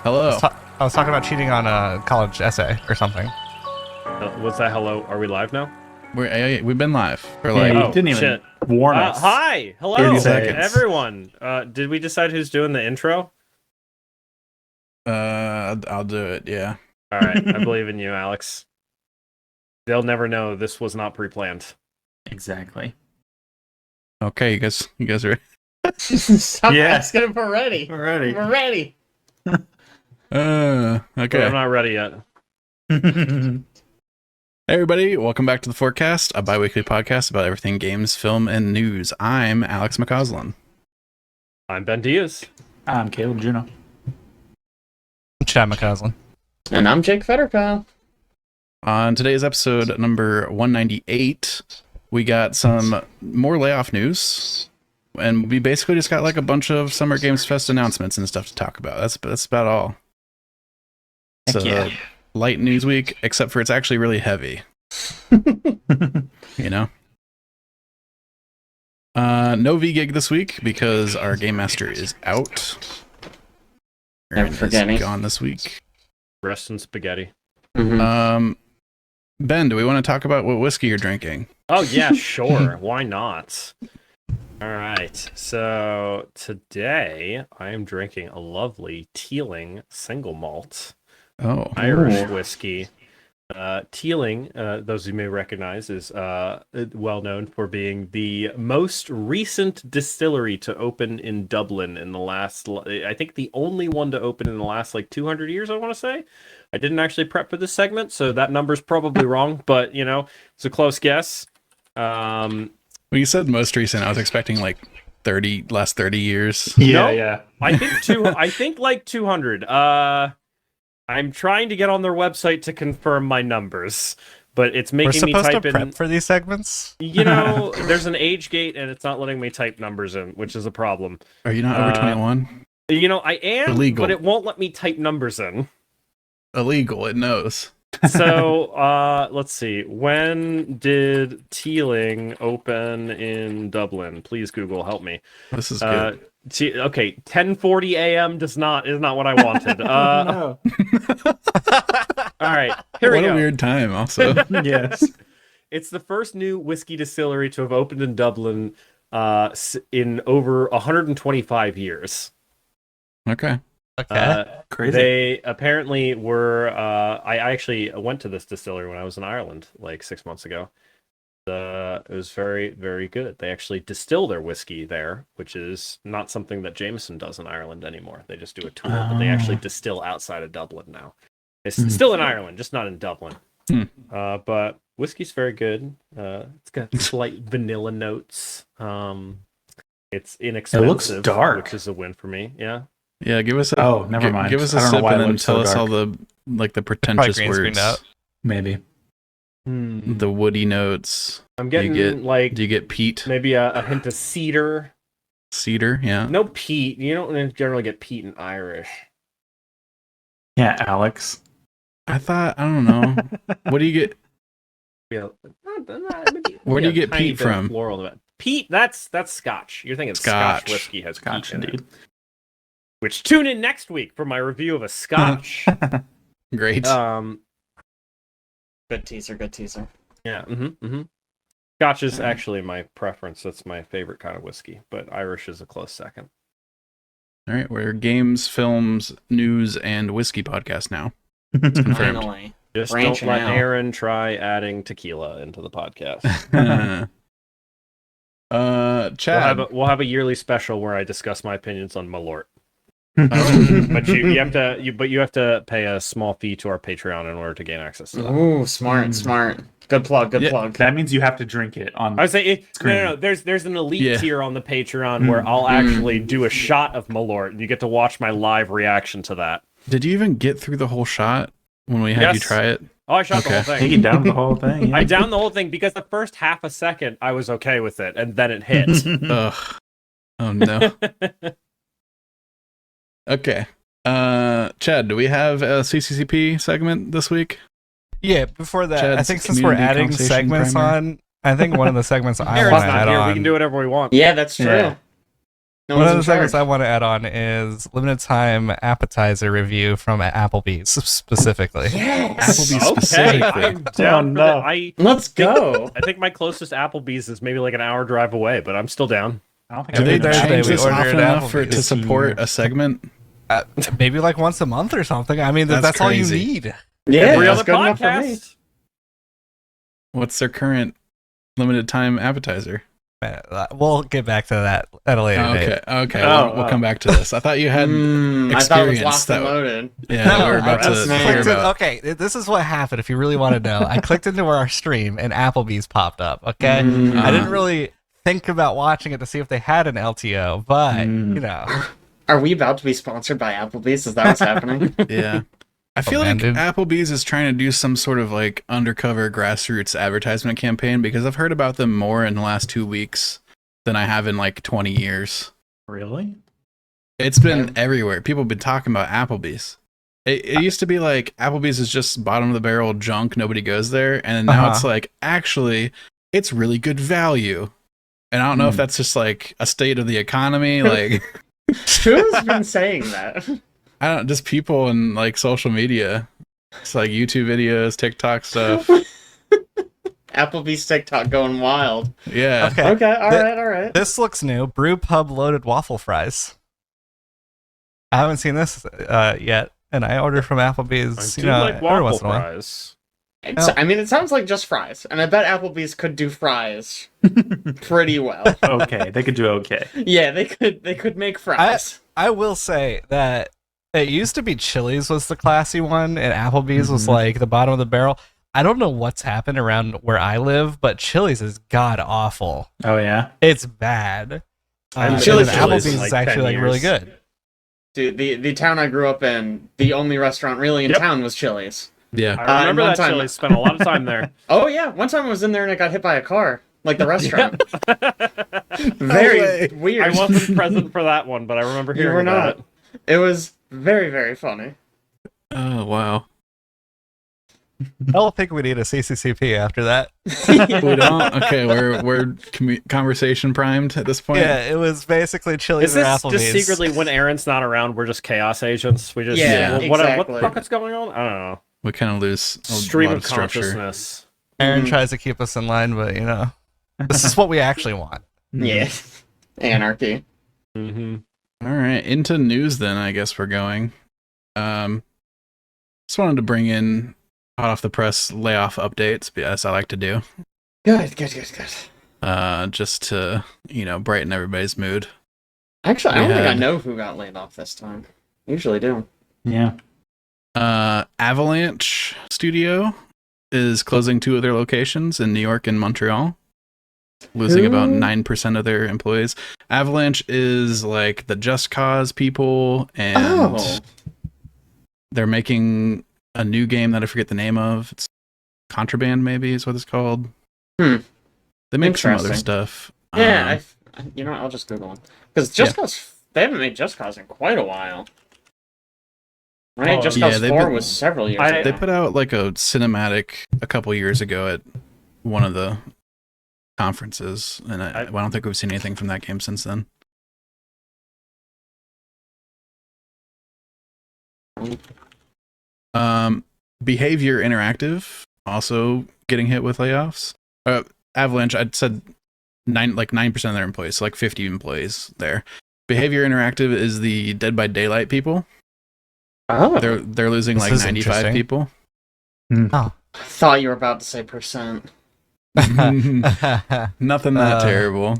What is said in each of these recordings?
Hello. I was talking about cheating on a college essay or something. What's that? Hello? Are we live now? We've been live for Yeah, like you didn't even warn us. Hi! Hello, 30 seconds. everyone. Did we decide who's doing the intro? I'll do it. Yeah. All right, I believe in you, Alex. They'll never know this was not pre-planned. Exactly. Okay, you guys are. Stop Yeah. asking if we're ready. We're ready. We're ready. Okay, Okay. I'm not ready yet. Hey everybody, welcome back to the Forecast, a bi-weekly podcast about everything games, film, and news. I'm Alex McCausland. I'm Ben Diaz. I'm Caleb Juno. Chad McCausland. And I'm Jake Fetterpal. On today's episode number 198, we got some more layoff news, and we basically just got like a bunch of Summer Games Fest announcements and stuff to talk about. That's about all. Heck So yeah. light news week, except for it's actually really heavy. You know? No V-Gig this week because our Game Master is out. Never Aaron forgetting. is gone this week. Rest in spaghetti. Mhm. Ben, do we want to talk about what whiskey you're drinking? Oh, yeah, sure. Why not? All right. So today I am drinking a lovely Teeling single malt Oh, Irish whiskey. Teeling, those you may recognize, is well known for being the most recent distillery to open in Dublin in the last, I think the only one to open in the last like 200 years, I want to say. I didn't actually prep for this segment, so that number's probably wrong, but you know, it's a close guess. when you said most recent, I was expecting like last 30 years. Yeah, No. yeah. I think like 200. I'm trying to get on their website to confirm my numbers, but it's We're making me supposed to type prep in. for these segments. You know, there's an age gate, and it's not letting me type numbers in, which is a problem. Are you not over 21? You know, I am, Illegal. but it won't let me type numbers in. Illegal, it knows. So, let's see. When did Teeling open in Dublin? Please, Google, help me. This is good. Okay, 10:40 a.m. is not what I wanted. No. All right, here we What go. a weird time, also. Yes. It's the first new whiskey distillery to have opened in Dublin in over 125 years. Okay. Okay. Crazy. They apparently were. I actually went to this distillery when I was in Ireland like 6 months ago. It was very, very good. They actually distill their whiskey there, which is not something that Jameson does in Ireland anymore. They just do a tour, but they actually distill outside of Dublin now. It's still in Ireland, just not in Dublin. But whiskey's very good. It's got slight vanilla notes. It's inexpensive. dark. Which is a win for me. Yeah. Yeah, give us a Oh, never mind. Give us a I don't know sip why it and then looks so tell us all dark. the Probably pretentious green screened words. out. Maybe. The woody notes. I'm getting do like you get peat? maybe a hint of cedar. Cedar, yeah. No peat. You don't generally get peat in Irish. Yeah, Alex. I don't know. What do you get? Yeah. Where do you get tiny peat bit of from? Floral in it. Peat. That's Scotch. You're thinking Scotch Scotch. whiskey has Scotch, peat in it. indeed. Which tune in next week for my review of a Scotch. Great. Good teaser, good teaser. Yeah. Scotch is actually my preference. That's my favorite kind of whiskey, but Irish is a close second. All right, we're games, films, news, and whiskey podcast now. Confirmed. Finally. Just Branching don't let out. Aaron try adding tequila into the podcast. Chad. We'll have a yearly special where I discuss my opinions on Malort. Oh. But you have to pay a small fee to our Patreon in order to gain access to that. Ooh, smart, smart. Good plug, good Yeah. plug. That means you have to drink it on. I would say Screen. no. There's an elite Yeah. tier on the Patreon where I'll actually do a shot of Malort, and you get to watch my live reaction to that. Did you even get through the whole shot when we had you Yes. try it? Oh, I shot the Okay. whole He thing. down the whole thing. Yeah. I downed the whole thing because the first half a second I was okay with it, and then it hit. Ugh. Oh no. Okay. Chad, do we have a CCCP segment this week? Yeah, before that, I Chad's think since we're community adding conversation segments primary. on, I think one of the segments I Aaron's want to not add here. on. We can do whatever we want. Yeah, that's true. Yeah. No One one's of in the things charge. I want to add on is limited time appetizer review from Applebee's specifically. Yes. Applebee's Okay, specifically. I'm down for no. that. Let's go. I think my closest Applebee's is maybe like an hour drive away, but I'm still down. I don't think Did Every they I've Thursday been change we this order often at enough for it to Applebee's. support a segment? Maybe like once a month or something. I mean, That's that's all you crazy. need. Yeah, Every that's other good enough for me. podcast. What's their current limited time appetizer? We'll get back to that at a later date. Okay. Oh, We'll come back to this. I thought you had. I thought it was experience locked and that- loaded. Yeah, that we were about I to just hear clicked about. Okay, this is what happened. If you really want to know, I clicked into our stream and Applebee's popped up. Okay, Mm. I didn't really think about watching it to see if they had an LTO, but Mm. you know, Are we about to be sponsored by Applebee's? Is that what's happening? Yeah. I feel man, like dude. Applebee's is trying to do some sort of like undercover grassroots advertisement campaign because I've heard about them more in the last 2 weeks than I have in like 20 years. Really? It's been everywhere. People have been talking about Applebee's. It used to be like Applebee's is just bottom of the barrel junk. Nobody goes there. And now it's like, actually, it's really good value. And I don't know if that's just like a state of the economy. Like, Who's been saying that? I don't, just people and like social media. It's like YouTube videos, TikTok stuff. Applebee's TikTok going wild. Yeah. okay. Okay, all right. This looks new. Brew Pub loaded waffle fries. I haven't seen this yet, and I order from Applebee's. I do like every waffle once in a while. fries. I mean, it sounds like just fries, and I bet Applebee's could do fries pretty well. Okay, they could do okay. Yeah, they could make fries. I will say that it used to be Chili's was the classy one, and Applebee's was like the bottom of the barrel. I don't know what's happened around where I live, but Chili's is god awful. Oh yeah. It's bad. I've Chili's been to Applebee's in, is like, actually 10 like really years. good. Dude, the town I grew up in, the only restaurant really in town was Chili's. Yeah. I remember one that time- Chili's. Spent a lot of time there. Oh yeah, one time I was in there and I got hit by a car, like the restaurant. way. Very weird. I wasn't present for that one, but I remember You hearing were about not. It was very, very funny. Oh, wow. I don't think we need a CCCP after that. We don't? Okay, we're conversation primed at this point. Yeah, it was basically Chili's Is or this Applebee's. just secretly when Aaron's not around, we're just chaos agents? We just Yeah, what the exactly. fuck is going on? I don't know. We kind of lose a Stream lot of of structure. consciousness. Aaron tries to keep us in line, but you know, this is what we actually want. Yeah. Anarchy. Mm-hmm. All right, into news then. I guess we're going. Just wanted to bring in hot off the press layoff updates, as I like to do. Good. Just to brighten everybody's mood. Actually, I don't We think I had- know who got laid off this time. Usually do. Yeah. Avalanche Studio is closing 2 of their locations in New York and Montreal, losing about Who? 9% of their employees. Avalanche is like the Just Cause people, and Oh. they're making a new game that I forget the name of. It's Contraband, maybe is what it's called. Hmm. They make some other Interesting. stuff. Yeah, you know what, I'll just Google them. Because Just Cause, they haven't made Just Cause in quite a while. Right? Oh, Just yeah, Cause they've 4 been- was several years I- ago. They put out like a cinematic a couple years ago at one of the conferences, and I don't think we've seen anything from that game since then. Behavior Interactive also getting hit with layoffs. Avalanche, I'd said 9% of their employees, so like 50 employees there. Behavior Interactive is the Dead by Daylight people. Oh. They're losing This like is 95 interesting. people. I thought you were about to say percent. Nothing that terrible.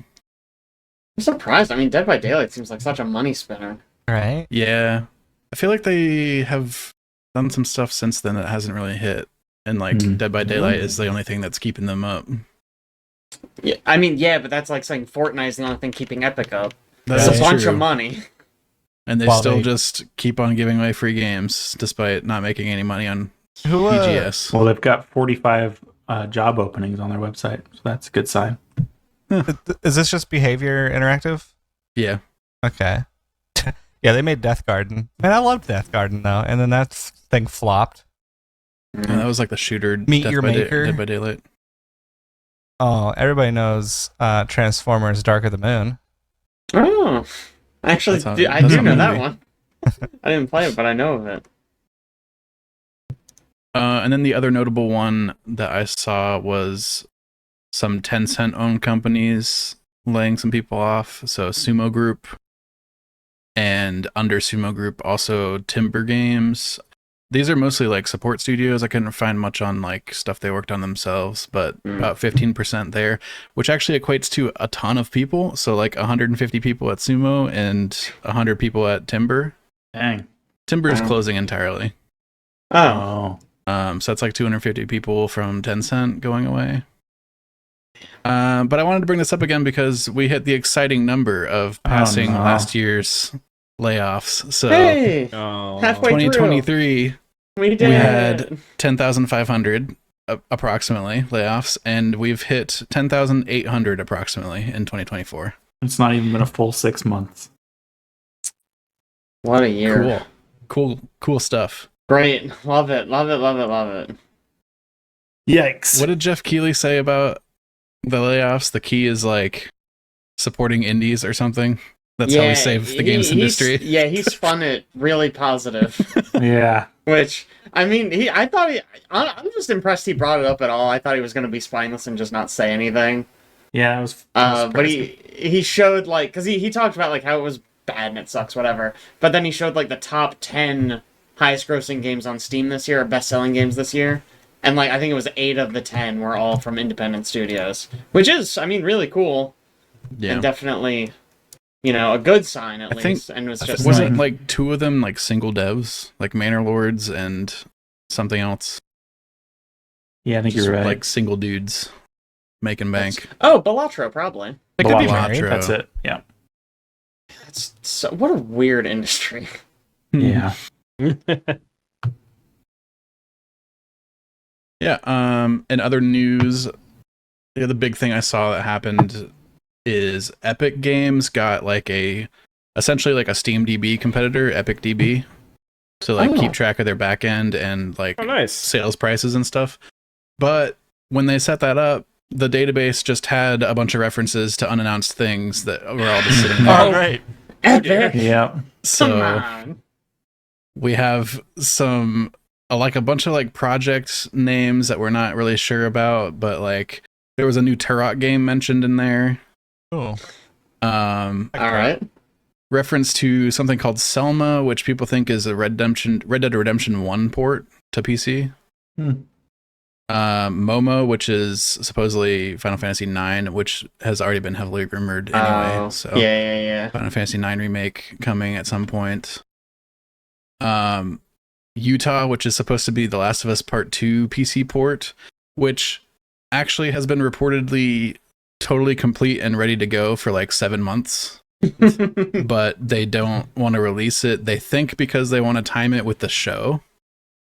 I'm surprised. I mean, Dead by Daylight seems like such a money spinner. Right? Yeah. I feel like they have done some stuff since then that hasn't really hit. And like Dead by Daylight is the only thing that's keeping them up. Yeah, I mean, yeah, but that's like saying Fortnite is the only thing keeping Epic up. That's It's a bunch true. of money. And they While still they- just keep on giving away free games despite not making any money on Who? EGS. Well, they've got 45 job openings on their website, so that's a good sign. Is this just Behavior Interactive? Yeah. Okay. Yeah, they made Death Garden. Man, I loved Death Garden though, and then that thing flopped. And that was like the shooter Meet Your Maker? Dead by Daylight. Oh, everybody knows Transformers: Dark of the Moon. Oh, Actually, That's how- I that's do how know it that be. one. I didn't play it, but I know of it. And then the other notable one that I saw was some Tencent-owned companies laying some people off. So Sumo Group, and under Sumo Group also Timber Games. These are mostly like support studios. I couldn't find much on like stuff they worked on themselves, but about 15% there, which actually equates to a ton of people. So like 150 people at Sumo and 100 people at Timber. Dang. Timber is Wow. closing entirely. Oh, So that's like 250 people from Tencent going away. But I wanted to bring this up again because we hit the exciting number of passing no. last year's layoffs. So hey, Oh. halfway through. 2023, We did. we had 10,500 approximately layoffs, and we've hit 10,800 approximately in 2024. It's not even been a full 6 months. What a year. Cool stuff. Great. Love it. Love it. Love it. Love it. Yikes. What did Jeff Keighley say about the layoffs? The key is like supporting indies or something. That's how we save the games industry. He spun it really positive. Yeah. Which, I mean, I'm just impressed he brought it up at all. I thought he was going to be spineless and just not say anything. Yeah, it was. But he showed, like, because he talked about, like, how it was bad and it sucks, whatever. But then he showed, like, the top 10 highest grossing games on Steam this year, or best-selling games this year. And, like, I think it was 8 of the 10 were all from independent studios. Which is, I mean, really cool. Yeah. And definitely, you know, a good sign at I think- least. And it was just Wasn't like 2 of them like single devs, like Manor Lords and something else? Yeah, I think Just you're right. like single dudes making bank. Oh, Balatro, probably. It could be Balatro. Balatro. That's it. Yeah. That's so, what a weird industry. Yeah. Yeah. In other news, the other big thing I saw that happened is Epic Games got like essentially like a Steam DB competitor, Epic DB, to like keep track of their back end and like Oh, nice. sales prices and stuff. But when they set that up, the database just had a bunch of references to unannounced things that were all just sitting there. Oh, great. Epic. Yeah. Come So on. we have some like a bunch of like project names that we're not really sure about, but like there was a new Turok game mentioned in there. Cool. All right. Reference to something called Selma, which people think is a Red Dead Redemption 1 port to PC. Momo, which is supposedly Final Fantasy 9, which has already been heavily rumored anyway. Oh, So yeah. Final Fantasy 9 remake coming at some point. Utah, which is supposed to be The Last of Us Part 2 PC port, which actually has been reportedly totally complete and ready to go for like 7 months. But they don't want to release it. They think because they want to time it with the show.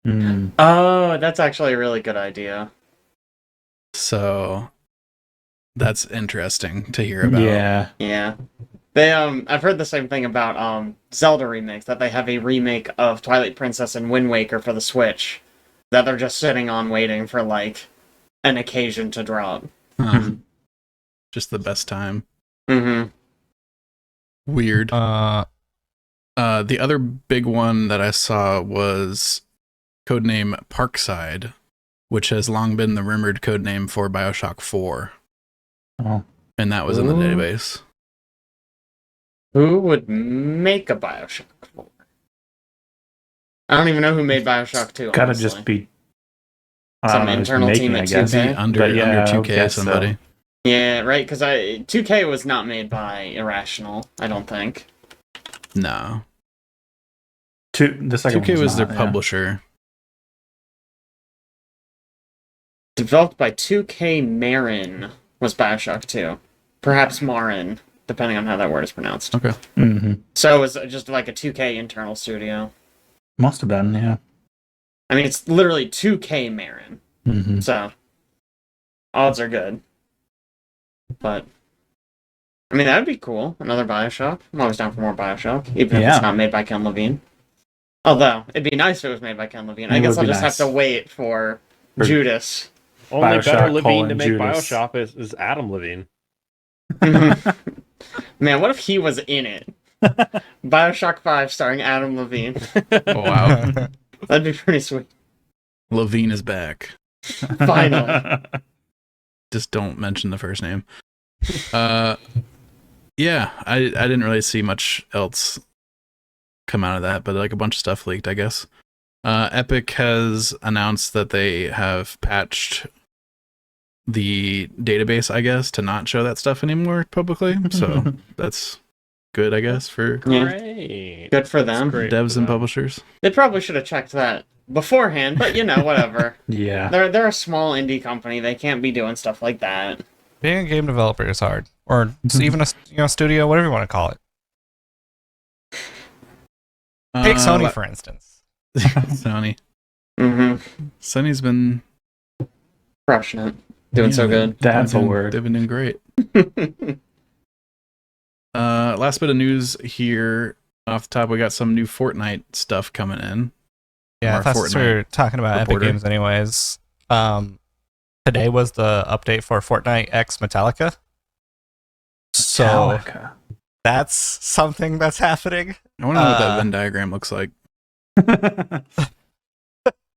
Oh, that's actually a really good idea. So that's interesting to hear about. Yeah. They I've heard the same thing about Zelda remakes, that they have a remake of Twilight Princess and Wind Waker for the Switch that they're just sitting on waiting for like an occasion to drop. Just the best time. Mm-hmm. Weird. Uh, The other big one that I saw was codename Parkside, which has long been the rumored codename for BioShock 4. Oh. And that was in the Ooh. database. Who would make a BioShock 4? I don't even know who made BioShock 2. Gotta honestly. just be Some internal team at 2K. Under I 2K guess so. somebody. Yeah, right, because 2K was not made by Irrational, I don't think. No. The second 2K was their not, yeah. publisher. Developed by 2K Marin was BioShock 2. Perhaps Marin, depending on how that word is pronounced. Okay. So it was just like a 2K internal studio. Must have been, yeah. I mean, it's literally 2K Marin. So, odds are good. But, I mean, that'd be cool. Another BioShock. I'm always down for more BioShock, even if it's not made by Ken Levine. Although, it'd be nice if it was made by Ken Levine. I guess I'll just have to wait for Judas. Only BioShock better Levine to : make Judas. BioShock is Adam Levine. Man, what if he was in it? Bioshock 5 starring Adam Levine. Oh, wow. That'd be pretty sweet. Levine is back. Finally. Just don't mention the first name. Yeah, I didn't really see much else come out of that, but like a bunch of stuff leaked, I guess. Epic has announced that they have patched the database, I guess, to not show that stuff anymore publicly. So that's good, I guess, for Great. Good for them. Great devs for and them. publishers. They probably should have checked that beforehand, but whatever. Yeah. They're a small indie company. They can't be doing stuff like that. Being a game developer is hard, or even a studio, whatever you want to call it. Take Sony for instance. Sony. Mm-hmm. Sony's been Crushing it. Doing so good. That's a word. They've been doing great. Last bit of news here off the top, we got some new Fortnite stuff coming in. Yeah, Our I thought since we were talking about reporter. Epic Games anyways. Today was the update for Fortnite X Metallica. So Metallica. that's something that's happening. I want to know what that Venn diagram looks like.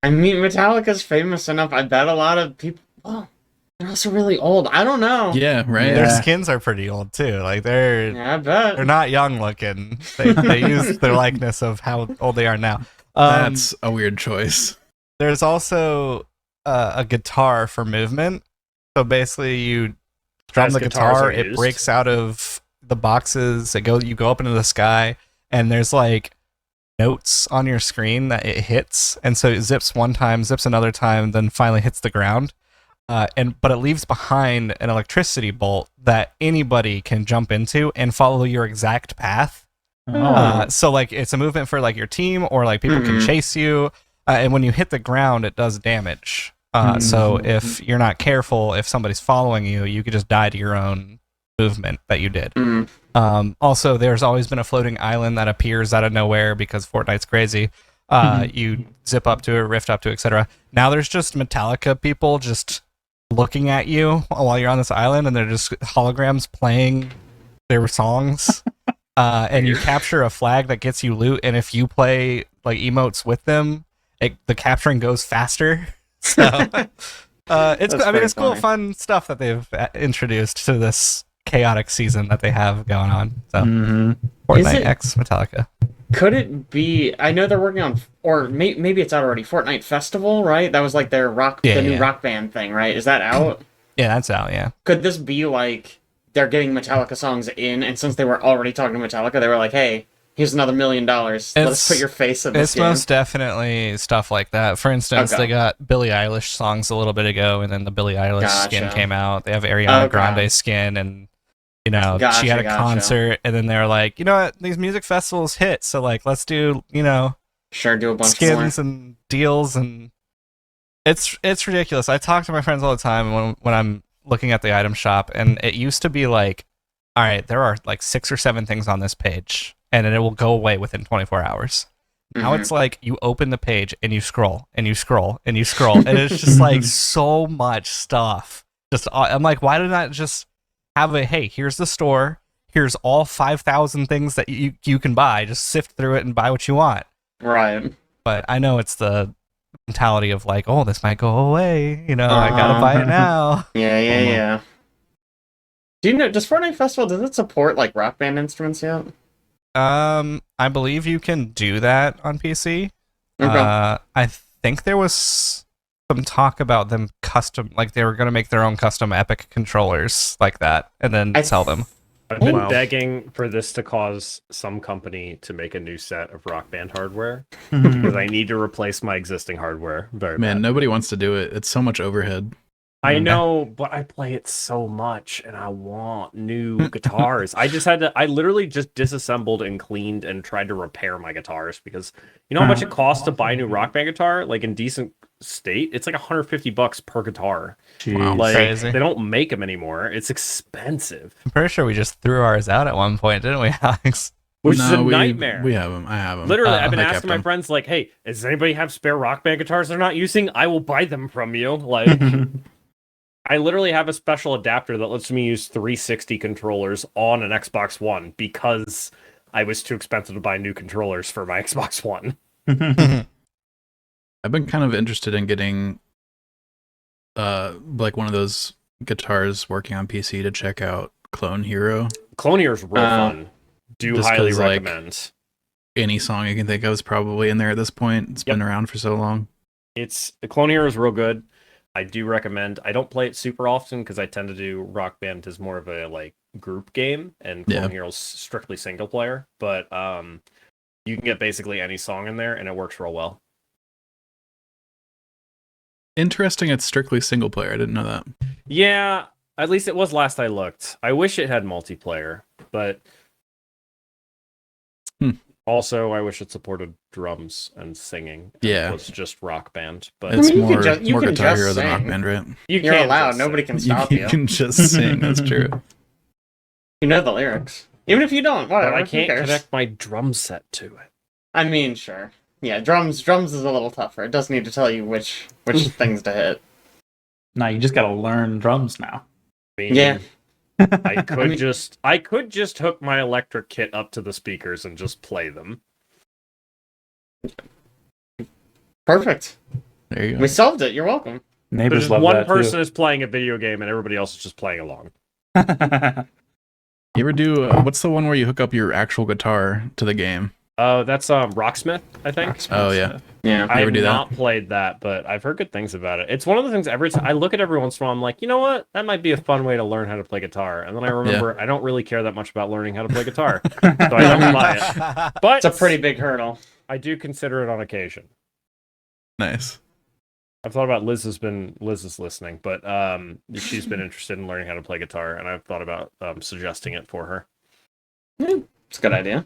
I mean, Metallica's famous enough. I bet a lot of people. Oh, they're also really old. I don't know. Yeah, right. Yeah. Their skins are pretty old too. Like they're Yeah, I bet. they're not young looking. They use their likeness of how old they are now. That's a weird choice. There's also a guitar for movement. So basically, you strum As the guitars guitar, are it used. breaks out of the boxes. You go up into the sky, and there's like notes on your screen that it hits, and so it zips one time, zips another time, then finally hits the ground. But it leaves behind an electricity bolt that anybody can jump into and follow your exact path. So like it's a movement for like your team, or like people can chase you, and when you hit the ground it does damage. So if you're not careful, if somebody's following you, you could just die to your own movement that you did. Also, there's always been a floating island that appears out of nowhere because Fortnite's crazy. You zip up to it, rift up to it, etc. Now there's just Metallica people just looking at you while you're on this island, and they're just holograms playing their songs. And you capture a flag that gets you loot, and if you play like emotes with them, the capturing goes faster. So it's cool, fun stuff that they've introduced to this chaotic season that they have going on. So Fortnite X Metallica. Could it be? I know they're working on, or maybe it's out already. Fortnite Festival, right? That was like their new rock band thing, right? Is that out? Yeah, that's out. Yeah. Could this be like they're getting Metallica songs in, and since they were already talking to Metallica, they were like, "Hey, here's another $1 million. Let's put your face in this It's game." most definitely stuff like that. For instance, Okay. they got Billie Eilish songs a little bit ago, and then the Billie Eilish skin Gotcha. came out. They have Ariana Okay. Grande skin, and she had a concert, and then they were like, you know what, these music festivals hit, so like let's do Sure, do a bunch skins more. and deals, and it's ridiculous. I talk to my friends all the time when I'm looking at the item shop, and it used to be like, all right, there are like 6 or 7 things on this page, and then it will go away within 24 hours. Now it's like you open the page and you scroll and you scroll and you scroll, and it's just like so much stuff. I'm like, why did I just have hey, here's the store, here's all 5,000 things that you can buy, just sift through it and buy what you want. Right. But I know it's the mentality of like, oh, this might go away, I gotta buy it now. Yeah. Do you know? Does Fortnite Festival, does it support like Rock Band instruments yet? I believe you can do that on PC. Okay. I think there was some talk about them like they were going to make their own custom Epic controllers like that and then sell them. I've been Wow. begging for this to cause some company to make a new set of Rock Band hardware because I need to replace my existing hardware. Very Man, bad. nobody wants to do it. It's so much overhead. I know, but I play it so much and I want new guitars. I literally just disassembled and cleaned and tried to repair my guitars because you know how much it costs to buy a new Rock Band guitar, like in decent state? It's like $150 per guitar. Jeez. Like Crazy. they don't make them anymore. It's expensive, I'm pretty sure we just threw ours out at one point, didn't we, Alex? which is a we, nightmare. We have them. I have them. Literally, I've been I kept asking my them. friends like, "Hey, does anybody have spare Rock Band guitars they're not using? I will buy them from you." Like I literally have a special adapter that lets me use 360 controllers on an Xbox One because I was too expensive to buy new controllers for my Xbox One. I've been kind of interested in getting like one of those guitars working on PC to check out Clone Hero. Clone Hero's real fun. Do just highly 'cause, like, recommend. Any song you can think of is probably in there at this point. It's been around for so long. The Clone Hero is real good. I do recommend. I don't play it super often because I tend to do Rock Band as more of a like group game, and Clone Hero's strictly single player. But you can get basically any song in there, and it works real well. Interesting. It's strictly single player. I didn't know that. Yeah, at least it was last I looked. I wish it had multiplayer, but also I wish it supported drums and singing. Yeah, it was just Rock Band, but it's I mean, more you can Guitar just Hero than sing. Rock Band, right? You're allowed. Nobody can stop you. You can just sing. That's true. You know the lyrics. Even if you don't, whatever. But I who can't cares? connect my drum set to it. I mean, sure. Yeah, drums is a little tougher. It does need to tell you which things to hit. No, you just gotta learn drums now. I mean, Yeah. I could just hook my electric kit up to the speakers and just play them. Perfect. There you go. We solved it. You're welcome. Neighbors There's love one that person is playing a video game and everybody else is just playing along. too. You ever do what's the one where you hook up your actual guitar to the game? Oh, that's Rocksmith, I think. Oh yeah. Yeah. I ever have do that? not played that, but I've heard good things about it. It's one of the things every time I look at every once in a while, I'm like, you know what? That might be a fun way to learn how to play guitar. And then I remember I don't really care that much about learning how to play guitar, so I don't buy it. But It's a pretty big hurdle. I do consider it on occasion. Nice. I've thought about Liz is listening, but she's been interested in learning how to play guitar, and I've thought about suggesting it for her. It's a good idea.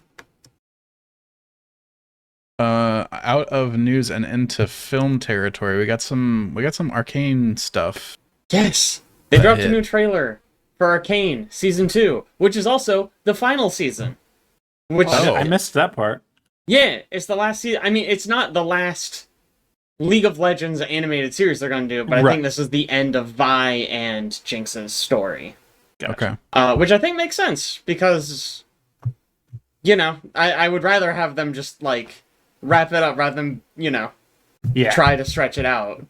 Out of news and into film territory, we got some Arcane stuff. Yes. They That dropped hit. a new trailer for Arcane Season 2, which is also the final season. Which I missed that part. Yeah, it's the last season. I mean, it's not the last League of Legends animated series they're going to do, but I Right. think this is the end of Vi and Jinx's story. Gotcha. Okay. Which I think makes sense, because, you know, I would rather have them just, like, wrap it up rather than, you know, Yeah. try to stretch it out.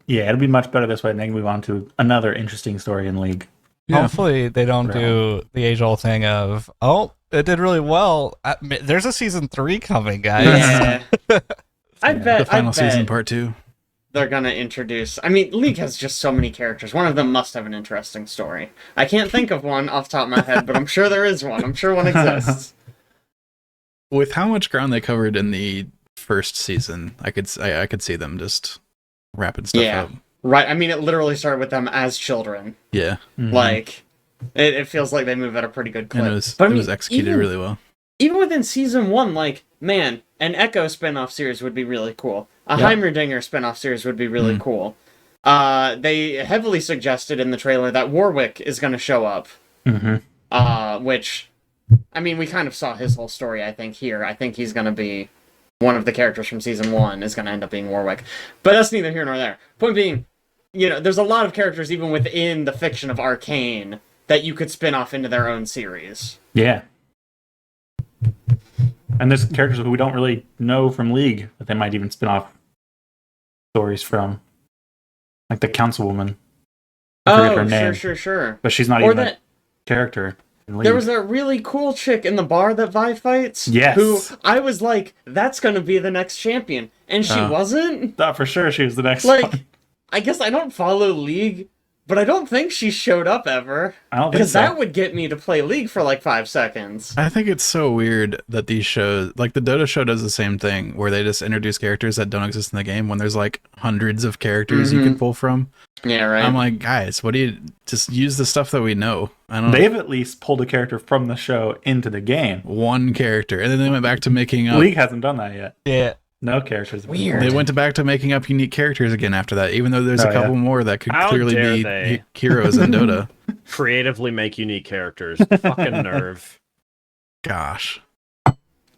Yeah, it'll be much better this way, and then move on to another interesting story in League. Yeah. Hopefully they don't do the age-old thing of, oh, it did really well. There's a season 3 coming, guys. Yeah. I bet. The final I bet season, part 2. they're gonna introduce. I mean, League has just so many characters. One of them must have an interesting story. I can't think of one off the top of my head, but I'm sure there is one. I'm sure one exists. With how much ground they covered in the first season, I could see them just wrapping stuff Yeah. up. Right. I mean, it literally started with them as children. Yeah. Mhm. Like, it feels like they move at a pretty good clip. And it was But I mean, executed even- really well. Even within season 1, like, man, an Echo spin-off series would be really cool. A Yeah. Heimerdinger spin-off series would be really Mm. cool. They heavily suggested in the trailer that Warwick is going to show up. Which, I mean, we kind of saw his whole story, I think, here. I think he's going to be one of the characters from season 1 is going to end up being Warwick. But that's neither here nor there. Point being, you know, there's a lot of characters even within the fiction of Arcane that you could spin off into their own series. Yeah. And there's characters who we don't really know from League that they might even spin off stories from. Like the councilwoman. I forget her name. Sure. But she's not Or even that a character in League. there was that really cool chick in the bar that Vi fights. Yes. Who I was like, that's gonna be the next champion. And she Oh. wasn't. Thought for sure she was the next Like, one. I guess I don't follow League, but I don't think she showed up ever. I don't think Because so. that would get me to play League for like 5 seconds. I think it's so weird that these shows, like the Dota show does the same thing, where they just introduce characters that don't exist in the game when there's like hundreds of characters you can pull from. Yeah, right. I'm like, guys, what do you just use the stuff that we know? I don't know. They've at least pulled a character from the show into the game. One character, and then they went back to making up. League hasn't done that yet. Yeah. No characters. have been Weird. They pulled. went back to making up unique characters again after that, even though there's Oh, a couple yeah. more that could How clearly dare be they? heroes in Dota. Creatively make unique characters. Fucking nerve. Gosh,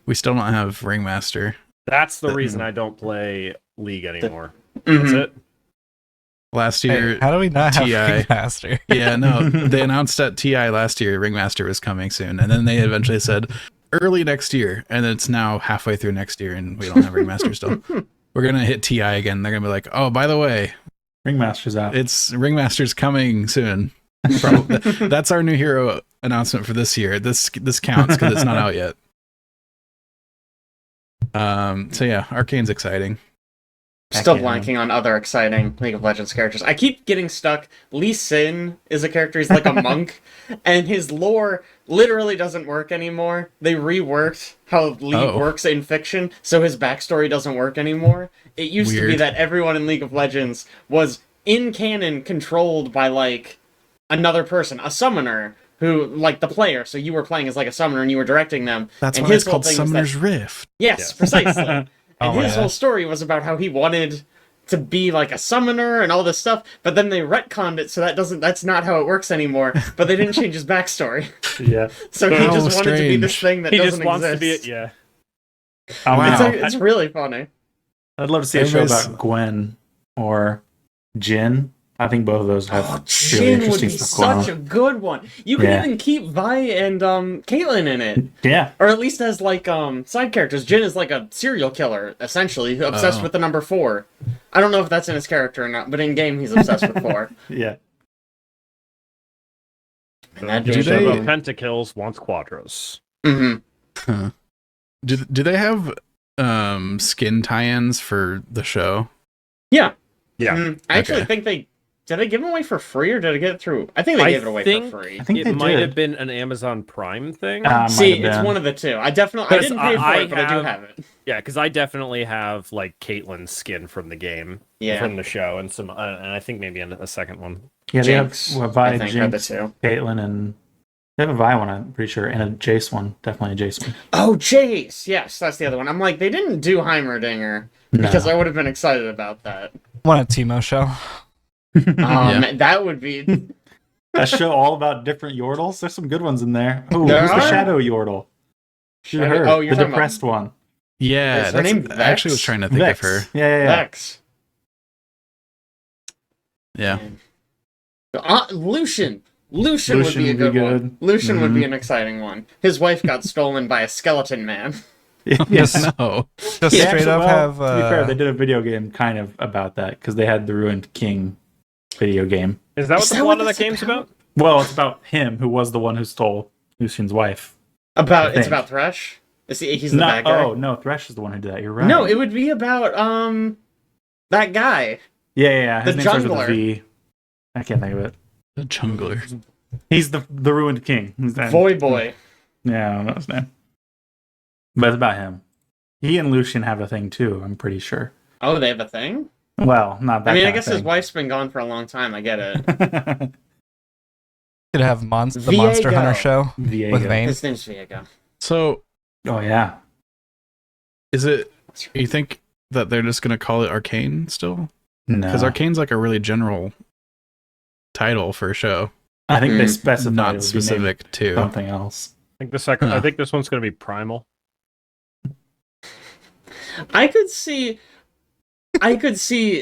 we still don't have Ringmaster. That's the reason I don't play League anymore. That's Mhm. it. Last Hey, year, how do we not have TI. Ringmaster? yeah, no, they announced at TI last year Ringmaster was coming soon, and then they eventually said, early next year, and it's now halfway through next year, and we don't have Ringmaster still. We're gonna hit TI again. They're gonna be like, oh, by the way, Ringmaster's out. it's Ringmaster's coming soon. That's our new hero announcement for this year. This counts because it's not out yet. So yeah, Arcane's exciting. Still Heck yeah. blanking on other exciting League of Legends characters. I keep getting stuck. Lee Sin is a character. He's like a monk, and his lore literally doesn't work anymore. They reworked how League works in fiction, so his backstory doesn't work anymore. It used to be Weird. that everyone in League of Legends was in canon controlled by like another person, a summoner who like the player. So you were playing as like a summoner and you were directing them. That's and why his it's called whole thing was Summoner's that- Rift. Yes, precisely. And Oh, his yeah. whole story was about how he wanted to be like a summoner and all this stuff, but then they retconned it so that's not how it works anymore. But they didn't change his backstory. Yeah. So he Oh, just wanted to be this strange. thing that He doesn't just wants exist. to be yeah. Oh, Wow. man. It's really funny. I'd love to see a show Everybody's- about Gwen or Jin. I think both of those have really Jin would interesting be stuff going such on. a good one. You could Yeah. even keep Vi and Caitlyn in it. Yeah. Or at least as like side characters. Jin is like a serial killer, essentially, obsessed Oh. with the number 4. I don't know if that's in his character or not, but in game he's obsessed with 4. Yeah. And that Do dude- they- About pentakills wants quadros. Mhm. Huh. Do they have skin tie-ins for the show? Yeah. Yeah. I actually Okay. think did they give them away for free or did I get it through? I think they gave it away for free. I think It they might did. have been an Amazon Prime thing. Might See, have it's been. one of the two. I didn't pay for I it, but I do have- have it. Yeah, because I definitely have like Caitlyn's skin from the game, Yeah. from the show, and some, and I think maybe a second one. Yeah, they have Jinx, Vi, I think, are the Jinx, two. Caitlyn, and they have a Vi one, I'm pretty sure, and a Jace one. Definitely a Jace one. Oh, Jace! Yes, that's the other one. I'm like, they didn't do Heimerdinger because I would have been excited about that. Want a Teemo show? Yeah. Man, that would be. A show all about different Yordles. There's some good ones in there. Oh, There who's the are? Shadow Yordle? Should have heard. Oh, you're The talking about depressed one. Yeah, Is her name I actually was Vex? trying to think Vex. of her. Yeah. Vex. Yeah. Lucian. Lucian would be a Lucian would be good one. good. Lucian would be Mhm. an exciting one. His wife got stolen by a skeleton man. Yes. No. Just They straight actually- up well, have. to be fair, they did a video game kind of about that because they had the Ruined King video game. Is that what Is the that plot what of that that's game's about? about? Well, it's about him who was the one who stole Lucian's wife. I It's think. about Thresh. He's the No, bad guy. oh no, Thresh is the one who did that. You're right. No, it would be about that guy. yeah. His the name starts with jungler. a V. I can't think of it. The jungler. He's the Ruined King. Voy Boy. Yeah, I don't know his name. But it's about him. He and Lucian have a thing too, I'm pretty sure. Oh, they have a thing? Well, not that I mean, I kind guess of his thing. wife's been gone for a long time. I get it. Could have the Monster Hunter Viego. show Viego. with Vayne. His name's Viego. So, Oh yeah. is it? You think that they're just gonna call it Arcane still? No. Because Arcane's like a really general title for a show, I think they Mm. specified it not would be named specific to. something else. I think the second. Huh. I think this one's going to be Primal. I could see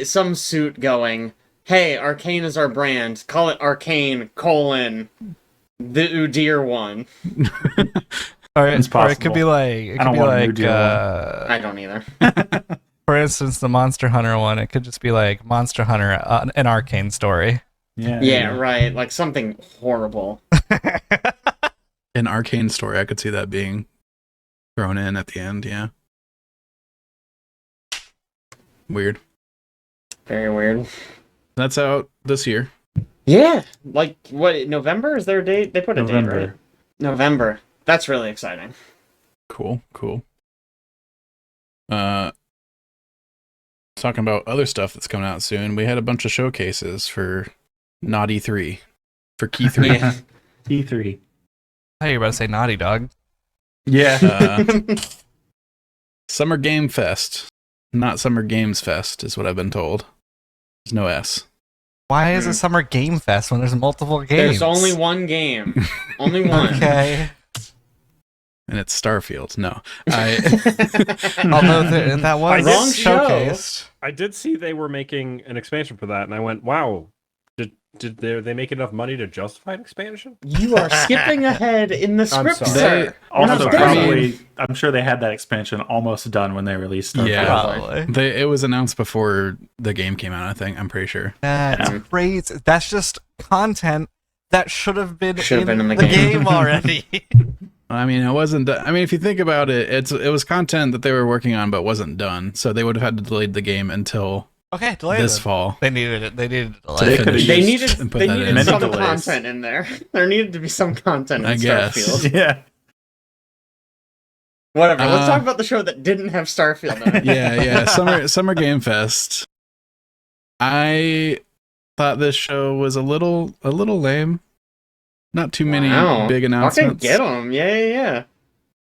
some suit going, hey, Arcane is our brand. Call it Arcane, the Udyr one. Or It's it possible. could be like it I could don't be want a new like deal. I don't either. for instance the Monster Hunter one. It could just be like Monster Hunter, an Arcane story. Yeah. Yeah, right. Like something horrible. An Arcane story, I could see that being thrown in at the end. Yeah. Weird. Very weird. That's out this year. Yeah. Like, what, November? Is there a date? They put a date, right? November. November. That's really exciting. Cool. Talking about other stuff that's coming out soon. We had a bunch of showcases for Naughty 3 for Keigh3. Yeah. E3. I thought you were about to say Naughty Dog. Yeah. Summer Game Fest, not Summer Games Fest, is what I've been told. There's no S. Why is it Summer Game Fest when there's multiple games? There's only one game. Only one. Okay. And it's Starfield. No. Although that was Wrong show. showcased. I did see they were making an expansion for that, and I went, "Wow, Did they make enough money to justify an expansion? You are skipping ahead in the script, sorry. sir. Also, sorry. probably, I'm sure they had that expansion almost done when they released it. Yeah. Probably. It was announced before the game came out, I think. I'm pretty sure. That's Yeah. crazy. That's just content that should have been, in the the game. game already. I mean, it wasn't. I mean, if you think about it, it was content that they were working on but wasn't done. So they would have had to delay the game until Okay, delay this it. fall. They needed it. They needed to So delay they it. could've They used needed and put they that needed in. Many some delays. content in there. There needed to be some content in I guess. Starfield. Yeah. Whatever. Let's talk about the show that didn't have Starfield in it. Yeah. Summer Game Fest. I thought this show was a little lame. Not too many Wow. big Fucking announcements. get them. Yeah.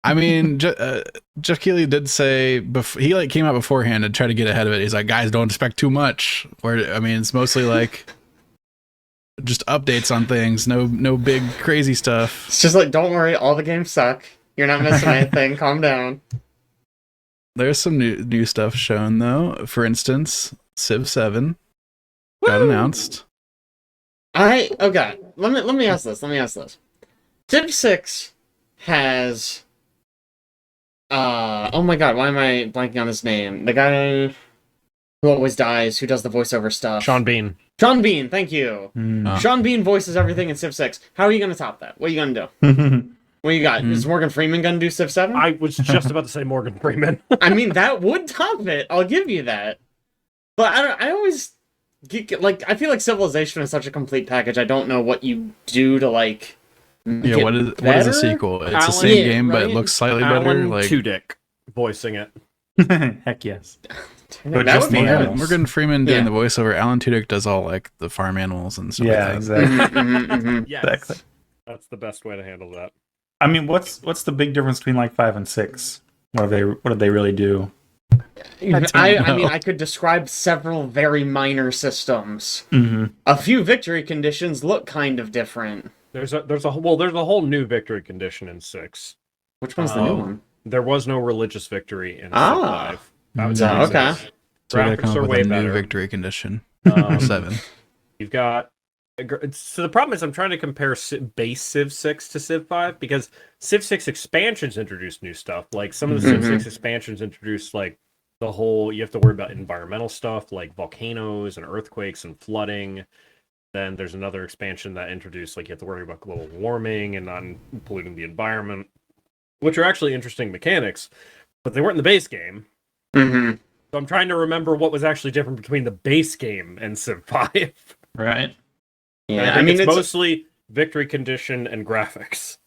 I mean, Jeff Keighley did say he like came out beforehand and tried to get ahead of it. He's like, guys, don't expect too much. Where I mean, it's mostly like just updates on things. No big crazy stuff. It's just like, don't worry, all the games suck. You're not missing anything. Calm down. There's some new stuff shown though. For instance, Civ 7 got announced. Okay. Let me ask this. Civ 6 has oh my god, why am I blanking on his name? The guy who always dies, who does the voiceover stuff. Sean Bean. Sean Bean, thank you. Oh. Sean Bean voices everything in Civ 6. How are you gonna top that? What are you gonna do? What you got? Is Morgan Freeman gonna do Civ 7? I was just about to say Morgan Freeman. I mean, that would top it. I'll give you that. But I always like, I feel like Civilization is such a complete package. I don't know what you do to like. Yeah, get what is better? a sequel? It's the Alan- same Yeah, game, but it right? looks slightly better. Alan Like Tudyk voicing it. Heck yes. That just would be the good. animals. Morgan Freeman doing Yeah. the voiceover. Alan Tudyk does all like the farm animals and stuff Yeah, like that. exactly. Yes. Exactly. That's the best way to handle that. I mean, what's the big difference between like 5 and 6? What did they really do? I mean, I could describe several very minor systems. Mm-hmm. A few victory conditions look kind of different. There's a whole new victory condition in 6. Which one's the new Oh. one? There was no religious victory in Civ Ah. 5. That was Oh, okay. six. So we gotta come Graphics up are with way a new better. victory condition. Um, 7. You've got so the problem is I'm trying to compare base Civ 6 to Civ 5 because Civ 6 expansions introduced new stuff. Like some of the Civ 6 expansions introduced like the whole you have to worry about environmental stuff like volcanoes and earthquakes and flooding. Then there's another expansion that introduced like you have to worry about global warming and not polluting the environment, which are actually interesting mechanics, but they weren't in the base game. Mm-hmm. So I'm trying to remember what was actually different between the base game and Civ 5. Right. Yeah, I I mean, it's it's mostly victory condition and graphics.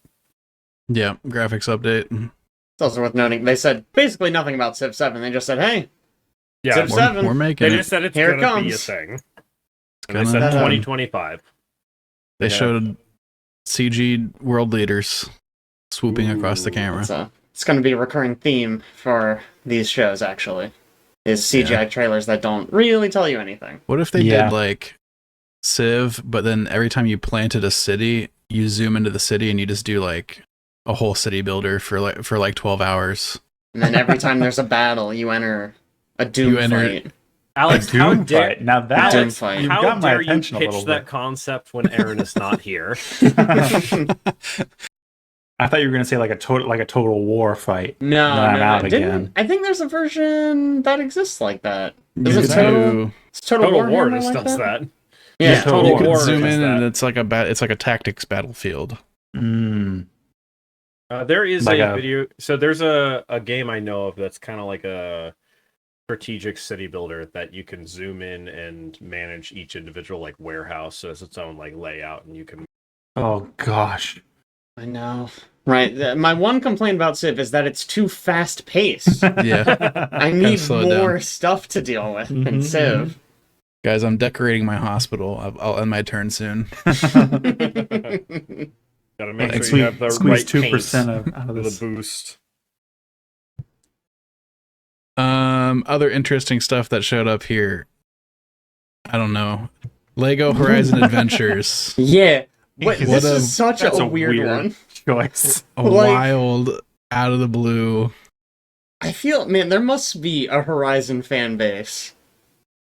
Yeah, graphics update. also worth noting, they said basically nothing about Civ 7. They just said, hey, Yeah, Civ more- 7. We're making they it. just said it's Here it gonna be a comes. thing. It's And they said gonna- 2025. They Yeah. showed CG world leaders swooping across the camera. It's going to be a recurring theme for these shows, actually, is CGI trailers that don't really tell you anything. What if they Yeah. did like Civ, but then every time you planted a city, you zoom into the city and you just do like a whole city builder for like 12 hours. And then every time there's a battle, you enter a Doom You enter- fight. Alex, A how Doom dare fight. Now that Doom fight. you've how got my dare you attention a pitch little that bit. concept when Aaron is not here? I thought you were going to say like a total war fight. No, Then I'm no, out no. again. I think there's a version that exists like that. You Is it could Total? do- Is Total Total War Warhammer just like does that? that. Yeah, Total you could War zoom does in and that. it's like a tactics battlefield. Mm. There is Like a a- video. So there's a game I know of that's kind of like a strategic city builder that you can zoom in and manage each individual like warehouse as its own like layout, and you can. Oh gosh. I know. Right. My one complaint about Civ is that it's too fast paced. Yeah. I need slow it down. more stuff to deal with in Mhm, Civ. Guys, I'm decorating my hospital. I'll end my turn soon. Gotta make And sure you have the squeeze right paint 2% out of for the this. boost. Other interesting stuff that showed up here. I don't know. Lego Horizon Adventures. Yeah. But What this a- is such That's a weird one. choice. A Like- wild, out of the blue. I feel, man, there must be a Horizon fan base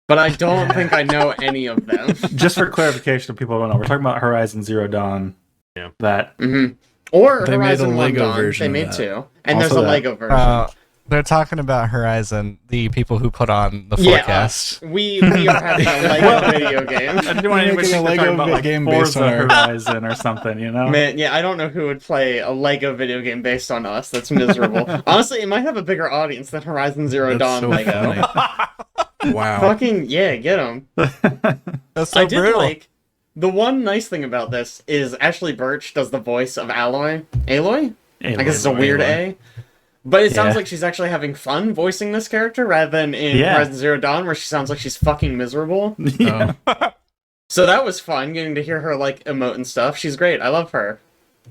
but I don't think I know any of them. Just for clarification, people don't know, we're talking about Horizon Zero Dawn. Yeah. That. Mm-hmm. Or They made a Horizon Lego Dawn. version They of made that. 2, and Also there's a that. Lego version. They're talking about Horizon, the people who put on the Yeah, forecast. we are having a Lego video game. I didn't want You're anybody to making think a we're talking Lego about like game based Forza on our- Horizon or something, you know? Man, yeah, I don't know who would play a Lego video game based on us. That's miserable. Honestly, it might have a bigger audience than Horizon Zero That's Dawn so Lego. funny. Wow. Fucking yeah, get them. That's so I did brutal. like the one nice thing about this is Ashley Birch does the voice of Aloy. Aloy? I guess it's a weird A. But it sounds Yeah. like she's actually having fun voicing this character rather than in Yeah. Horizon Zero Dawn where she sounds like she's fucking miserable. Yeah. Oh. So that was fun getting to hear her like emote and stuff. She's great. I love her.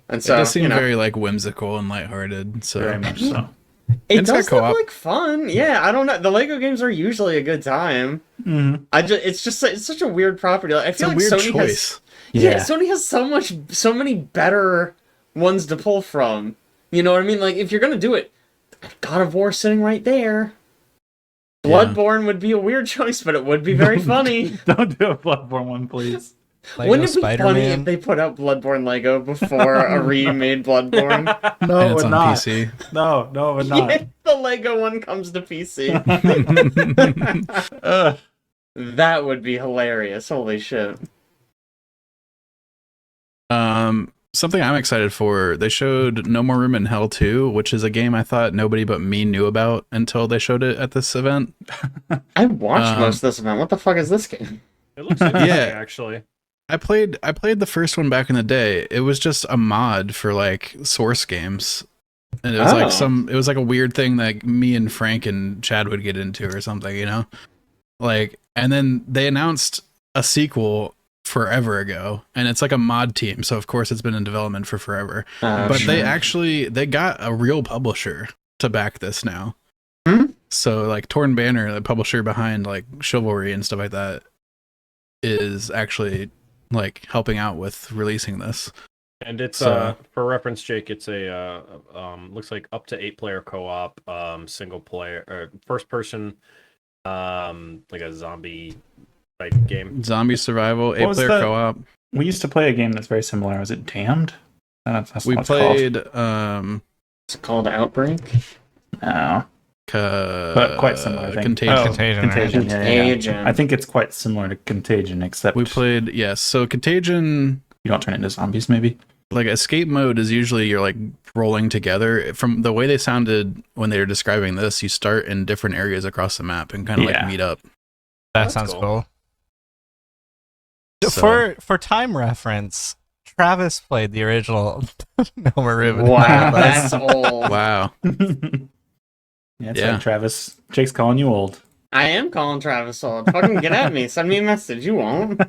And so It does seem you know, very like whimsical and lighthearted. So Very much so. it It's got does look co-op. like fun. Yeah, I don't know. The Lego games are usually a good time. Mm-hmm. It's such a weird property. Like, I it's feel a like weird Sony has choice. Sony has so many better ones to pull from. You know what I mean? Like if you're gonna do it, God of War sitting right there. Yeah. Bloodborne would be a weird choice, but it would be very funny. Don't do a Bloodborne one, please. Lego Wouldn't it be funny Spider-Man. if they put out Bloodborne Lego before a remade Bloodborne? No, And it it's would on not. PC. No, it would not. Yeah, the Lego one comes to PC. Ugh. That would be hilarious. Holy shit. Something I'm excited for. They showed No More Room in Hell 2, which is a game I thought nobody but me knew about until they showed it at this event. I watched Um, most of this event. What the fuck is this game? It looks interesting, Yeah. actually. I played the first one back in the day. It was just a mod for like Source games. And it was like a weird thing that me and Frank and Chad would get into or something, you know? Like, and then they announced a sequel forever ago, and it's like a mod team, so of course it's been in development for forever. But they got a real publisher to back this now. So like Torn Banner, the publisher behind like Chivalry and stuff like that, is actually like helping out with releasing this. And it's So- for reference, Jake. It's a looks like up to 8-player co-op, single player or first person, like a zombie type game. Zombie survival, What was 8-player the- co-op. We used to play a game that's very similar. Was it Damned? That's We what it's called. played It's called Outbreak. No. But quite similar, I think. Contagion. Oh, Contagion, right? Contagion. Yeah. Contagion. I think it's quite similar to Contagion, except We played, yes. So Contagion, you don't turn into zombies, maybe. like escape mode is usually you're like rolling together. From the way they sounded when they were describing this, you start in different areas across the map and kind of Yeah. like meet up. That That's sounds cool. cool. So- For time reference, Travis played the original No More Room in Wow, Hell. that's old. Wow. That's Yeah. right, Travis. Jake's calling you old. I am calling Travis old. Fucking get at me. Send me a message. You won't.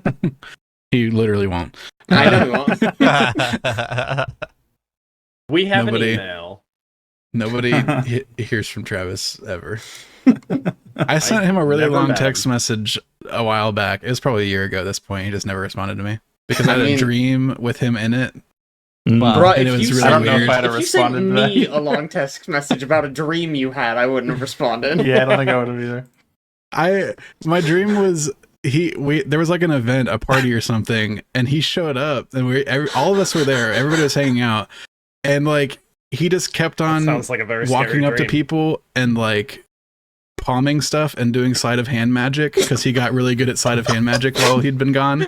You literally won't. I know you won't. We have Nobody- an email. Nobody hears from Travis ever. I sent him a really never long met text him. message a while back. It was probably a year ago at this point. He just never responded to me because I I had mean- a dream with him in it. Wow. Bro, And if it was you really sent I don't know weird. if I'd have if you sent responded to me that. a long text message about a dream you had, I wouldn't have responded. Yeah, I don't think I would have either. My dream was there was like an event, a party or something, and he showed up, and all of us were there. Everybody was hanging out, and like he just kept on Sounds like a very walking scary up to dream. people and like palming stuff and doing sleight of hand magic because he got really good at sleight of hand magic while he'd been gone.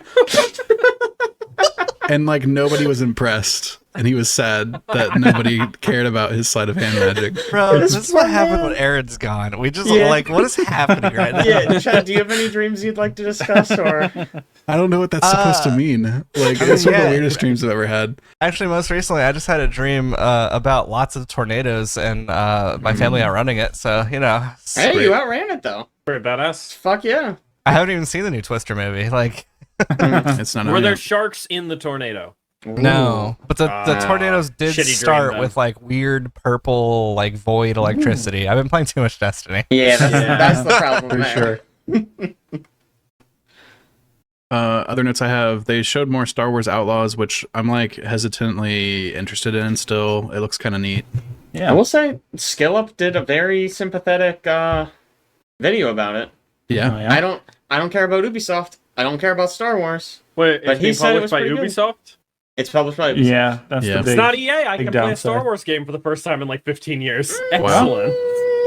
And like nobody was impressed, and he was sad that nobody cared about his sleight of hand magic. Bro, This this is what poor happened man. when Aaron's gone. We just Yeah. like, what is happening right now? Yeah, Chad, do you have any dreams you'd like to discuss, or I don't know what that's supposed to mean. Like I mean, it's one of yeah. the weirdest dreams I've ever had. Actually, most recently, I just had a dream about lots of tornadoes and my family outrunning it. So, you know, hey, Great. you outran it though. Pretty badass. Fuck yeah. I haven't even seen the new Twister movie. Like, It's not. Were on there yet. sharks in the tornado? no. But the tornadoes did shitty dream, start then. with like weird purple, like void electricity. I've been playing too much Destiny. Yeah, Yeah. that's the problem For there. sure. Other notes I have, they showed more Star Wars Outlaws, which I'm like hesitantly interested in still. It looks kind of neat. I Yeah. will say, Skill Up did a very sympathetic video about it. Yeah. Oh, yeah. I don't care about Ubisoft. I don't care about Star Wars. Wait, But it's he being said it published was by pretty good. Ubisoft? It's published by Ubisoft. Yeah, that's Yeah. the It's big. It's not EA. I big can play a downside. Star Wars game for the first time in like 15 years. Wow. Excellent.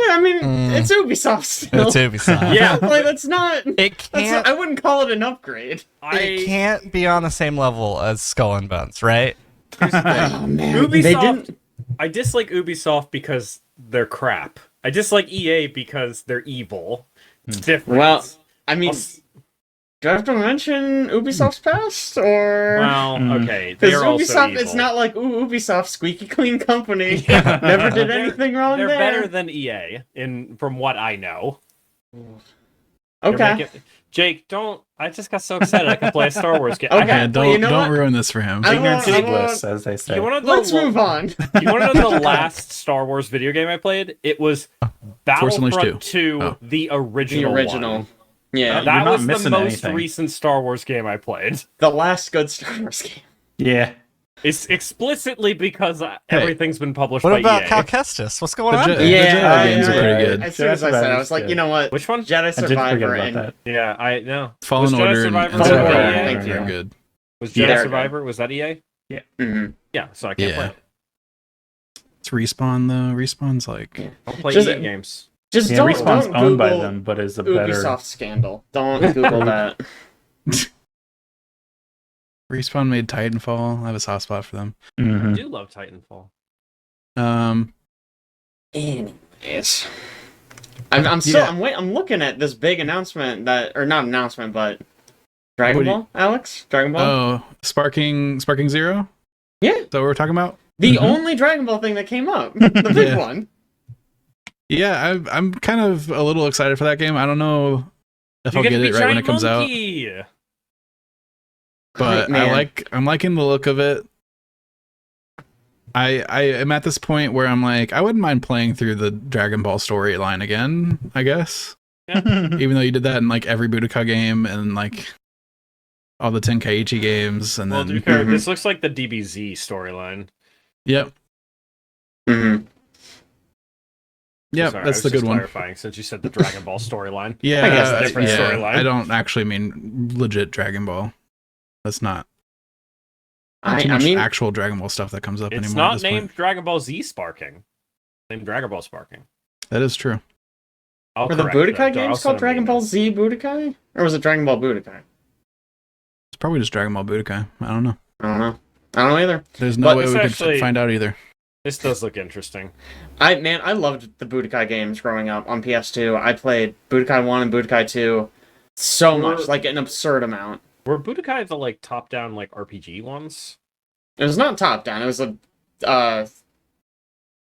I mean, it's Ubisoft still. It's Ubisoft. Yeah. Like, that's not... It That's can't. not, I wouldn't call it an upgrade. It can't be on the same level as Skull and Bones, right? Oh, man. Ubisoft. They didn't... I dislike Ubisoft because they're crap. I dislike EA because they're evil. It's different. Well, I mean... I'll- Do I have to mention Ubisoft's past, or... Well, okay. Because They're also Ubisoft, evil. it's not like, ooh, Ubisoft, squeaky clean company. Never did anything wrong They're there. better than EA, from what I know. They're Okay. making- Jake, don't. I just got so excited I could play a Star Wars game. Okay. Yeah, well, don't you know don't what? ruin this for him. I Ignorance want- is I want- bliss, as they say. You want to Let's move on. You want to know the last Star Wars video game I played? It was Force Unleashed Battlefront 2. 2, Oh. the The original. original. One. Yeah. You're That not was the missing most anything. recent Star Wars game I played. The last good Star Wars game. Yeah. It's explicitly because everything's been published What by about EA. Cal Kestis? What's going The on? Je- there? the Yeah, Jedi games are yeah, pretty yeah. good. As soon as I said it, I was like, Good. you know what? Which one? Jedi I did forget Survivor about and that. Yeah, I know. Fallen Was Jedi Order and Survivor Fallen was Order, EA? thank you. are good. Was Jedi Yeah. Survivor? Was that EA? Mhm. Yeah, so I can't play Yeah. it. It's Respawn though. Respawn's like Don't play Just- EA games. Just Yeah, don't, Respawn's don't owned by Google them, but is a better. Ubisoft scandal. Don't Google that. Respawn made Titanfall. I have a soft spot for them. I Mhm. do love Titanfall. Anyways, I'm looking at this big announcement or not announcement, but Dragon What do you- Ball, Alex, Dragon Ball. Oh, Sparking Zero? Yeah. Is that what we're talking about? The Mhm. only Dragon Ball thing that came up, the big Yeah. one. Yeah, I'm kind of a little excited for that game. I don't know if You I'll get get to be it right when Giant it comes out, Monkey. but Man. I'm liking the look of it. I am at this point where I'm like, I wouldn't mind playing through the Dragon Ball storyline again, I guess. Even though you did that in like every Budokai game and like all the Tenkaichi games, and Well, to then be fair, Mhm. this looks like the DBZ storyline. yep, Mm-hmm. yep, Sorry, that's I was the good just one. clarifying since you said the Dragon Ball storyline. Yeah, I guess that's different yeah. storyline. I don't actually mean legit Dragon Ball. That's not too I much mean, actual Dragon Ball stuff that comes up It's anymore. at not this named point. Dragon Ball Z Sparking. It's named Dragon Ball Sparking. That is true. I'll were the correct Budokai that. I'll games send called them Dragon an Ball email. Z Budokai, or was it Dragon Ball Budokai? It's probably just Dragon Ball Budokai. I don't know. I don't know. I don't know either. There's no But way it's we actually- could find out either. This does look interesting. I loved the Budokai games growing up on PS2. I played Budokai 1 and Budokai 2 so much, like an absurd amount. Were Budokai the like top-down like RPG ones? It was not top down. It was a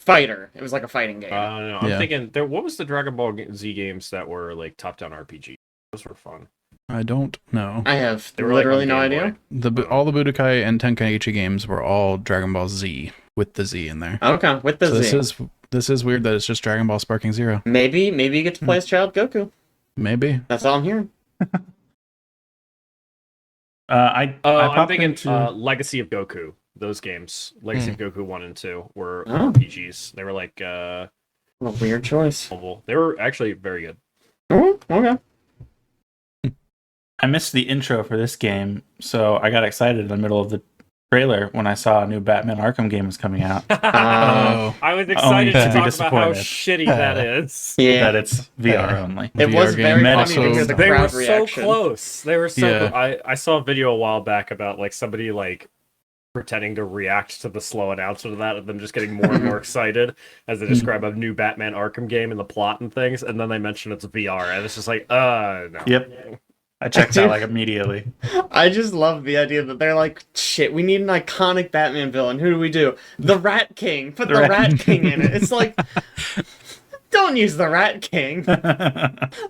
fighter. It was like a fighting game. No, I'm Yeah. thinking there. What was the Dragon Ball Z games that were like top-down RPG? Those were fun. I don't know. I have They were, like, literally on no Game idea. Boy. All the Budokai and Tenkaichi games were all Dragon Ball Z with the Z in there. Okay, with the So Z. this is weird that it's just Dragon Ball Sparking Zero. Maybe you get to play as Child Goku. Maybe. That's all I'm hearing. I I'm popped thinking into. Legacy of Goku. Those games, Legacy of Goku 1 and 2, were Oh. RPGs. They were like What a weird choice. mobile. They were actually very good. Oh, okay. I missed the intro for this game, so I got excited in the middle of the trailer when I saw a new Batman Arkham game was coming out. Oh, I was Only excited to to be talk about how disappointed. shitty that is. Yeah. That it's VR only. It VR was game. very Meta funny to hear also- the They were crowd so reaction. close. They were so. Yeah. I saw a video a while back about like somebody like pretending to react to the slow announcement of that, and them just getting more and more excited as they describe a new Batman Arkham game and the plot and things, and then they mention it's VR, and it's just like, no. Yep. I checked out like immediately. I just love the idea that they're like, shit, we need an iconic Batman villain. Who do we do? The Rat King. Put the Rat King in it. It's like, don't use the Rat King.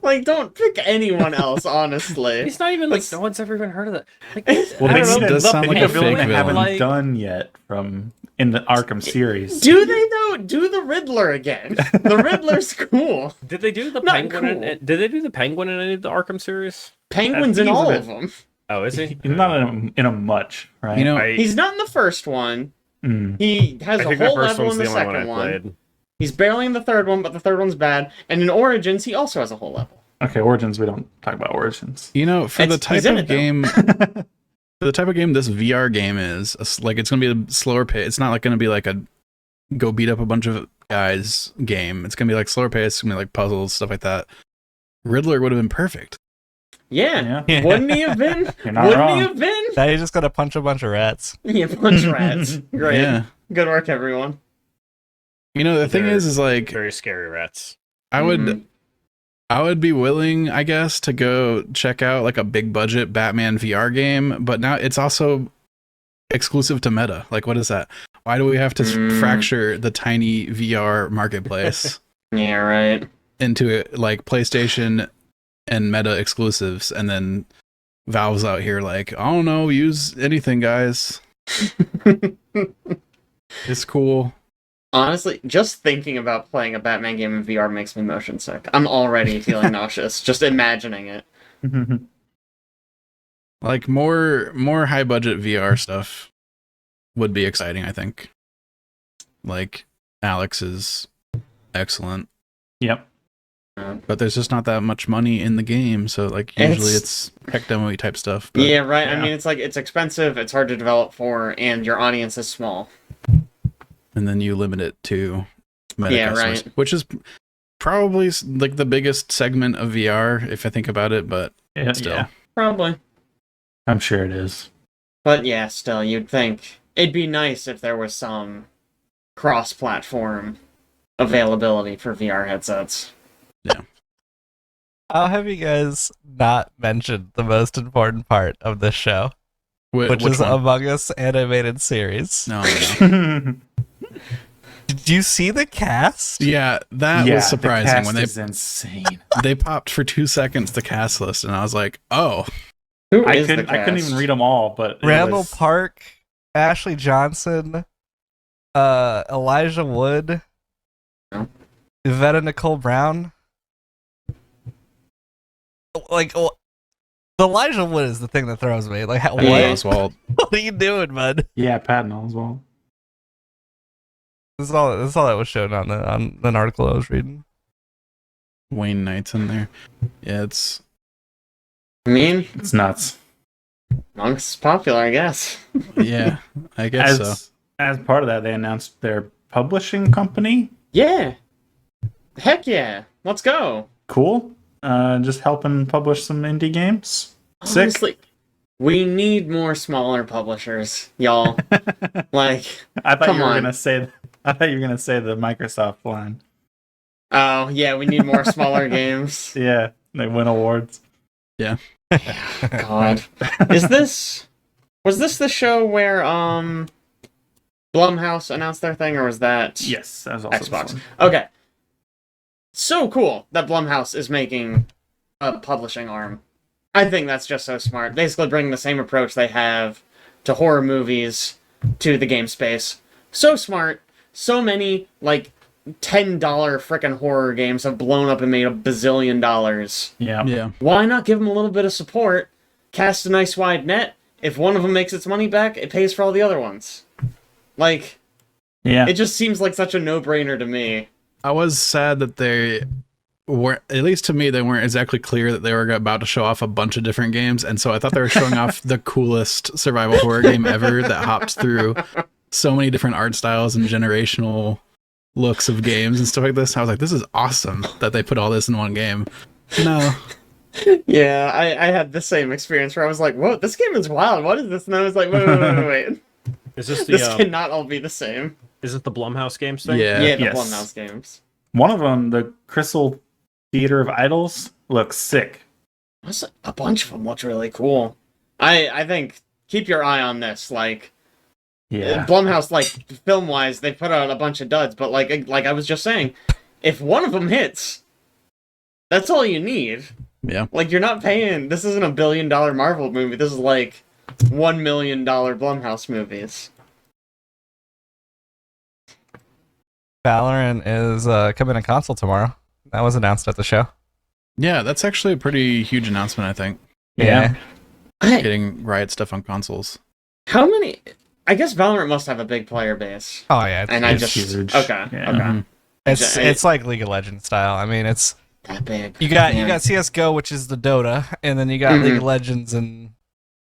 Like, don't pick anyone else, honestly. It's not even like Let's- no one's ever even heard of that. Like, Well, I they don't need know, does the sound they like need a a villain fake they haven't villain. done yet from in the Arkham series. Do they, though? Do the Riddler again. The Riddler's cool. Did they do the Not penguin? cool. Did they do the penguin in any of the Arkham series? Penguin's in He's all in of them. Oh, is he? He's not in a much, right? you know, He's not in the first one. Mm. He has I a think the whole first level one's in the the only one I second one. played. He's barely in the third one, but the third one's bad. And in Origins, he also has a whole level. Okay, Origins. We don't talk about Origins. You know, for the He's type in of it, though. game, for the type of game this VR game is, like it's gonna be a slower pace. It's not like gonna be like a go beat up a bunch of guys game. It's gonna be like slower pace. It's gonna be like puzzles, stuff like that. Riddler would have been perfect. Yeah. Yeah. Wouldn't he have been? You're not Wouldn't wrong. he have been? Now you just gotta punch a bunch of rats. Yeah, punch rats. Great. Yeah. Good work, everyone. You know, the thing They're is like very scary rats. I would Mhm. I would be willing, I guess, to go check out like a big budget Batman VR game, but now it's also exclusive to Meta. Like, what is that? Why do we have to fracture the tiny VR marketplace Yeah, right. into like PlayStation and Meta exclusives, and then Valve's out here like, I don't know, use anything, guys. It's cool. Honestly, just thinking about playing a Batman game in VR makes me motion sick. I'm already feeling nauseous just imagining it. Like more high budget VR stuff would be exciting, I think. Like Alex is excellent, Yep. but there's just not that much money in the game, so like usually it's tech demo type stuff. But Yeah, right. I yeah. mean, it's like it's expensive, it's hard to develop for, and your audience is small. and then you limit it to Meta Yeah, customers, right. which is probably like the biggest segment of VR if I think about it, but Yeah, still. yeah. Probably. I'm sure it is. But yeah, still, you'd think it'd be nice if there was some cross-platform availability for VR headsets. How have you guys not mentioned the most important part of this show, which is one? Among Us animated series? No. Did you see the cast? Yeah, that was surprising when is insane. they popped for 2 seconds the cast list, and I was like, oh, Who I is the couldn't even cast? read them all, but it Randall was- Park, Ashley Johnson, Elijah Wood, No. Yvette Nicole Brown. Like, the Elijah Wood is the thing that throws me. Like, what? Yeah. Oswald. What are you doing, bud? Yeah, Patton as well. This is all that was shown on an article I was reading. Wayne Knight's in there. Yeah, it's I mean, It's nuts. Monk's popular, I guess. yeah, I guess As so. as part of that, they announced their publishing company. Yeah. Heck yeah. Let's go. Cool. Just helping publish some indie games. Sick. Honestly, we need more smaller publishers, y'all. Like, I thought Come you were on. gonna say. I thought you were gonna say the Microsoft line. oh yeah, we need more smaller games. Yeah, they win awards. God. Was this the show where Blumhouse announced their thing, or was that Yes, that was also Xbox? this one. Okay. So cool that Blumhouse is making a publishing arm. I think that's just so smart. Basically bringing the same approach they have to horror movies to the game space. So smart. So many, like, $10 frickin' horror games have blown up and made $1 bazillion. Yeah. Yeah, Why not give them a little bit of support? Cast a nice wide net. If one of them makes its money back, it pays for all the other ones. Like, Yeah. it just seems like such a no-brainer to me. I was sad that they weren't, at least to me, they weren't exactly clear that they were about to show off a bunch of different games, and so I thought they were showing off the coolest survival horror game ever that hopped through so many different art styles and generational looks of games and stuff like this. I was like, this is awesome that they put all this in one game. No. Yeah, I had the same experience where I was like, whoa, this game is wild. What is this? And I was like, wait. Is this This the cannot all be the same. is it the Blumhouse games thing? Yeah. Yeah, the Yes. Blumhouse games. One of them, the Crystal Theater of Idols, looks sick. A bunch of them looked really cool. I think keep your eye on this. Like, Yeah. Blumhouse, like, film-wise, they put out a bunch of duds, but like I was just saying, if one of them hits, that's all you need. Yeah. Like, you're not paying, this isn't $1 billion Marvel movie, this is like $1 million Blumhouse movies. Valorant is coming to console tomorrow. That was announced at the show. Yeah, that's actually a pretty huge announcement, I think. Yeah. Getting Riot stuff on consoles. How many, I guess Valorant must have a big player base. Oh yeah, And I It's just, huge. okay, Yeah. okay. Mhm. it's like League of Legends style. I mean, it's that big. You got Yeah. CS:GO, which is the Dota, and then you got League of Legends and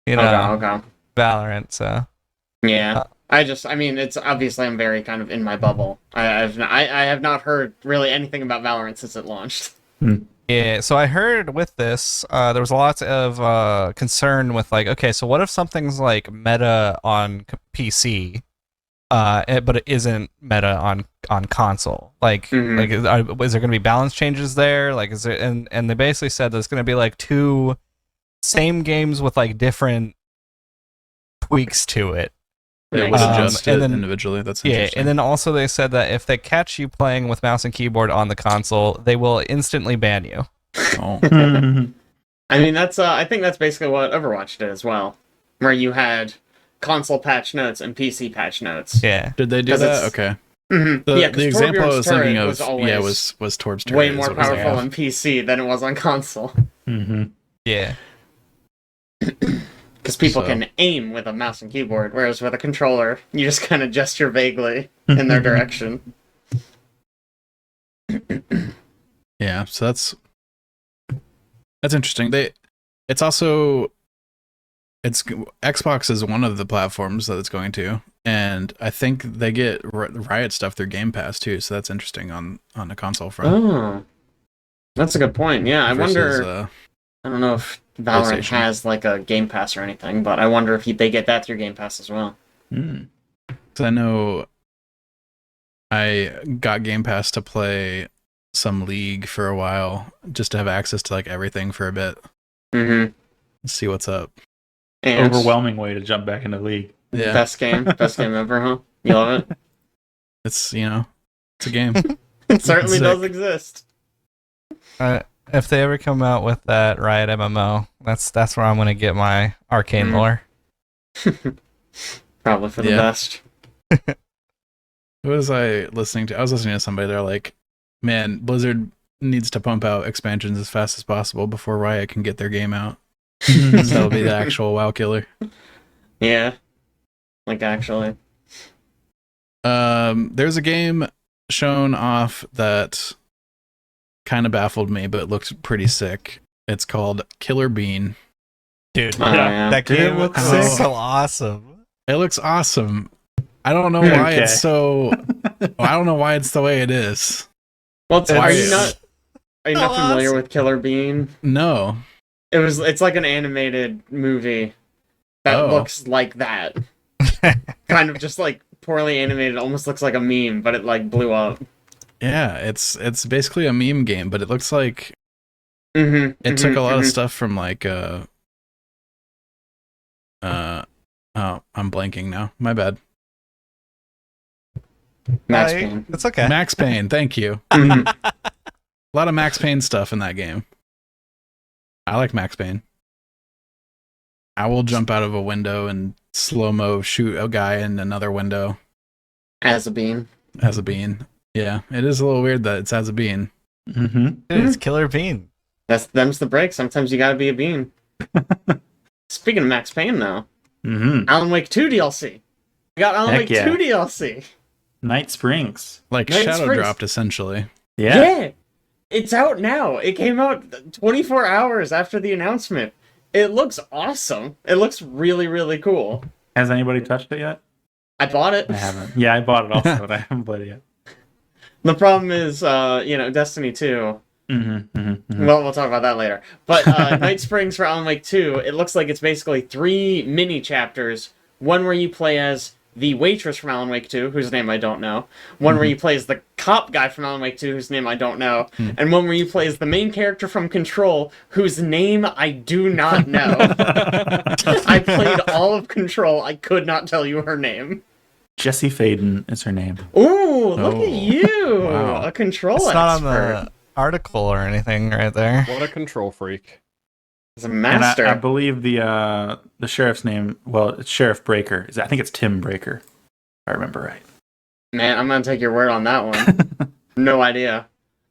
Okay. Valorant. So Yeah. I mean, it's obviously I'm very kind of in my bubble. I have not heard really anything about Valorant since it launched. yeah, so I heard with this, there was a lot of concern with like, okay, so what if something's like meta on PC, but it isn't meta on console? Like, like is there going to be balance changes there? Like, is there? And they basically said there's going to be like two same games with like different tweaks to it. They would adjust and it then, individually. That's yeah, interesting. and then also they said that if they catch you playing with mouse and keyboard on the console, they will instantly ban you. Oh. I mean, that's I think that's basically what Overwatch did as well, where you had console patch notes and PC patch notes. Yeah. Did they do 'Cause that? it's- Okay. Yeah, The example I Torbjorn's was thinking turret of, was always was Torb's turret. way is more what was powerful there. on PC than it was on console. Yeah. Because people So- can aim with a mouse and keyboard, whereas with a controller, you just kind of gesture vaguely in their direction. Yeah, so that's interesting. It's also Xbox is one of the platforms that it's going to, and I think they get Riot stuff through Game Pass too. So that's interesting on the console front. Oh, that's a good point. Yeah, I versus, wonder. I don't know if Valorant PlayStation. has like a Game Pass or anything, but I wonder if they get that through Game Pass as well. 'Cause I know I got Game Pass to play some League for a while, just to have access to like everything for a bit. Mm-hmm. See what's up. And Overwhelming way to jump back into League. Yeah, best game ever, huh? You love it? it's it's a game. It certainly Sick. does exist. If they ever come out with that Riot MMO, that's where I'm gonna get my Arcane lore. Probably for the Yeah. best. Who was I listening to? I was listening to somebody. They're like, "Man, Blizzard needs to pump out expansions as fast as possible before Riot can get their game out." So that'll be the actual WoW killer. Yeah. Like actually. There's a game shown off that kind of baffled me, but looked pretty sick. It's called Killer Bean. Dude, Yeah. that Dude, game it looks looks so awesome. It looks awesome. I don't know why Okay. it's so. I don't know why it's the way it is. Well, are you It's- not familiar with Killer Bean? No. It's like an animated movie that Oh. looks like that. Kind of just like poorly animated, almost looks like a meme, but it like blew up. Yeah, it's basically a meme game, but it looks like Mm-hmm. it took a lot of stuff from like oh, I'm blanking now. My bad. Max Hey, Payne. It's okay. Max Payne, thank you. Mhm. A lot of Max Payne stuff in that game. I like Max Payne. I will jump out of a window and slow-mo shoot a guy in another window As a bean. as a bean. Yeah, it is a little weird that it's as a bean. Dude, it's Killer Bean. Them's the break. Sometimes you gotta be a bean. Speaking of Max Payne, though, Alan Wake 2 DLC. We got Alan Heck Wake yeah. 2 DLC. Night Springs. Like Night shadow Springs. dropped essentially. Yeah. It's out now. It came out 24 hours after the announcement. It looks awesome. It looks really, really cool. Has anybody touched it yet? I bought it. I haven't. Yeah, I bought it also, but I haven't played it yet. The problem is, Destiny 2. Mm-hmm. Well, we'll talk about that later. But Night Springs for Alan Wake 2, it looks like it's basically 3 mini chapters. One where you play as the waitress from Alan Wake 2, whose name I don't know. One where you play as the cop guy from Alan Wake 2, whose name I don't know. And one where you play as the main character from Control, whose name I do not know. I played all of Control. I could not tell you her name. Jessie Faden is her name. Ooh, look Oh, at you! wow. A Control It's expert. not on the article or anything right there. What a control freak. He's a And master. I believe the sheriff's name, well, it's Sheriff Breaker. I think it's Tim Breaker, if I remember right. Man, I'm gonna take your word on that one. No idea.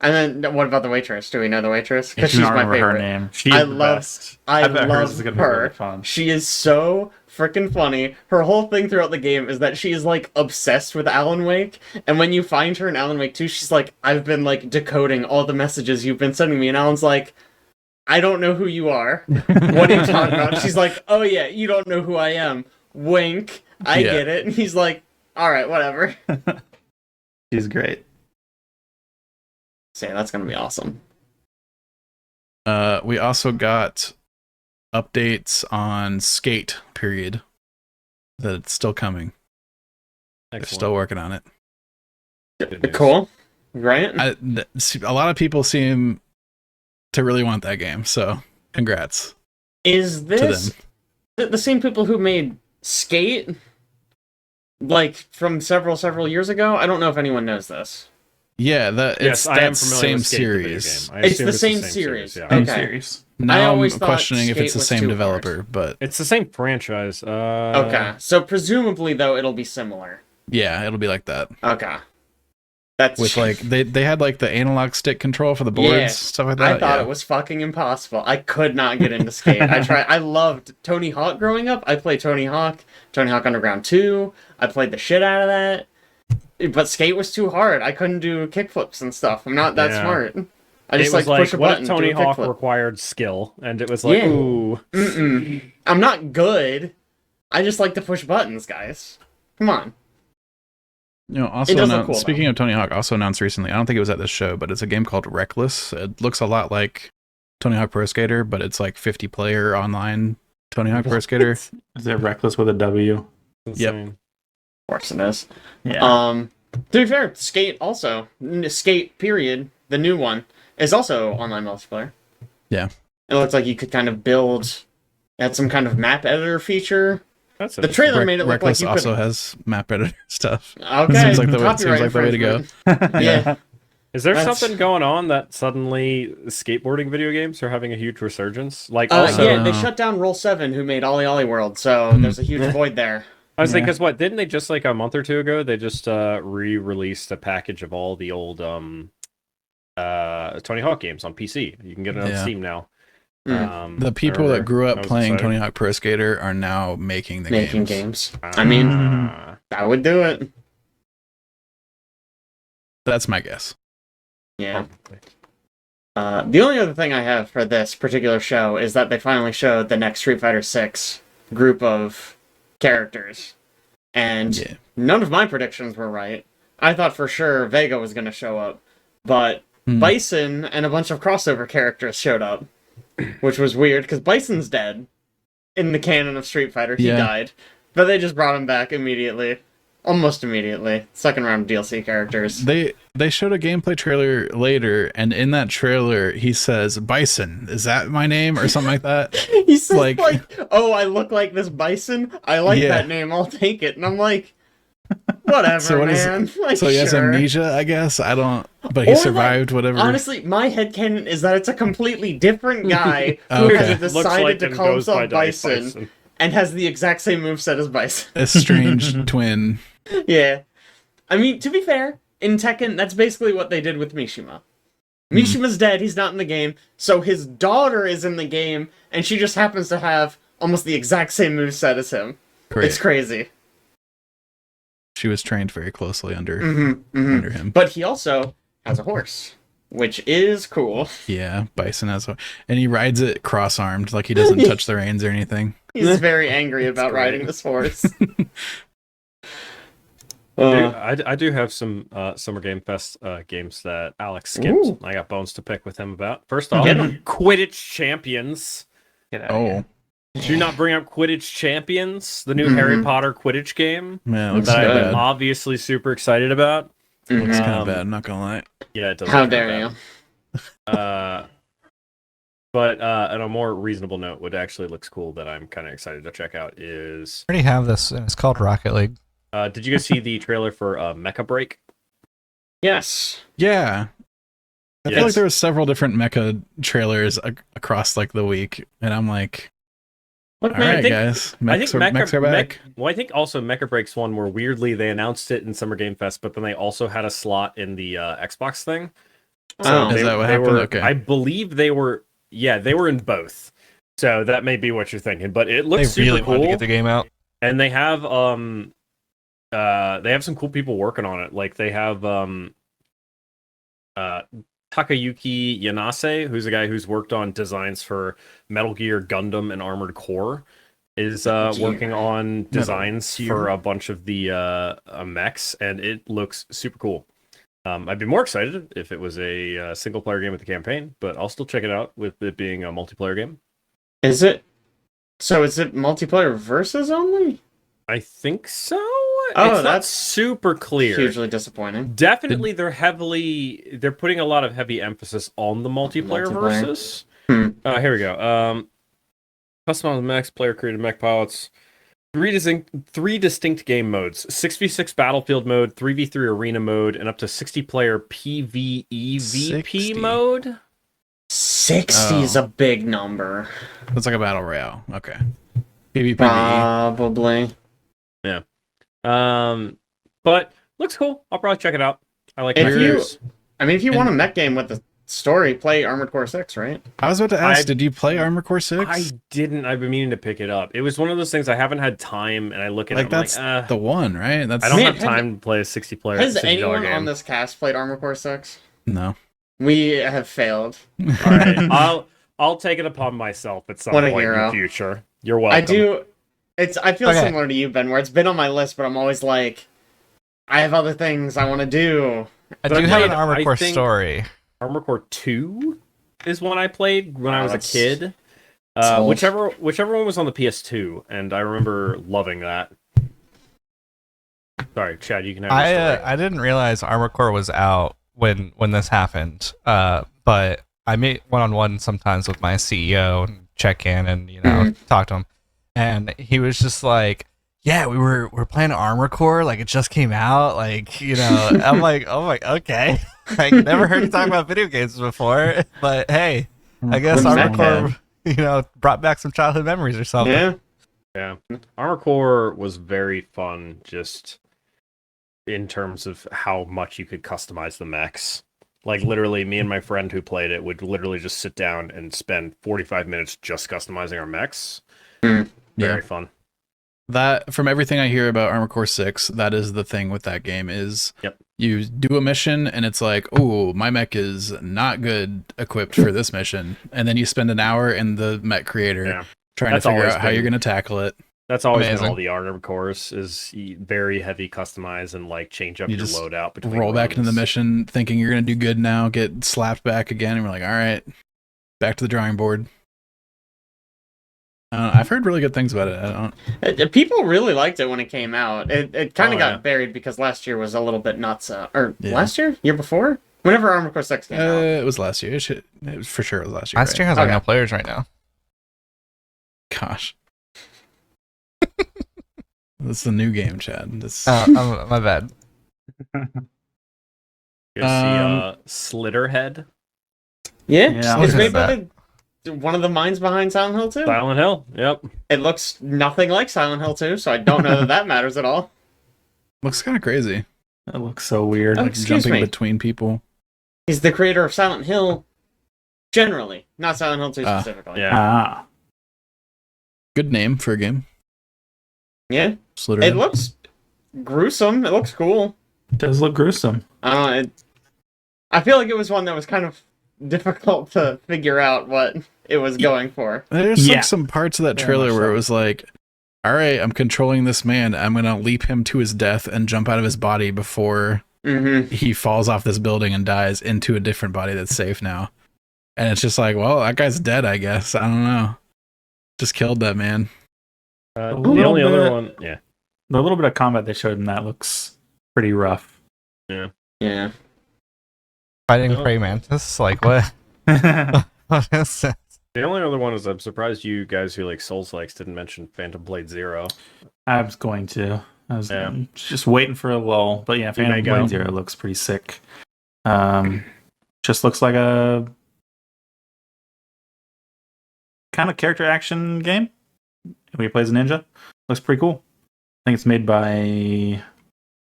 And then what about the waitress? Do we know the waitress? I Because do she's not my remember favorite. her name. She is I the love- best. I bet hers love is gonna her. be really fun. She is so freaking funny. Her whole thing throughout the game is that she is like obsessed with Alan Wake, and when you find her in Alan Wake 2, she's like, I've been like decoding all the messages you've been sending me, and Alan's like, I don't know who you are. What are you talking about? She's like, oh yeah, you don't know who I am. Wink. I Yeah. get it. And he's like, alright, whatever. She's great. So yeah, that's gonna be awesome. We also got updates on Skate, period. That it's still coming. They're still working on it. Good news. Cool. Right? A lot of people seem to really want that game, so congrats Is to this them. the same people who made Skate? Like from several years ago? I don't know if anyone knows this. Yeah, that Yes, it's I am that familiar same with Skate, the video series. game. I It's assume the same series. Yeah. Okay. Same series. Now always I'm thought questioning if Skate it's the was same too developer, but It's the same franchise. Okay. So presumably though it'll be similar. yeah, it'll be like that. Okay. That's With like they had like the analog stick control for the boards, Yeah, stuff like that. I thought yeah. it was fucking impossible. I could not get into Skate. I loved Tony Hawk growing up. I played Tony Hawk Underground 2. I played the shit out of that. But Skate was too hard. I couldn't do kickflips and stuff. I'm not that Yeah. smart. I just it was like push a what button. if Tony do a Hawk kickflip. required skill, and it was like, Yeah. ooh. Mm-mm. I'm not good. I just like to push buttons, guys. Come on. You know, also does look announced, cool, speaking of Tony Hawk, also announced recently. I don't think it was at this show, but it's a game called Reckless. It looks a lot like Tony Hawk Pro Skater, but it's like 50-player online Tony Hawk Pro Skater. Is it Reckless with a W? Insane. Of course it is. Yeah. To be fair, Skate also. Skate, period, the new one, is also online multiplayer. Yeah. It looks like you could kind of build... It had some kind of map editor feature. That's The trailer made it look Reckless like you also could... has map editor stuff. Okay, Seems like the way copyright to go. infringement. Yeah. Is there That's- something going on that suddenly skateboarding video games are having a huge resurgence? Like, I also, Yeah, don't they know. shut down Roll7, who made Ollie Ollie World, so Hmm. there's a huge void there. I was thinking, Yeah. because what didn't they just like a month or two ago? They just re-released a package of all the old Tony Hawk games on PC. You can get it on Yeah. Steam now. Mm. The people I that remember. grew That up was playing exciting. Tony Hawk Pro Skater are now making the Making games. games. I mean, Ah. I would do it. That's my guess. Yeah. Probably. The only other thing I have for this particular show is that they finally showed the next Street Fighter 6 group of characters. And Yeah. none of my predictions were right. I thought for sure Vega was going to show up. But Hmm. Bison and a bunch of crossover characters showed up. Which was weird, because Bison's dead. In the canon of Street Fighter, he Yeah. died. But they just brought him back immediately. Almost immediately. Second round DLC characters. They showed a gameplay trailer later, and in that trailer he says Bison. Is that my name or something like that? He says like, Like- "Oh, I look like this bison. I like Yeah. that name. I'll take it." And I'm like, "Whatever, So what is- man." Like, So he has sure. amnesia, I guess. I don't. But he Or, survived whatever. Honestly, my headcanon is that it's a completely different guy who Okay. has Looks decided like to and call goes by himself Dice Bison and has the exact same moveset as Bison. A strange twin. Yeah. I mean, to be fair, in Tekken, that's basically what they did with Mishima. Hmm. Mishima's dead, he's not in the game, so his daughter is in the game, and she just happens to have almost the exact same moveset as him. Great. It's crazy. She was trained very closely under Mm-hmm. under him. But he also has a horse, which is cool. Yeah, Bison has a, and he rides it cross-armed, like he doesn't touch the reins or anything. He's very angry about great. riding this horse. I do have some Summer Game Fest games that Alex skipped. Ooh. I got bones to pick with him about. First off, Get 'em. Quidditch Champions. Get out of here. Oh, Did you not bring up Quidditch Champions, the new Harry Potter Quidditch game man, it looks That's that kind good. of I'm bad. obviously super excited about? Looks kind of Um, bad. I'm not gonna lie. Yeah, it does. How look kinda dare bad. you? But on a more reasonable note, what actually looks cool that I'm kind of excited to check out is, I already have this, and it's called Rocket League. did you guys see the trailer for Mecha Break? Yes. Yeah, I feel Yes. like there was several different mecha trailers across like the week, and I'm like, Look, all man, right, I think- guys, I think mechs are back. Well, I think also Mecha Break's one where weirdly they announced it in Summer Game Fest, but then they also had a slot in the Xbox thing. Oh. Is that what happened? Were, Okay. I believe they were in both. So that may be what you're thinking, but it looks They really super wanted cool. to get the game out. And they have some cool people working on it. Like they have Takayuki Yanase, who's a guy who's worked on designs for Metal Gear, Gundam, and Armored Core, is working on designs for a bunch of the mechs, and it looks super cool. I'd be more excited if it was a single player game with the campaign, but I'll still check it out with it being a multiplayer game. Is it? So is it multiplayer versus only? I think so. Oh, it's not that's super clear. Hugely disappointing. Definitely, they're putting a lot of heavy emphasis on the multiplayer versus. Here we go. Customized mechs, player created mech pilots. Three distinct game modes: 6v6 battlefield mode, 3v3 arena mode, and up to 60-player PvE VP mode. 60 is a big number. It's like a battle royale. Okay. PvP. Probably. Yeah. But looks cool. I'll probably check it out. I like If you- mechs. I mean, if you want a mech game with a story, play Armored Core 6, right? I was about to ask, did you play Armor Core 6? I didn't. I've been meaning to pick it up. It was one of those things I haven't had time, and I look at Like, it. I'm that's like, the one, right? That's I don't Man, have time to play a 60-player. Has $60 anyone game. on this cast played Armored Core 6? No. We have failed. All right, I'll take it upon myself at some What a point in hero. the future. You're welcome. I do. I feel Okay. similar to you, Ben, where it's been on my list, but I'm always like, I have other things I want to do. I But do I have played- an Armored I Core think- story. Armored Core 2 is one I played when I was a that's- kid. old. Whichever one was on the PS2, and I remember loving that. Sorry, Chad, you can have your story. I didn't realize Armored Core was out when this happened. But I meet one-on-one sometimes with my CEO and check in and talk to him, and he was just like, "Yeah, we're playing Armored Core, like it just came out, like I'm like, oh my, okay, I never heard you talk about video games before, but hey, I guess What's Armored that Core, brought back some childhood memories or something." Yeah. Armored Core was very fun, just in terms of how much you could customize the mechs. Like, literally, me and my friend who played it would literally just sit down and spend 45 minutes just customizing our mechs. Very fun. That, from everything I hear about Armor Core 6, that is the thing with that game is you do a mission and it's like, oh, my mech is not good equipped for this mission. And then you spend an hour in the mech creator trying That's to figure always out how been- you're going to tackle it. That's always been Amazing. all the Armored Cores, is very heavy customize and like change up You your just loadout between Roll back into the runs. mission thinking you're going to do good now, get slapped back again, and we're like, all right, back to the drawing board. I've heard really good things about it. I don't. People really liked it when it came out. It kind of Oh, got yeah. buried because last year was a little bit nuts. Yeah. Last year? Year before? Whenever Armored Core 6 came out. It was last year. It was for sure. It was last year. Last year has Okay. no players right now. Gosh, this is the new game, Chad. This. My bad. You guys see Slitterhead? Yeah, Yeah, it's I'm made looking by one of the minds behind Silent Hill 2. Silent Hill. Yep. It looks nothing like Silent Hill 2, so I don't know that matters at all. Looks kind of crazy. That looks so weird. Oh, Like excuse jumping me. between people. He's the creator of Silent Hill generally, not Silent Hill 2 specifically. Yeah. Ah. Good name for a game. Yeah. Slitterhead. It looks gruesome. It looks cool. It does look gruesome. I feel like it was one that was kind of difficult to figure out what it was going for. There's Yeah. like some parts of that Very trailer much where so. it was like, all right, I'm controlling this man. I'm going to leap him to his death and jump out of his body before Mm-hmm. he falls off this building and dies into a different body that's safe now. And it's just like, well, that guy's dead, I guess. I don't know. Just killed that man. The little only other bit- one. Yeah. The little bit of combat they showed in that looks pretty rough. Yeah. Fighting No. prey mantis, like what? I What is that? The only other one is I'm surprised you guys who like Souls likes didn't mention Phantom Blade Zero. was going to. I was Yeah. just waiting for a lull. But yeah, may Phantom go. Blade Zero looks pretty sick. Just looks like a kind of character action game where he plays a ninja. Looks pretty cool. I think it's made by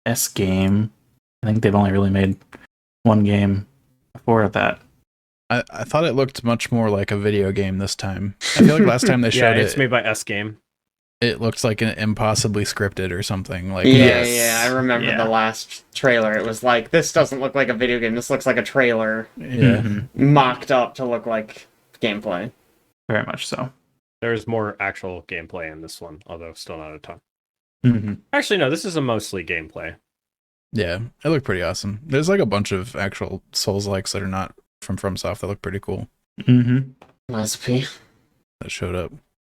S Game. I think they've only really made one game for that. I thought it looked much more like a video game this time. I feel like last time they Yeah, showed it's it, made by S Game. it looked like an impossibly scripted or something. Like Yeah, I remember Yeah. the last trailer. It was like, this doesn't look like a video game. This looks like a trailer yeah. mocked up to look like gameplay. Very much so. There's more actual gameplay in this one, although still not a ton. Mm-hmm. Actually, no, this is a mostly gameplay. Yeah, it looked pretty awesome. There's like a bunch of actual Souls-likes that are not from FromSoft that look pretty cool Mm-hmm. Liza P. that showed up.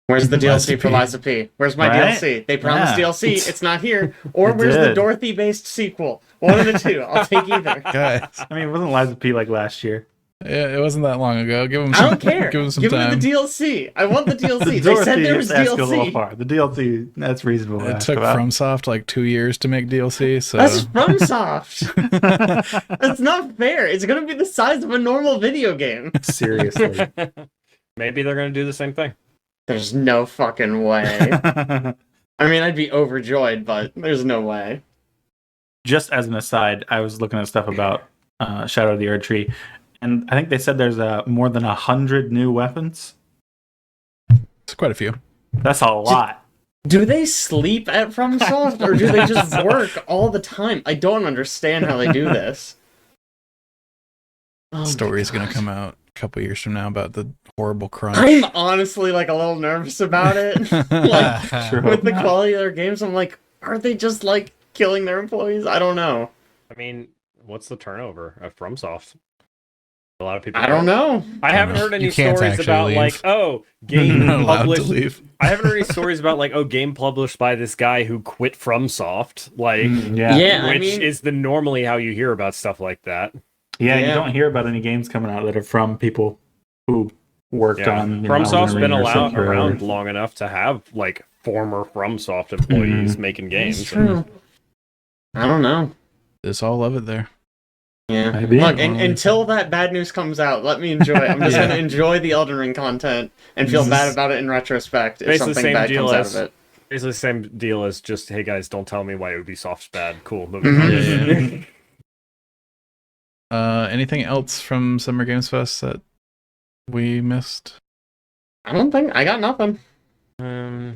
Where's the Liza DLC for P. Liza P? Where's my Right? DLC? They promised Yeah. DLC. It's not here. Or It where's the did. Dorothy-based sequel? One of the two. I'll take either. Guys, I mean, it wasn't Liza P like last year. yeah, it wasn't that long ago. Give them I some, don't care. give them some Give time. me the DLC. I want the DLC. They Dorothy said there was is asking a little DLC. far. The DLC, that's reasonable. to It ask took about. FromSoft like 2 years to make DLC, so That's FromSoft. That's not fair. It's gonna be the size of a normal video game. Seriously. Maybe they're going to do the same thing. There's no fucking way. I mean, I'd be overjoyed, but there's no way. Just as an aside, I was looking at stuff about Shadow of the Erd Tree, and I think they said there's more than 100 new weapons. it's quite a few. That's a lot. Do they sleep at FromSoft, or do they just work all the time? I don't understand how they do this. Oh my Story's gonna God. come out a couple years from now about the horrible crunch. I'm honestly like a little nervous about it. Like, Sure. with the quality of their games, I'm like, are they just like killing their employees? I don't know. I mean, what's the turnover of FromSoft? A lot of people. I don't know. I haven't heard any You can't stories actually about leave. like, oh, You're game not allowed to published. leave. I haven't heard any stories about like, oh, game published by this guy who quit FromSoft, like, Yeah. Yeah, I which mean- is the normally how you hear about stuff like that. Yeah, Yeah. you don't hear about any games coming out that are from people who worked Yeah. on. FromSoft's Elden been Ring or allowed something or around whatever. long enough to have like former FromSoft employees making games. It's true. I don't know. There's all of it there. Yeah. Maybe. Look, until that bad news comes out, let me enjoy it. I'm just Yeah. gonna enjoy the Elden Ring content and feel This bad is about it in retrospect if basically the something same bad deal comes out as- of it. Basically, the same deal as just, hey guys, don't tell me why Ubisoft's bad. Cool, moving Mhm. on. Anything else from Summer Games Fest that we missed? I don't think I got nothing. I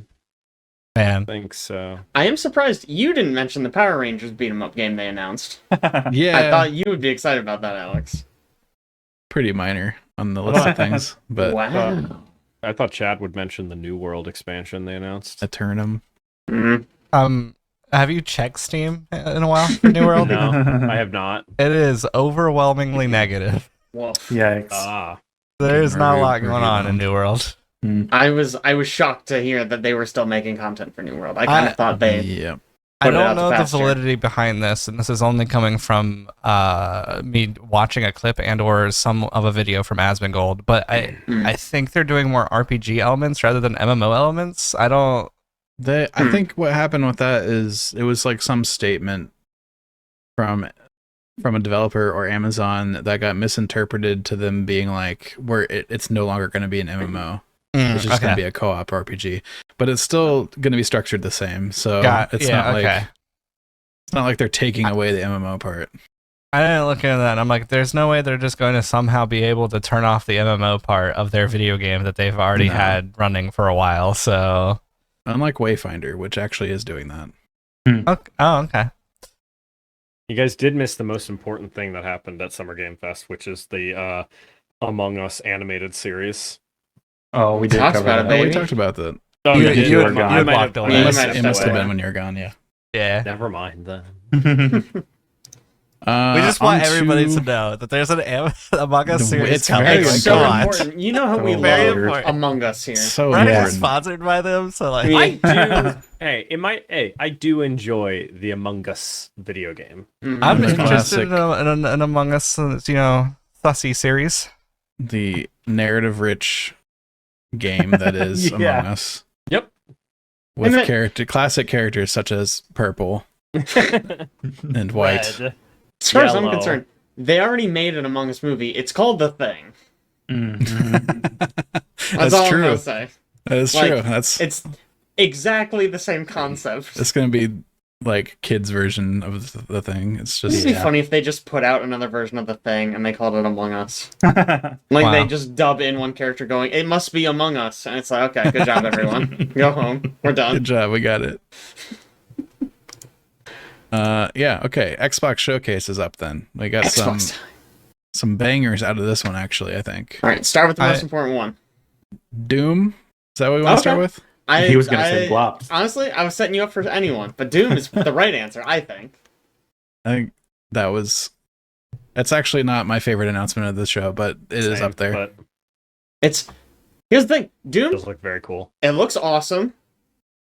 Man, think so. I am surprised you didn't mention the Power Rangers beat 'em up game they announced. Yeah, I thought you would be excited about that, Alex. pretty minor on the list of things, but Wow. I thought Chad would mention the New World expansion they announced. Eternum. Mhm. have you checked Steam in a while for New World? No, I have not. It is overwhelmingly negative. Woof. Yikes. Ah, There's not a lot Review going on in bombed. New World. I was shocked to hear that they were still making content for New World. I kind I- of thought they Yeah, I put it out don't to know the pasture. validity behind this, and this is only coming from me watching a clip and or some of a video from Asmongold. But I think they're doing more RPG elements rather than MMO elements. I don't. I think what happened with that is it was like some statement from a developer or Amazon that got misinterpreted to them being like, it's no longer going to be an MMO. It's just going to be a co-op RPG, but it's still going to be structured the same. So it's not like they're taking away the MMO part. I didn't look into that. And I'm like, there's no way they're just going to somehow be able to turn off the MMO part of their video game that they've already No. had running for a while. So, Unlike Wayfinder, which actually is doing that. okay. you guys did miss the most important thing that happened at Summer Game Fest, which is the Among Us animated series. Oh, we did Talked cover about it, that. Oh, we baby. talked about that. Oh, You- did? you were gone. you might walked have- away. You It might have must stepped have been away. when you're gone, yeah. Yeah. Never mind then. We just want on everybody to- to know that there's an Among Us series It's coming. very It's Like, so come on. important. You know how we Very love important. Among Us here. So We're not even important. sponsored by them, so like, I do. I do enjoy the Among Us video game. Mhm. I'm It's interested classic. in an Among Us, Fussy series. The narrative-rich game that is Yeah. Among Us. Yep. With And it- classic characters such as purple and white. Red. As far as I'm Yellow. concerned, they already made an Among Us movie. It's called The Thing. That's That's all I'm true. gonna say. That is Like, true. That's It's exactly the same concept. it's going to be like kids version of the thing. It's It'd just be funny if they just put out another version of the thing and they called it Among Us. Like Wow. they just dub in one character going, "It must be Among Us," and it's like, okay, good job, everyone. Go home. We're good done. job. We got it. Yeah. Okay. Xbox Showcase is up. Then we got Xbox. some bangers out of this one. Actually, I think All right, start with the most important one. Doom. Is that what we want to start Okay. with? He was gonna say Glops. Honestly, I was setting you up for anyone, but Doom is the right answer, I think. I think that's actually not my favorite announcement of the show, but it is Same, up there. But Here's the thing, it Doom. does look very cool. It looks awesome.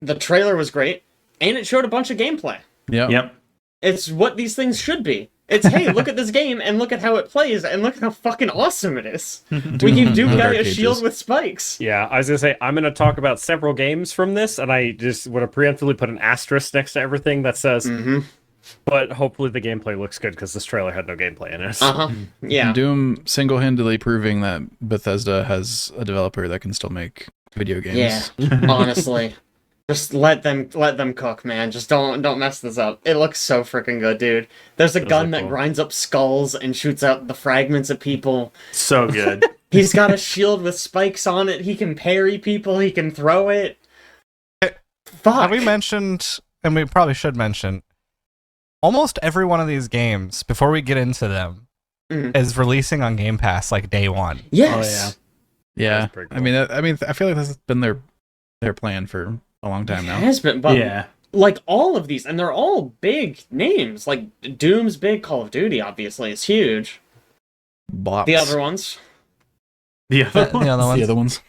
The trailer was great, and it showed a bunch of gameplay. Yep. It's what these things should be. It's, hey, look at this game and look at how it plays and look at how fucking awesome it is. We give Doom on Guy Dark a Ages. shield with spikes. Yeah, I was gonna say I'm gonna talk about several games from this, and I just want to preemptively put an asterisk next to everything that says. Mm-hmm. But hopefully the gameplay looks good because this trailer had no gameplay in it. Uh-huh. Yeah. Doom single-handedly proving that Bethesda has a developer that can still make video games. Yeah. Honestly. Just let them cook, man. Just don't mess this up. It looks so freaking good, dude. There's a Does gun look that cool. grinds up skulls and shoots out the fragments at people. So good. He's got a shield with spikes on it. He can parry people. He can throw it. Fuck. Have we mentioned, and we probably should mention, almost every one of these games, before we get into them, Mhm. is releasing on Game Pass like day one. Yes. Yeah. That's pretty I mean, I feel like this has been their plan for a long time It now. has been, but Yeah. like all of these, and they're all big names. Like Doom's big, Call of Duty obviously is huge. Blops. The other ones, The other The other ones. The other ones.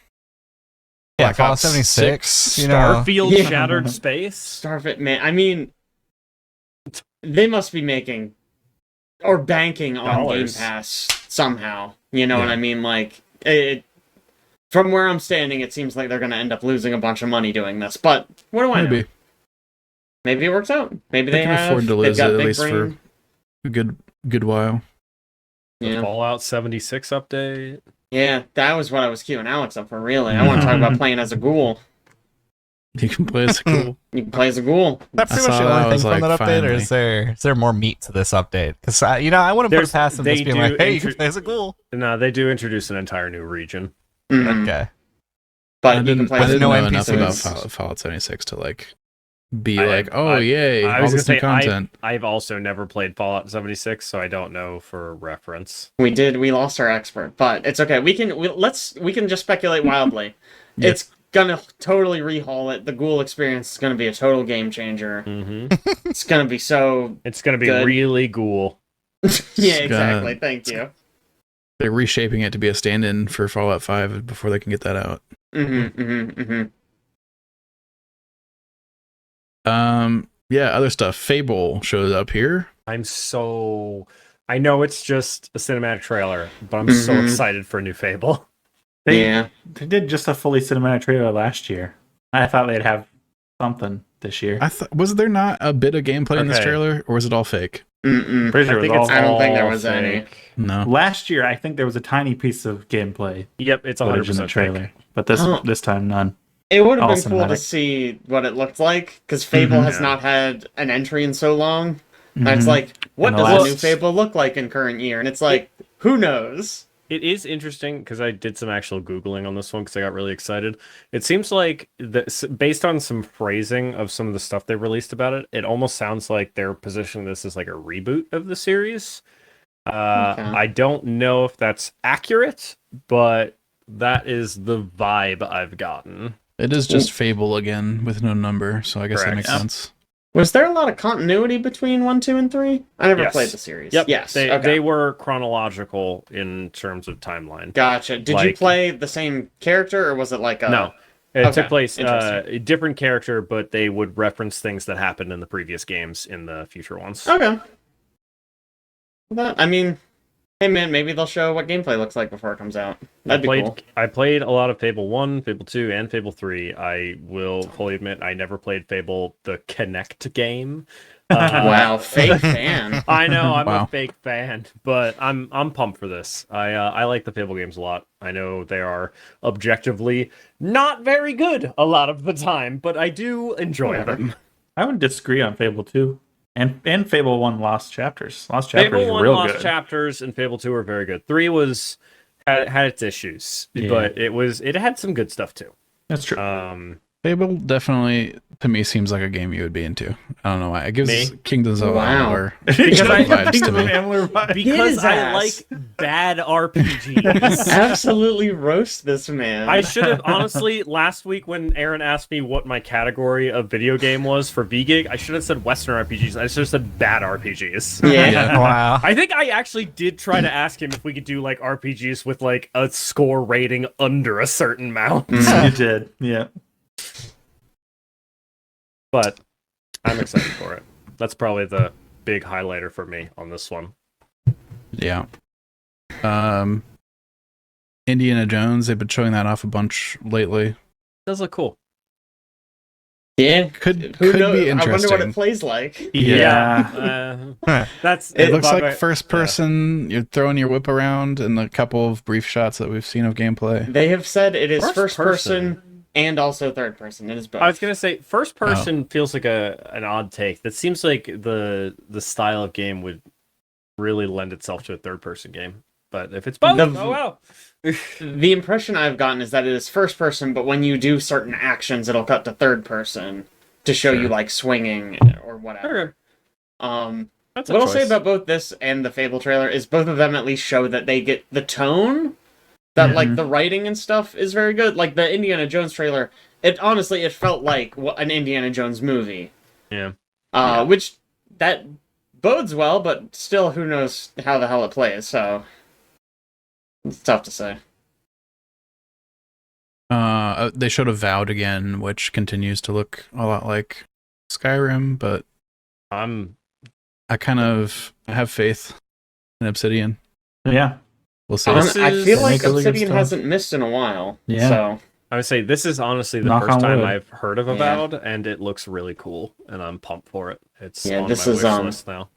Yeah, Black Fallout Ops 76. 6, You know, Starfield Yeah. Shattered Space. Starfit, man. I mean, they must be making or banking on Dollars. Game Pass somehow. You know what Yeah. I mean? Like it. From where I'm standing, it seems like they're going to end up losing a bunch of money doing this. But what do I know? Maybe. Maybe it works out. Maybe They they can have. afford to They've lose got it at big least for brain. a good while. The Yeah. Fallout 76 update. Yeah, that was what I was queuing Alex up for. Really, I want to talk about playing as a ghoul. You can play as a cool. You can play as a ghoul. is that pretty I much saw the that, I only thing was from like, that update, or finally. is there more meat to this update? Because I wouldn't put There's- it past them just they being do like, hey, you can intro- play as a ghoul. No, they do introduce an entire new region. Mhm. Okay. But I you can didn't, play I as a didn't no know enough NPCs. about Fallout 76 to like be I- like, oh I- yay, I all was this gonna new say, content. I've also never played Fallout 76, so I don't know for reference. We lost our expert, but it's okay. We can just speculate wildly. Yeah. It's gonna totally rehaul it. The ghoul experience is gonna be a total game changer. Mm-hmm. It's gonna be so It's gonna be Good. really cool. yeah, exactly. Thank you. They're reshaping it to be a stand-in for Fallout 5 before they can get that out. Yeah, other stuff. Fable shows up here. I know it's just a cinematic trailer, but I'm so Mhm. excited for a new Fable. Yeah. They did just a fully cinematic trailer last year. I thought they'd have something this year. Was there not a bit of gameplay in this Okay. trailer, or was it all fake? Mm-mm. Pretty sure I it think was it's all I don't think there all was any. fake. No. last year. I think there was a tiny piece of gameplay Yep, it's footage in the 100% trailer, trailer. but this Oh. this time none. It would have All been cool to cinematic. see what it looked like, because Fable Mhm. has Yeah. not had an entry in so long. And it's Mhm. like, what And the does a last- new Fable look like in current year? And it's like, who knows? It is interesting because I did some actual Googling on this one because I got really excited. It seems like, based on some phrasing of some of the stuff they released about it, it almost sounds like they're positioning this as like a reboot of the series. Okay. I don't know if that's accurate, but that is the vibe I've gotten. It is just Fable again with no number, so I guess that Correct. makes Yep. sense. Was there a lot of continuity between 1, 2, and 3? I never Yes. played the series. Yep. Yes. They, okay. they were chronological in terms of timeline. Gotcha. Did you like- play the same character, or was it like a... No. It Okay, took place interesting. a different character, but they would reference things that happened in the previous games in the future ones. Okay. I mean, hey man, maybe they'll show what gameplay looks like before it comes out. That'd be cool. I played a lot of Fable 1, Fable 2, and Fable 3. I will fully admit I never played Fable the Connect game. Wow, fake fan. I know I'm Wow. a fake fan, but I'm pumped for this. I like the Fable games a lot. I know they are objectively not very good a lot of the time, but I do enjoy Whatever. them. I would disagree on Fable 2 and Fable 1 Lost Chapters. Lost Chapters Fable are 1 real Lost good. Chapters and Fable 2 were very good. 3 had its issues, Yeah. but it had some good stuff too. That's true. Fable definitely to me seems like a game you would be into. I don't know why. It gives Me? Kingdoms of Wow. Amalur Because I vibes think to of me. Amalur vibes. Because his I ass. like bad RPGs. Absolutely roast this man. I should have honestly last week when Aaron asked me what my category of video game was for VGig, I should have said Western RPGs. I should have said bad RPGs. Yeah. Yeah. Wow. I think I actually did try to ask him if we could do like RPGs with like a score rating under a certain amount. You did. Yeah. But I'm excited for it. That's probably the big highlighter for me on this one. Yeah. Indiana Jones, they've been showing that off a bunch lately. It does look cool. Yeah. Could Who be knows? I interesting. wonder what it plays like. Yeah. That's It looks but- like first person. You're throwing your whip around, and a couple of brief shots that we've seen of gameplay. They have said it is First first person. person and also third person. It is both. I was gonna say first person feels like an odd take. That seems like the style of game would really lend itself to a third person game. But if it's both, oh wow. The impression I've gotten is that it is first person, but when you do certain actions, it'll cut to third person to show you like swinging or whatever. Okay. That's a What I'll say choice. about both this and the Fable trailer is both of them at least show that they get the tone, that like the writing and stuff is very good. Like the Indiana Jones trailer, it felt like an Indiana Jones movie. Yeah. Which that bodes well, but still, who knows how the hell it plays? So it's tough to say. They showed Avowed again, which continues to look a lot like Skyrim, but I have faith in Obsidian. Yeah. We'll see. I feel like Make really good Obsidian stuff. hasn't missed in a while. Yeah. So I would say this is honestly the Knock first on time wood. I've heard of Avowed, and it looks really cool, and I'm pumped for it. It's Yeah, on this my is, wish list now.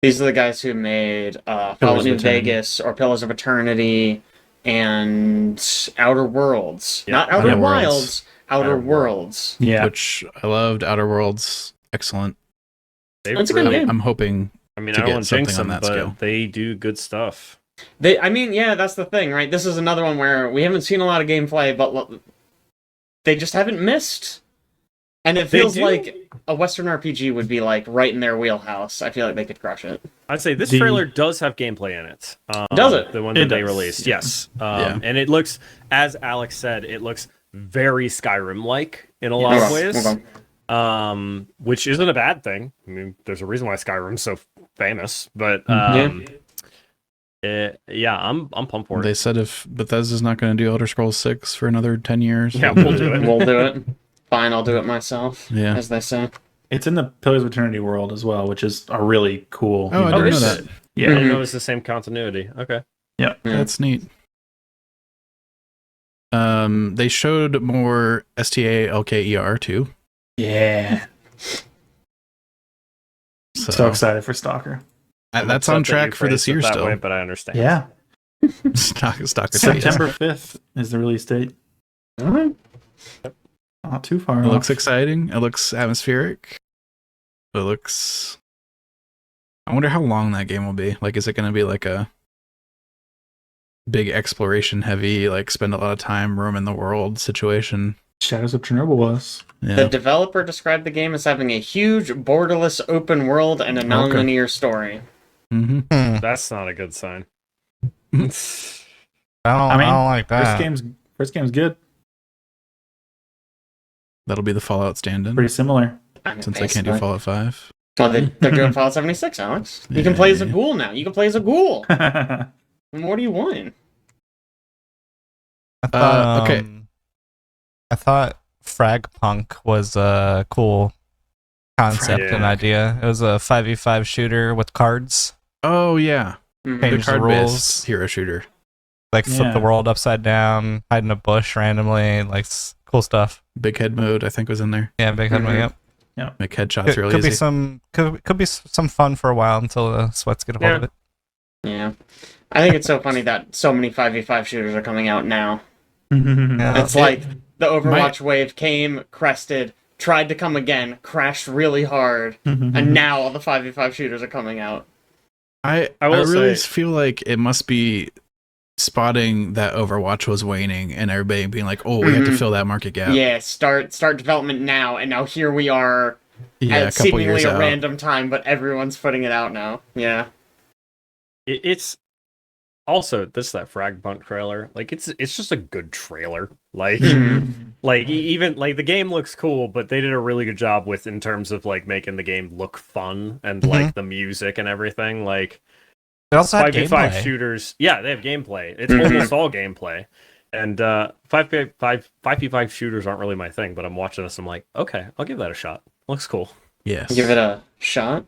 these are the guys who made Fallout Pillars of New Eternity. Vegas or Pillars of Eternity and Outer Worlds. Yeah, Not Outer Outer Worlds. Wilds, Outer Outer Worlds. Yeah. Which I loved. Outer Worlds, excellent. That's a good game. I'm hoping. I mean, to I don't get want to jinx something on them, that but scale. they do good stuff. That's the thing, right? This is another one where we haven't seen a lot of gameplay, but they just haven't missed. And it They feels do. like a Western RPG would be like right in their wheelhouse. I feel like they could crush it. I'd say this The- trailer does have gameplay in it. Does it? The one It that they does. released, yes. Yeah. And it looks, as Alex said, it looks very Skyrim-like in a lot of ways. Okay. Which isn't a bad thing. I mean, there's a reason why Skyrim's so famous. But I'm pumped for it. They said if Bethesda's not going to do Elder Scrolls 6 for another 10 years, Yeah, we'll do it. We'll do it. Fine, I'll do it myself. Yeah. As they say. It's in the Pillars of Eternity world as well, which is a really cool. Oh, I didn't know is that. it? Yeah. I didn't know it was the same continuity. Okay. Yeah. That's neat. They showed more STALKER too. Yeah. So excited for Stalker. That's I'm on upset that track you for this phrased it year that still. way, but I understand. Yeah. Stalker September 5th is the release date. Alright. Not too far It off. looks exciting. It looks atmospheric. It looks. I wonder how long that game will be. Like, is it going to be like a big exploration heavy, like spend a lot of time roaming the world situation? Shadows of Chernobyl was. Yeah. The developer described the game as having a huge, borderless open world and a non-linear story. Mm-hmm. That's not a good sign. I don't like that. First game's good. That'll be the Fallout stand-in, Pretty similar. I mean, since they can't do basically. Fallout 5. Well, they're doing Fallout 76, Alex. You can play as a ghoul now. You can play as a ghoul. What do you want? I thought, okay. I thought Frag Punk was a cool concept and Yeah. idea. It was a 5v5 shooter with cards. Oh, yeah. Mhm. The Change the card-based rules. hero shooter. Like flip the Yeah. world upside down, hide in a bush randomly, like cool stuff. Big head mode, I think, was in there. Yeah, big head Mhm. yep. Make headshots Could, really could be easy. some fun for a while until the sweats get a hold Yeah. of it. Yeah. I think it's so funny that so many 5v5 shooters are coming out now. Yeah. It's like the Overwatch wave came, crested, tried to come again, crashed really hard, and now all the 5v5 shooters are coming out. I really feel like it must be spotting that Overwatch was waning and everybody being like, oh, we have to fill that market gap. Yeah, start development now, and now here we are a at couple seemingly years a out. random time, but everyone's putting it out now. Yeah. It's also that Fragment trailer. Like it's just a good trailer. Like even like the game looks cool, but they did a really good job with in terms of like making the game look fun and like the music and everything. Like It also had 5v5 gameplay. shooters, yeah, they have gameplay. It's almost all gameplay. And 5v5 shooters aren't really my thing, but I'm watching this. I'm like, okay, I'll give that a shot. Looks cool. Yes. Give it a shot.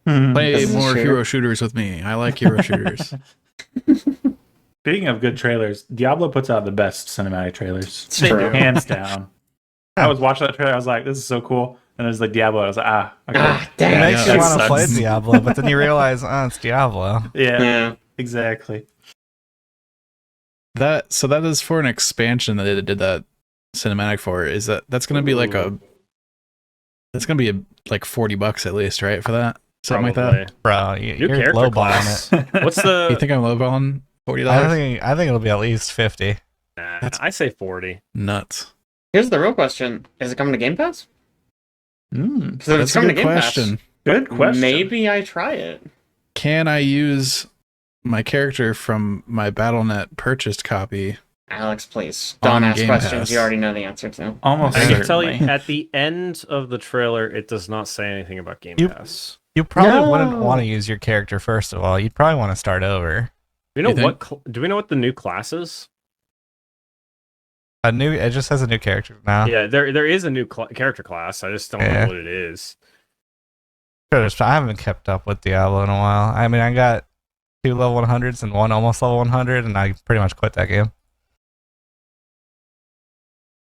Play This is more true. hero shooters with me. I like hero shooters. Speaking of good trailers, Diablo puts out the best cinematic trailers. It's true. Hands down. I was watching that trailer, I was like, this is so cool. And it was like Diablo. I was like, okay. Ah, It dang. makes you that want to play sucks. Diablo, but then you realize, oh, it's Diablo. Yeah, exactly. That is for an expansion that they did that cinematic for. That's going to be like that's going to be like $40 at least, right? For that, something like that. Bro, New you're character lowballing class. it. What's You the? think I'm lowballing $40? I think it'll be at least 50. Nah, I say 40. Nuts. Here's the real question: is it coming to Game Pass? Mm, Because if it's That's a coming to good Game question. good Pass, question. maybe I try it. Can I use my character from my BattleNet purchased copy? Alex, please On don't ask Game questions Pass. you already know the answer to. Almost I certainly. can tell you at the end of the trailer, it does not say anything about Game You- Pass. You probably No. wouldn't want to use your character first of all. You'd probably want to start over. Do we know You think? do we know what the new class is? It just has a new character now. Yeah, there is a new character class. I just don't Yeah. know what it is. I haven't kept up with Diablo in a while. I mean, I got 2 level 100s and 1 almost level 100, and I pretty much quit that game.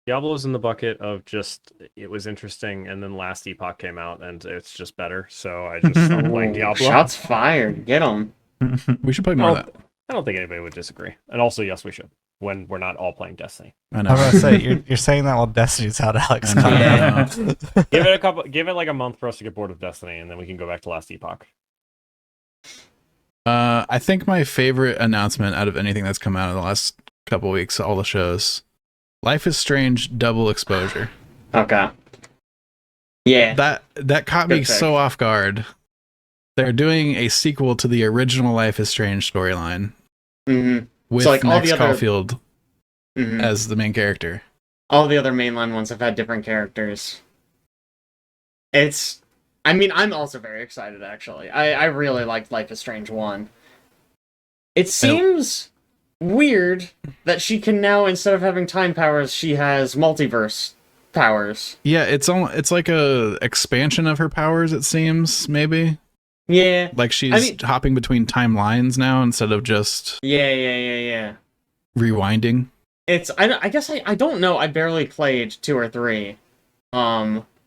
Diablo's in the bucket of just it was interesting, and then Last Epoch came out, and it's just better. So I just stopped playing Ooh, Diablo. shots fired. Get them. We should play more Well, of that. I don't think anybody would disagree. And also, yes, we should when we're not all playing Destiny. I know. I was gonna say you're saying that while Destiny's out, Alex. I know. Yeah. Give it like a month for us to get bored of Destiny, and then we can go back to Last Epoch. I think my favorite announcement out of anything that's come out in the last couple weeks, all the shows, Life is Strange double exposure. Okay. Yeah. That caught me Good pick. so off guard. They're doing a sequel to the original Life is Strange storyline Mm-hmm. with So, like, all Max the other- Caulfield Mm-hmm. as the main character. All the other mainline ones have had different characters. I mean, I'm also very excited, actually. I really liked Life is Strange 1. It seems weird that she can now, instead of having time powers, she has multiverse powers. Yeah, it's like a expansion of her powers, it seems, maybe. Yeah. Like she's hopping between timelines now instead of just Yeah. rewinding. I guess I don't know. I barely played 2 or 3.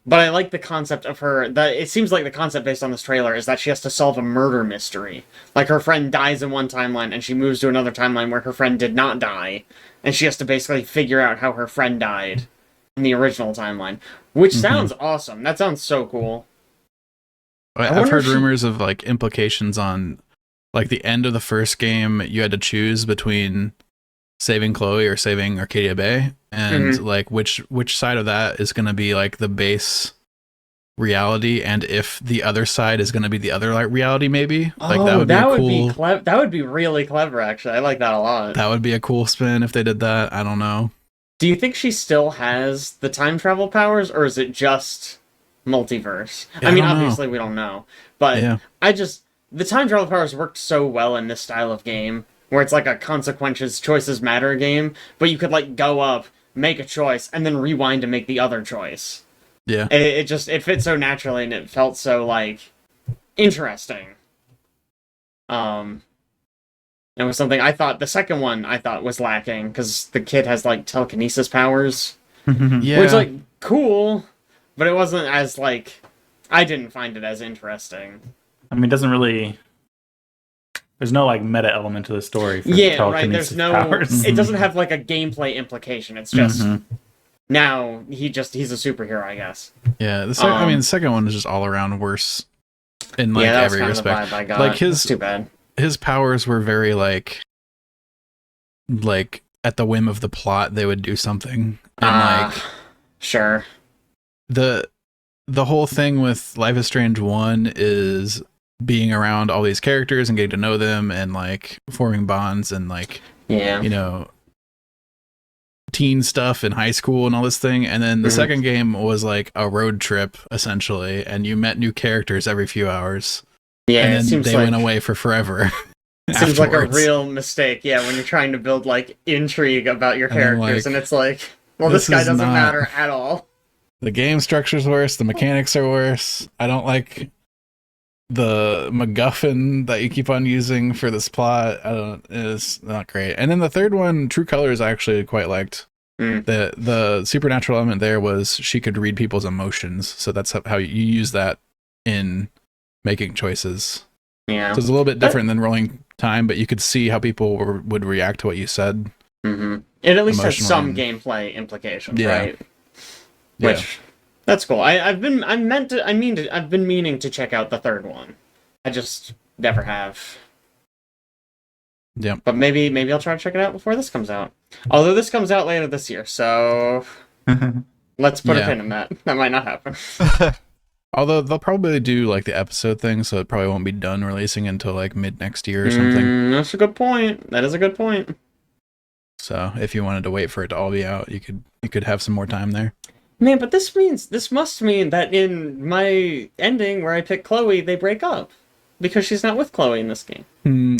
But I like the concept of her. It seems like the concept based on this trailer is that she has to solve a murder mystery. Like her friend dies in one timeline and she moves to another timeline where her friend did not die. And she has to basically figure out how her friend died in the original timeline. Which sounds awesome. That sounds so cool. I've wonder heard if she- rumors of like implications on like the end of the first game. You had to choose between saving Chloe or saving Arcadia Bay, and like which side of that is going to be like the base reality, and if the other side is going to be the other like reality, maybe like that would be cool. That would be really clever. Actually, I like that a lot. That would be a cool spin if they did that. I don't know. Do you think she still has the time travel powers, or is it just multiverse? Yeah, I mean, I don't know. obviously we don't know, but Yeah. the time travel powers worked so well in this style of game, where it's like a consequences, choices matter game, but you could like go up, make a choice, and then rewind to make the other choice. Yeah. It fit so naturally, and it felt so like interesting. It was something I thought the second one was lacking because the kid has like telekinesis powers, Yeah. which like cool, but it wasn't as like I didn't find it as interesting. I mean, it doesn't really. There's no like meta element to the story. For Yeah, right. telekinesis There's no. powers. It doesn't have like a gameplay implication. It's just now he's a superhero, I guess. Yeah, I mean, the second one is just all around worse in like yeah, that was every kind respect. of the vibe I got. Like It's too bad. his powers were very like at the whim of the plot they would do something, and like sure. The whole thing with Life is Strange 1 is being around all these characters and getting to know them and like forming bonds and like, yeah, you know, teen stuff in high school and all this thing. And then the second game was like a road trip essentially, and you met new characters every few hours. Yeah, and then they went away for forever. Seems like a real mistake. Yeah, when you're trying to build like intrigue about your characters, and it's like, well, this guy doesn't matter at all. The game structure's worse. The mechanics are worse. I don't like the MacGuffin that you keep on using for this plot. It's not great. And then the third one, True Colors, I actually quite liked. The supernatural element there was she could read people's emotions. So that's how you use that in making choices. Yeah. So it's a little bit different than rolling time, but you could see how people would react to what you said. Mm-hmm. It at least has some gameplay implications, right? Which that's cool. I've been meaning to check out the third one. I just never have. Yeah. But maybe I'll try to check it out before this comes out. Although this comes out later this year, so let's put a pin in that. That might not happen. Although they'll probably do like the episode thing, so it probably won't be done releasing until like mid next year or something. That's a good point. That is a good point. So if you wanted to wait for it to all be out, you could have some more time there. Man, but this must mean that in my ending where I pick Chloe, they break up because she's not with Chloe in this game.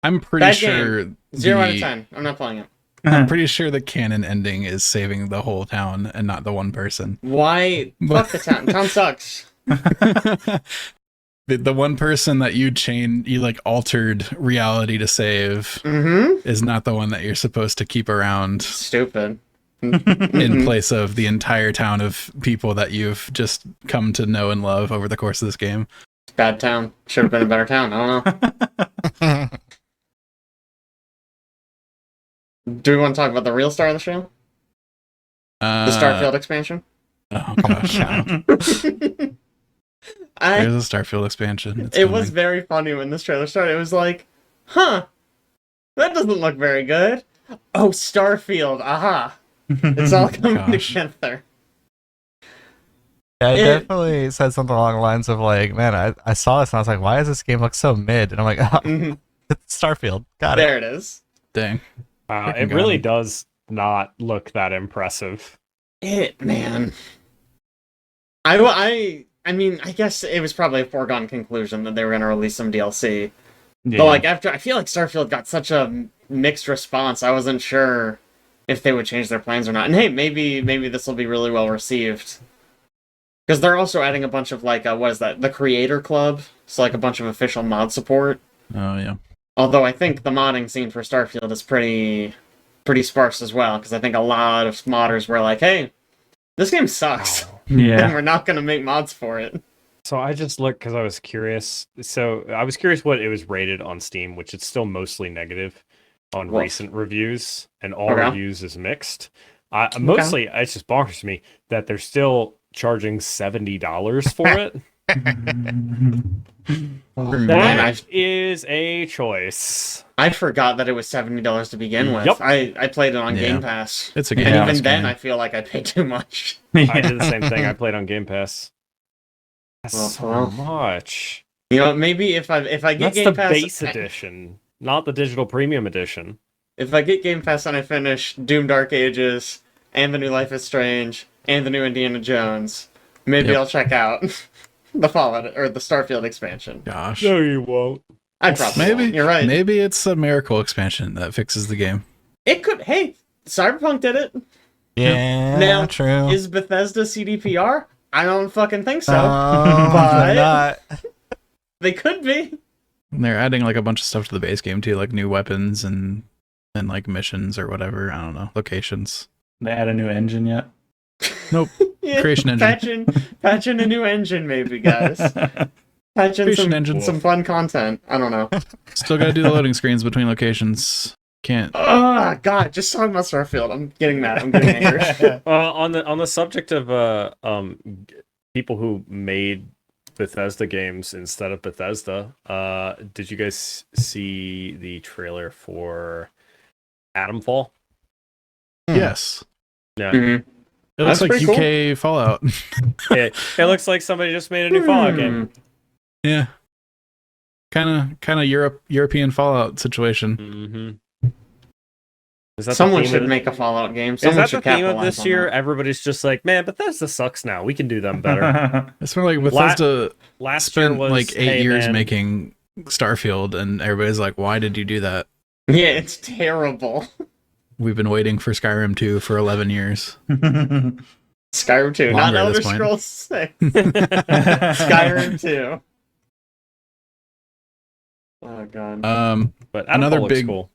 I'm pretty sure game. 0 out of 10. I'm not playing it. I'm pretty sure the canon ending is saving the whole town and not the one person. Why? Fuck the town. Town sucks. The one person that you like altered reality to save is not the one that you're supposed to keep around. Stupid. In place of the entire town of people that you've just come to know and love over the course of this game. Bad town. Should have been a better town. I don't know. Do we want to talk about the real star of the show? The Starfield expansion? Oh, gosh. There's a Starfield expansion. It was very funny when this trailer started. It was like, huh, that doesn't look very good. Oh, Starfield. Aha. It's all coming together. Yeah, I definitely said something along the lines of like, man, I saw this and I was like, why does this game look so mid? And I'm like, oh, it's Starfield. Got it. There it is. Dang. It really does not look that impressive. Man. I mean, I guess it was probably a foregone conclusion that they were going to release some DLC. Yeah. But like I feel like Starfield got such a mixed response. I wasn't sure if they would change their plans or not. And hey, maybe this will be really well received. Because they're also adding a bunch of like what is that? The Creator Club. So like a bunch of official mod support. Oh yeah. Although I think the modding scene for Starfield is pretty sparse as well, because I think a lot of modders were like, hey, this game sucks. Yeah. And we're not going to make mods for it. So I just looked because I was curious. So I was curious what it was rated on Steam, which it's still mostly negative on recent reviews, and all reviews is mixed. Mostly, it's just bonkers to me that they're still charging $70 for it. That is a choice. I forgot that it was $70 to begin with. Yep. I played it on Game Pass. It's a Game Pass. And even then, I feel like I paid too much. I did the same thing. I played on Game Pass. That's so much. You know, maybe if I get That's Game the Pass, base edition, not the digital premium edition. If I get Game Pass and I finish Doom Dark Ages and the new Life is Strange and the new Indiana Jones, maybe I'll check out the Fallout or the Starfield expansion. Gosh. No, you won't. I probably won't. You're right. Maybe it's a miracle expansion that fixes the game. It could. Hey, Cyberpunk did it. Yeah, now, true. Is Bethesda CDPR? I don't fucking think so. But not. They could be. And they're adding like a bunch of stuff to the base game too, like new weapons and like missions or whatever. I don't know, locations. They add a new engine yet? Nope. Creation engine. Patching a new engine, maybe, guys. Patching some fun content. I don't know. Still got to do the loading screens between locations. Can't. Oh God! Just talking about Starfield, I'm getting mad. I'm getting angry. On the subject of people who made Bethesda games instead of Bethesda, did you guys see the trailer for Atomfall? Yes. Yeah. Mhm. It looks That's like pretty UK Fallout. It looks like somebody just made a new Fallout game. Yeah. Kind of European Fallout situation. Mm-hmm. Is that Someone the theme should of make a Fallout game. Is Someone that the should theme of capitalize this on year? that. Everybody's just like, man, Bethesda sucks now. We can do them better. It's more like Bethesda Last year spent was like 8 hey, years man, making Starfield, and everybody's like, "Why did you do that? Yeah, it's terrible. We've been waiting for Skyrim 2 for 11 years." Skyrim 2, not Longer at Elder this point. Scrolls 6. Skyrim 2. Oh god. but another Atomfall looks big- cool.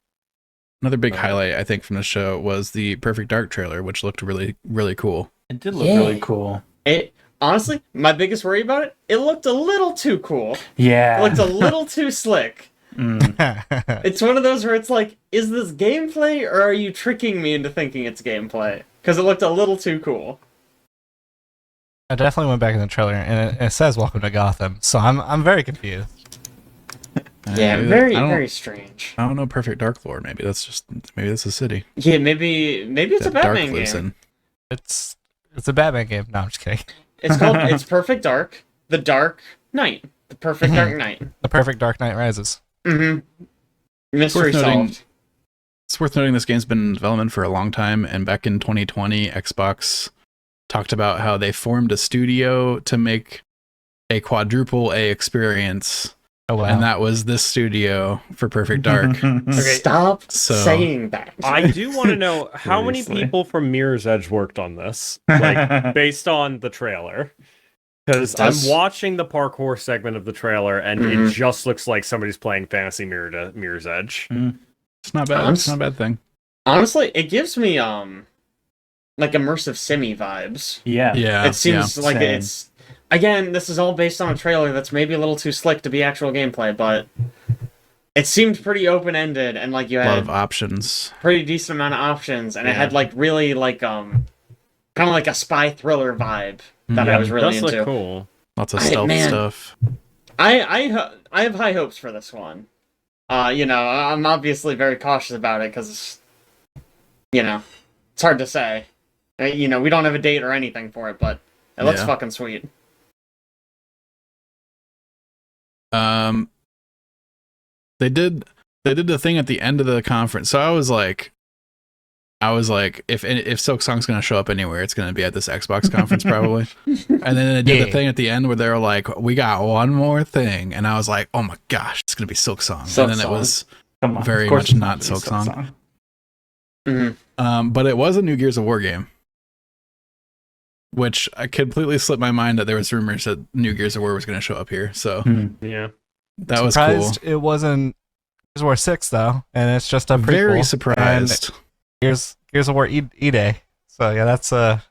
Another big Uh, highlight, I think, from the show was the Perfect Dark trailer, which looked really, really cool. It did look Yeah. really cool. It honestly, my biggest worry about it, it looked a little too cool. It Yeah. looked a little too slick. Mm. It's one of those where it's like, is this gameplay or are you tricking me into thinking it's gameplay? Because it looked a little too cool. I definitely went back in the trailer, and it says "Welcome to Gotham," so I'm very confused. Yeah, I very don't, very strange. I don't know Perfect Dark lore. Maybe that's a city. Yeah, maybe it's a that Dark Batman lives game. in. It's a Batman game. No, I'm just kidding. It's Perfect Dark, the Dark Knight, the Perfect Dark Knight. The Perfect Dark Knight Rises. Mm-hmm. Mystery Worth noting- solved. It's worth noting this game's been in development for a long time, and back in 2020, Xbox talked about how they formed a studio to make a quadruple A experience, Oh wow. and that was this studio for Perfect Dark. Okay. Stop So- saying that. I do want to know how many Seriously. people from Mirror's Edge worked on this, like based on the trailer. Because I'm Does- watching the parkour segment of the trailer, and Mhm. it just looks like somebody's playing Fantasy Mirror's Edge. It's not bad. It's not a bad thing. Honestly, it gives me like immersive simi vibes. Yeah. Yeah. It seems like Same. it's again, this is all based on a trailer that's maybe a little too slick to be actual gameplay, but it seemed pretty open ended and like you a lot had of options. pretty decent amount of options and it Yeah. had like really like kind of like a spy thriller vibe that Yeah, I was really Does into. look cool. Lots of I- stealth man. stuff. I have high hopes for this one. You know, I'm obviously very cautious about it because, you know, it's hard to say. You know, we don't have a date or anything for it, but it looks Yeah. fucking sweet. They did the thing at the end of the conference. So I was like, if Silk Song's gonna show up anywhere, it's gonna be at this Xbox conference probably. And then they did the Yeah. thing at the end where they were like, "We got one more thing," and I was like, "Oh my gosh, it's gonna be Silk Song." Silk and then Song. it was, Come on. Very of course much it's not gonna be Silk Song. Mhm. but it was a new Gears of War game, which I completely slipped my mind that there was rumors that new Gears of War was gonna show up here. So Hmm. Yeah. that was cool. Surprised it wasn't Gears of War 6 though, and it's just a prequel. Very and surprised. Gears of War E-Day. So yeah, that's a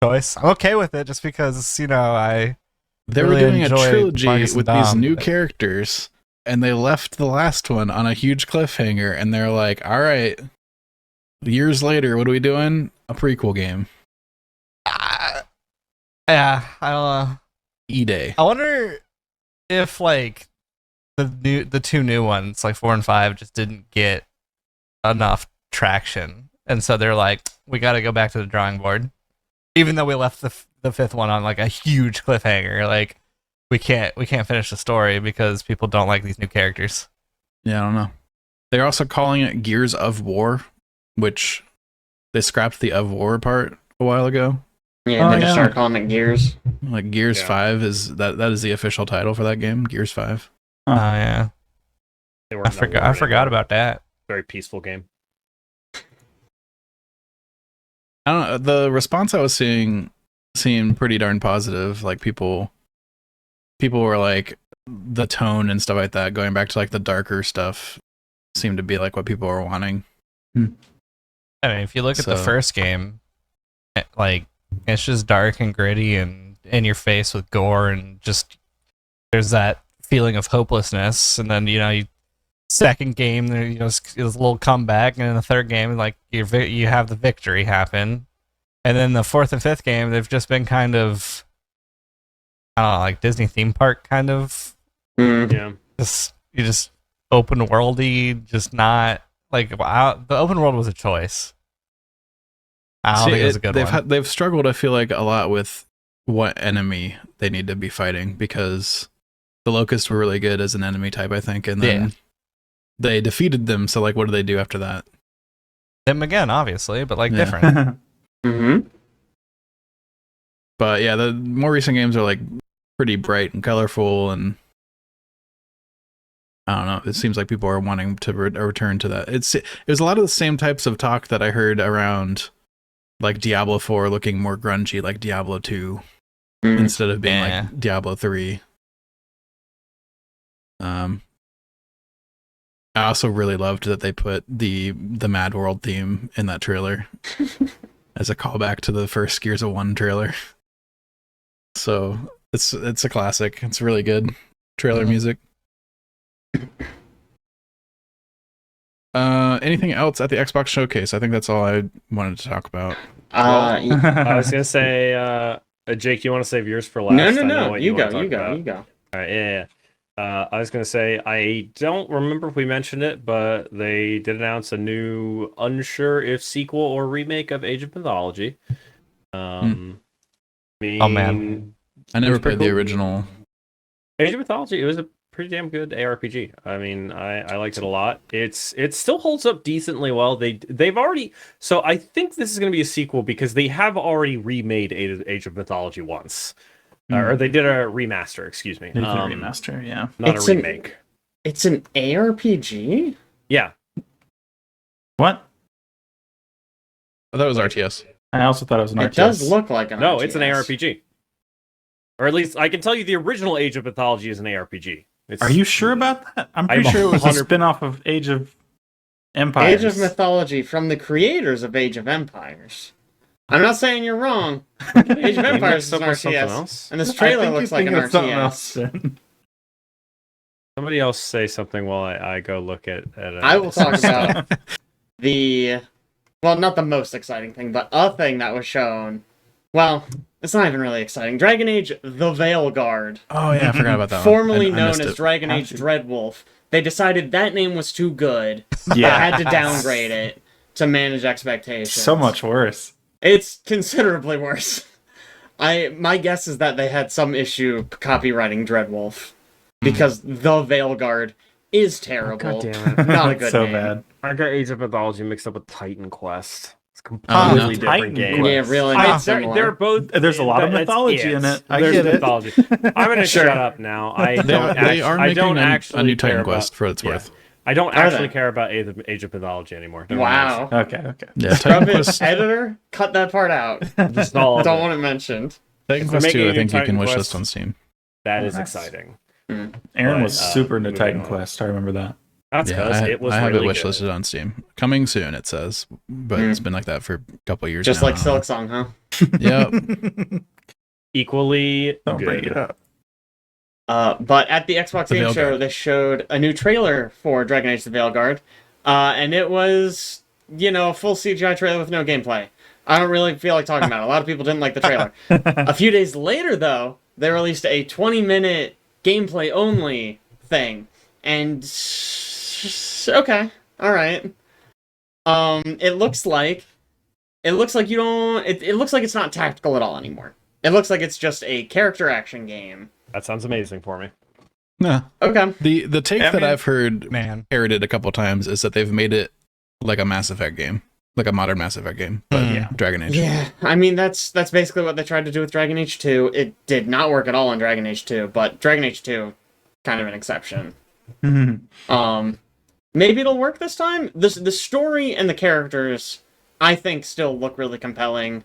choice. I'm okay with it just because, you know, They really were doing a enjoy trilogy Marcus and with these Dom, new but- characters, and they left the last one on a huge cliffhanger, and they're like, all right, years later, what are we doing? A prequel game. yeah, I don't know. E-Day. I wonder if like the two new ones, like 4 and 5, just didn't get enough traction, and so they're like, we got to go back to the drawing board, even though we left the fifth one on like a huge cliffhanger. Like we can't finish the story because people don't like these new characters. Yeah, I don't know. They're also calling it Gears of War, which they scrapped the of war part a while ago. Yeah, Oh, they just yeah. started calling it Gears. Like Gears Yeah. 5 is that is the official title for that game, Gears 5. Oh yeah, They I weren't forgot. nowhere I forgot anymore. about that. Very peaceful game. I don't know, the response I was seemed pretty darn positive. Like people were like, the tone and stuff like that, going back to like the darker stuff, seemed to be like what people were wanting. I mean, if you look at the So- first game, like it's just dark and gritty and in your face with gore, and just there's that feeling of hopelessness, and then you know you second game, there it was a little comeback, and in the third game, like you have the victory happen, and then the fourth and fifth game, they've just been kind of, I don't know, like Disney theme park kind of. Yeah. Just open worldy, just not like the open world was a choice. I don't think it was a good one. They've struggled, I feel like, a lot with what enemy they need to be fighting, because the Locusts were really good as an enemy type, I think, and then they defeated them. So, like, what do they do after that? Them again, obviously, but like different. Mm-hmm. But yeah, the more recent games are like pretty bright and colorful, and I don't know. It seems like people are wanting to return to that. It was a lot of the same types of talk that I heard around like Diablo 4 looking more grungy, like Diablo 2, instead of being like Diablo 3. I also really loved that they put the Mad World theme in that trailer as a callback to the first Gears of 1 trailer. So it's a classic. It's really good trailer music. Anything else at the Xbox showcase? I think that's all I wanted to talk about. I was gonna say, Jake, you want to save yours for last? No. You go. All right, yeah. I was gonna say, I don't remember if we mentioned it, but they did announce a new, unsure if sequel or remake of Age of Mythology. Oh man, I never played the original Age of Mythology. It was a pretty damn good ARPG. I mean, I liked it a lot. It still holds up decently well. They've already, so I think this is going to be a sequel because they have already remade Age of Mythology once, or they did a remaster. Excuse me, They did a remaster, yeah, not a remake. It's an ARPG. Yeah. What? I thought it was RTS. I also thought it was an RTS. It does look like an No, RTS. it's an ARPG. Or at least I can tell you the original Age of Mythology is an ARPG. Are you sure about that? I'm pretty sure it was a spin-off of Age of Empires. Age of Mythology from the creators of Age of Empires. I'm not saying you're wrong. Age of Empires is an RTS, and this trailer looks like an RTS. Somebody else say something while I go look at I will talk about not the most exciting thing, but a thing that was shown. Well, it's not even really exciting. Dragon Age: The Veilguard. Oh yeah, I forgot about that. Formerly known as Dragon Age Dreadwolf. They decided that name was too good. Yeah, they had to downgrade it to manage expectations. So much worse. It's considerably worse. My guess is that they had some issue copywriting Dreadwolf because The Veilguard is terrible. God damn it. Not a good so name. bad. I got Age of Mythology mixed up with Titan Quest. It's completely different game. Yeah, really. They're both. There's a lot of mythology in it. I There's get it. mythology. I'm gonna shut up now. They are making a new Titan Quest for what it's worth. I don't actually care about Age of Mythology anymore. Wow. Okay. Yeah, Titan Quest editor, cut that part out. Just all don't want it mentioned. Titan Quest 2, I think you can wishlist on Steam. That is exciting. Aaron was super into Titan Quest. I remember that. That's because it was I have really it wishlisted on Steam. Coming soon, it says, but it's been like that for a couple of years. Just now. like Silksong, huh? Yep. Equally Don't good. bring it up. But at the Xbox Game Show, they showed a new trailer for Dragon Age: The Veilguard, and it was, a full CGI trailer with no gameplay. I don't really feel like talking about it. A lot of people didn't like the trailer. A few days later, though, they released a 20-minute gameplay-only thing, and okay, all right. It looks like you don't. It looks like it's not tactical at all anymore. It looks like it's just a character action game. That sounds amazing for me. Yeah. Okay. The take that I've heard man parroted a couple times is that they've made it like a Mass Effect game, like a modern Mass Effect game, but Dragon Age. Yeah, I mean that's basically what they tried to do with Dragon Age 2. It did not work at all on Dragon Age 2, but Dragon Age 2 kind of an exception. Maybe it'll work this time. The story and the characters, I think, still look really compelling.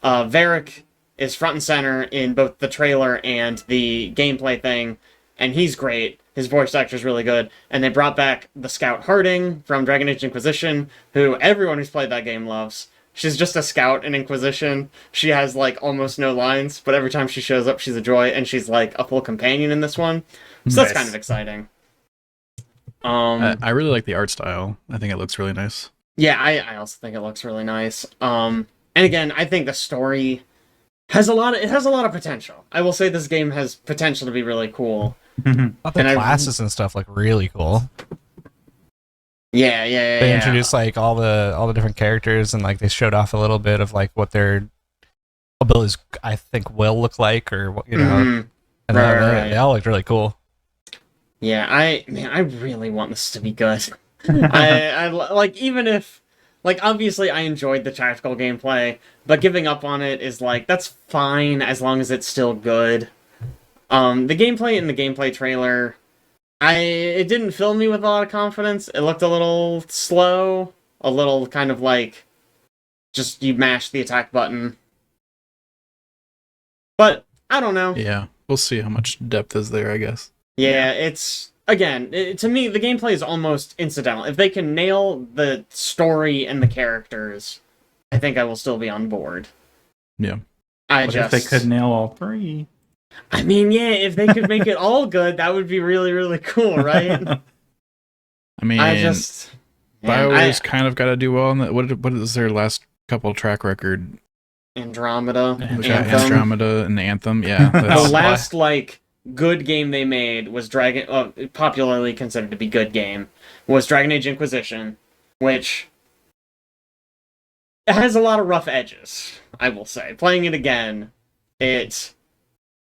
Varric is front and center in both the trailer and the gameplay thing, and he's great. His voice actor's really good. And they brought back the Scout Harding from Dragon Age Inquisition, who everyone who's played that game loves. She's just a scout in Inquisition. She has, almost no lines, but every time she shows up, she's a joy, and she's, a full companion in this one. So that's kind of exciting. I really like the art style. I think it looks really nice. Yeah, I also think it looks really nice. And again, I think the story has a lot of potential. I will say this game has potential to be really cool. I thought the classes and stuff look really cool. Yeah. They introduced like all the different characters, and like they showed off a little bit of like what their abilities I think will look like, or what, you know. Mm-hmm. And they all looked really cool. Yeah, I really want this to be good. I like, even if, like, obviously I enjoyed the tactical gameplay, but giving up on it is like, that's fine as long as it's still good. The gameplay in the gameplay trailer, it didn't fill me with a lot of confidence. It looked a little slow, a little kind of like just you mash the attack button. But I don't know. Yeah, we'll see how much depth is there, I guess. Yeah, it's again, to me, the gameplay is almost incidental. If they can nail the story and the characters, I think I will still be on board. Yeah. If they could nail all three? I mean, yeah, if they could make it all good, that would be really, really cool, right? I mean, BioWare's kind of got to do well on that. What is their last couple track record? Andromeda, Andromeda, and Anthem. Yeah, the last like good game they made was popularly considered to be good game, was Dragon Age Inquisition, which it has a lot of rough edges, I will say. Playing it again, it's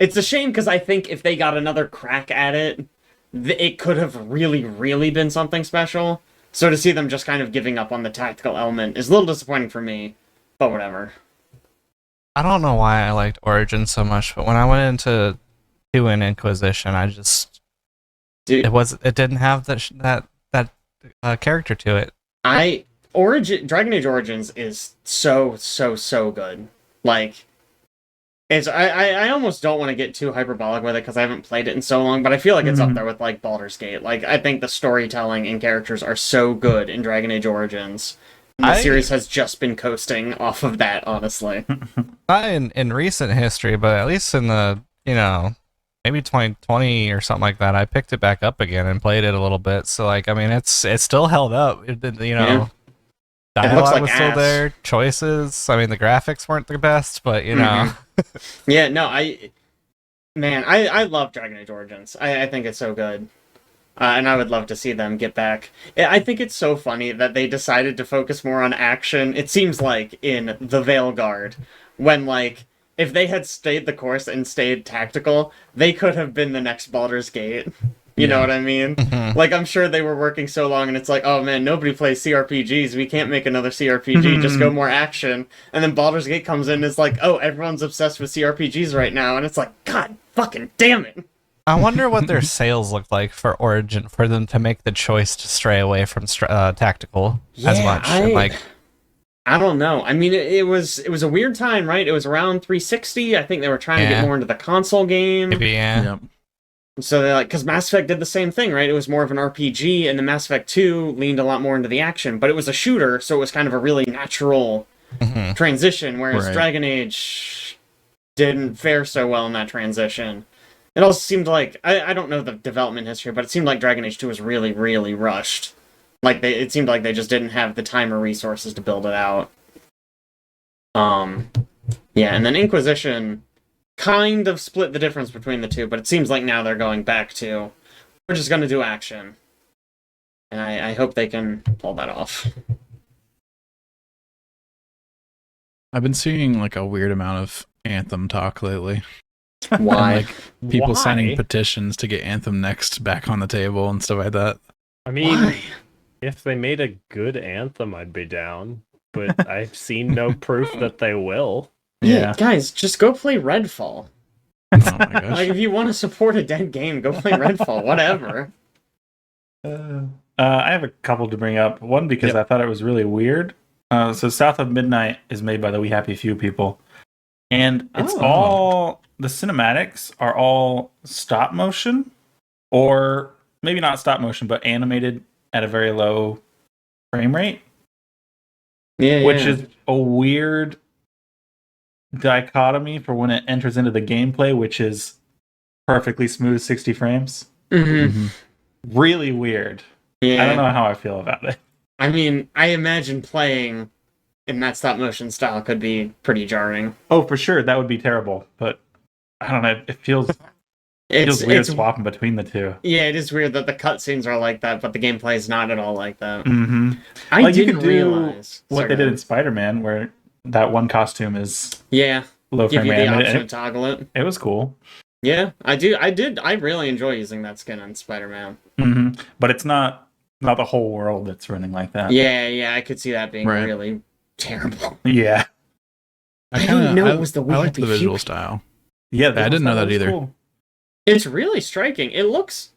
a shame, because I think if they got another crack at it, it could have really, really been something special. So to see them just kind of giving up on the tactical element is a little disappointing for me, but whatever. I don't know why I liked Origin so much, but when I went into doing Inquisition, I just it didn't have that character to it. Dragon Age Origins is so good. Like, I almost don't want to get too hyperbolic with it because I haven't played it in so long, but I feel like it's up there with like Baldur's Gate. Like, I think the storytelling and characters are so good in Dragon Age Origins. And the series has just been coasting off of that, honestly. Not in recent history, but at least in the, maybe 2020 or something like that, I picked it back up again and played it a little bit. So, like, I mean, it's still held up. Dialogue was still there. Choices. I mean, the graphics weren't the best, but, Yeah, no, I love Dragon Age Origins. I think it's so good. And I would love to see them get back. I think it's so funny that they decided to focus more on action. It seems like in the Veilguard, when, like, if they had stayed the course and stayed tactical, they could have been the next Baldur's Gate. You know what I mean? Like, I'm sure they were working so long, and it's like, oh man, nobody plays CRPGs. We can't make another CRPG. Just go more action. And then Baldur's Gate comes in and it's like, oh, everyone's obsessed with CRPGs right now. And it's like, God fucking damn it. I wonder what their sales look like for Origin, for them to make the choice to stray away from tactical as much. I don't know. I mean, it was a weird time, right? It was around 360. I think they were trying to get more into the console game. Maybe, yeah. Yep. So they're like, because Mass Effect did the same thing, right? It was more of an RPG, and the Mass Effect 2 leaned a lot more into the action, but it was a shooter, so it was kind of a really natural transition, whereas Dragon Age didn't fare so well in that transition. It also seemed like, I don't know the development history, but it seemed like Dragon Age 2 was really, really rushed. Like, it seemed like they just didn't have the time or resources to build it out. Yeah, and then Inquisition kind of split the difference between the two, but it seems like now they're going back to, we're just going to do action. And I hope they can pull that off. I've been seeing, like, a weird amount of Anthem talk lately. Why? Like, people signing petitions to get Anthem Next back on the table and stuff like that. I mean, if they made a good Anthem, I'd be down. But I've seen no proof that they will. Yeah, guys, just go play Redfall. Oh my gosh. Like, if you want to support a dead game, go play Redfall, whatever. I have a couple to bring up. One, because I thought it was really weird. So South of Midnight is made by the We Happy Few people. And it's all, the cinematics are all stop motion, or maybe not stop motion, but animated at a very low frame rate. Which is a weird dichotomy for when it enters into the gameplay, which is perfectly smooth 60 frames. Really weird. Yeah. I don't know how I feel about it. I mean, I imagine playing in that stop motion style could be pretty jarring. Oh, for sure, that would be terrible. But I don't know. It feels weird swapping between the two. Yeah, it is weird that the cutscenes are like that, but the gameplay is not at all like that. Mm-hmm. I Like, you didn't could do realize what they did in Spider-Man, where that one costume is low give frame you the rate. option to toggle it. It was cool. Yeah, I did. I really enjoy using that skin on Spider-Man. Mm-hmm. But it's not the whole world that's running like that. Yeah, I could see that being Right. really terrible. Yeah. I didn't know it was the I like Happy the visual Few. style. Yeah, I didn't know that was either. cool. It's really striking. It looks.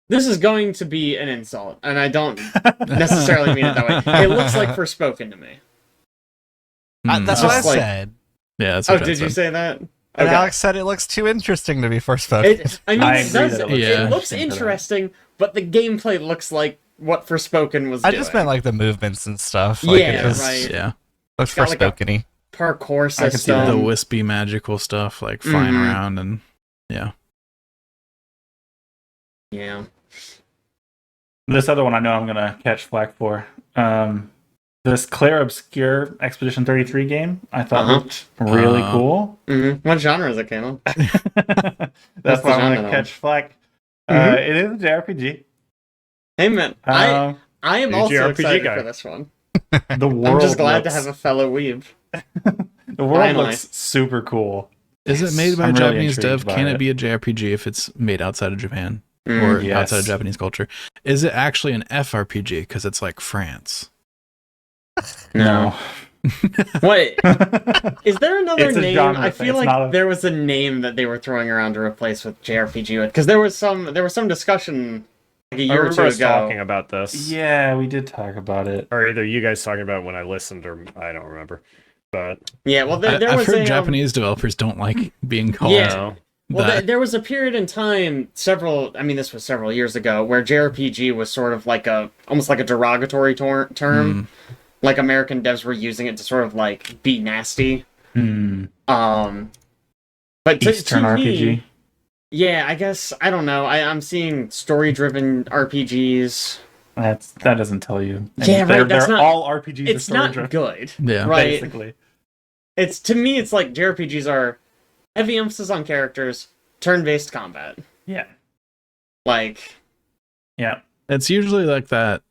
This is going to be an insult, and I don't necessarily mean it that way. It looks like Forspoken to me. That's what I Just like- said. Yeah, that's Oh, what Jen did you said. say that? And Okay. Alex said it looks too interesting to be Forspoken. I mean, I it agree does. that it It, looks looks interesting for that. interesting, but the gameplay looks like what Forspoken was I doing. just meant like the movements and stuff. Like, Yeah, it was, right. Yeah. Looks got, like, a- Forspoken-y. Parkour I can see that. The system. wispy magical stuff, like flying Mhm. around and yeah. Yeah. This other one I know I'm gonna catch flack for. This Claire Obscure Expedition 33 game I thought looked really cool. Mm-hmm. What genre is it, Caleb? That's the why I'm genre, gonna though? catch flack. Mhm. It is a JRPG. Hey man, I am New also JRPG excited guy. for this one. The world I'm just glad to looks- have a fellow weeb. the world Finally. looks super cool. Is it made by a I'm really Japanese dev? intrigued by Can it. it be a JRPG if it's made outside of Japan Mm. or Yes. outside of Japanese culture? Is it actually an FRPG because it's like France? No. Wait, is there another It's a name? genre I thing, feel it's like not a- there was a name that they were throwing around to replace with JRPG with, because there was some discussion like a I year or remember two us ago. talking about this. Yeah, we did talk about it. Or either you guys talking about it when I listened, or I don't remember. But Yeah, well, there I've was heard a Japanese developers don't like being called Yeah. no. well, that. there was a period in time, this was several years ago, where JRPG was sort of like almost like a derogatory term. Mm. Like American devs were using it to sort of like be nasty. Hmm. But Eastern to RPG. me, yeah, I guess I don't know. I'm seeing story-driven RPGs. That doesn't tell you. Yeah, right, They're that's not- all RPGs. It's are not story-driven, good, Yeah. right? basically. It's to me, it's like JRPGs are heavy emphasis on characters, turn-based combat. Yeah. Like, Yeah. It's usually like that.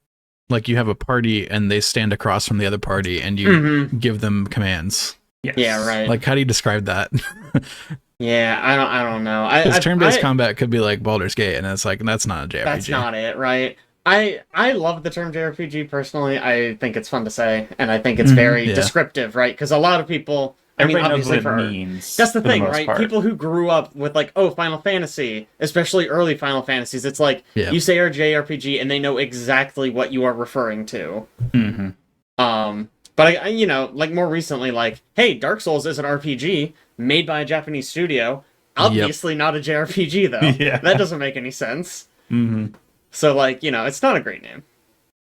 Like you have a party and they stand across from the other party and you mhm. give them commands. Yes. Yeah, right. Like how do you describe that? Yeah, I don't know. Because turn-based I- combat could be like Baldur's Gate, and it's like that's not a JRPG. That's not it, right? I love the term JRPG personally. I think it's fun to say, and I think it's very yeah. descriptive, right? Because a lot of people, Everybody knows obviously what for it means. that's the for thing, most right? part. People who grew up with like, oh, Final Fantasy, especially early Final Fantasies, it's like Yeah. you say JRPG and they know exactly what you are referring to. Mhm. But I like more recently, like, hey, Dark Souls is an RPG made by a Japanese studio. Obviously not a JRPG though. Yeah. That doesn't make any sense. Mhm. So like, it's not a great name.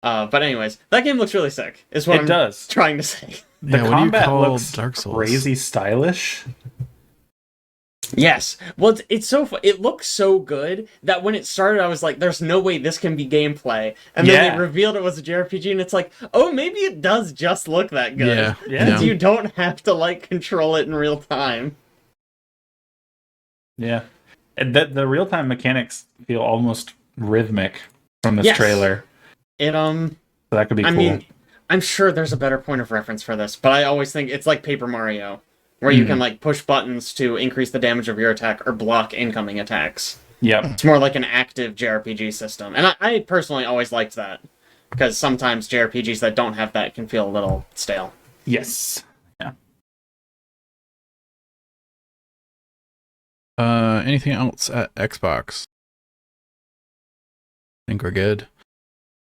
But anyways, that game looks really sick. Is what It I'm does. trying to say. The Yeah, what do you combat call looks Dark Souls? crazy stylish. Yes. Well, it's so it looks so good that when it started, I was like, "There's no way this can be gameplay." And then Yeah. they revealed it was a JRPG, and it's like, "Oh, maybe it does just look that good." Yeah. Yeah. Because you don't have to like control it in real time. Yeah. And the real time mechanics feel almost rhythmic from this Yes. trailer. It So that could be I cool. mean, I'm sure there's a better point of reference for this, but I always think it's like Paper Mario, where you can like push buttons to increase the damage of your attack or block incoming attacks. Yep. It's more like an active JRPG system, and I personally always liked that because sometimes JRPGs that don't have that can feel a little stale. Yes. Yeah. Anything else at Xbox? I think we're good.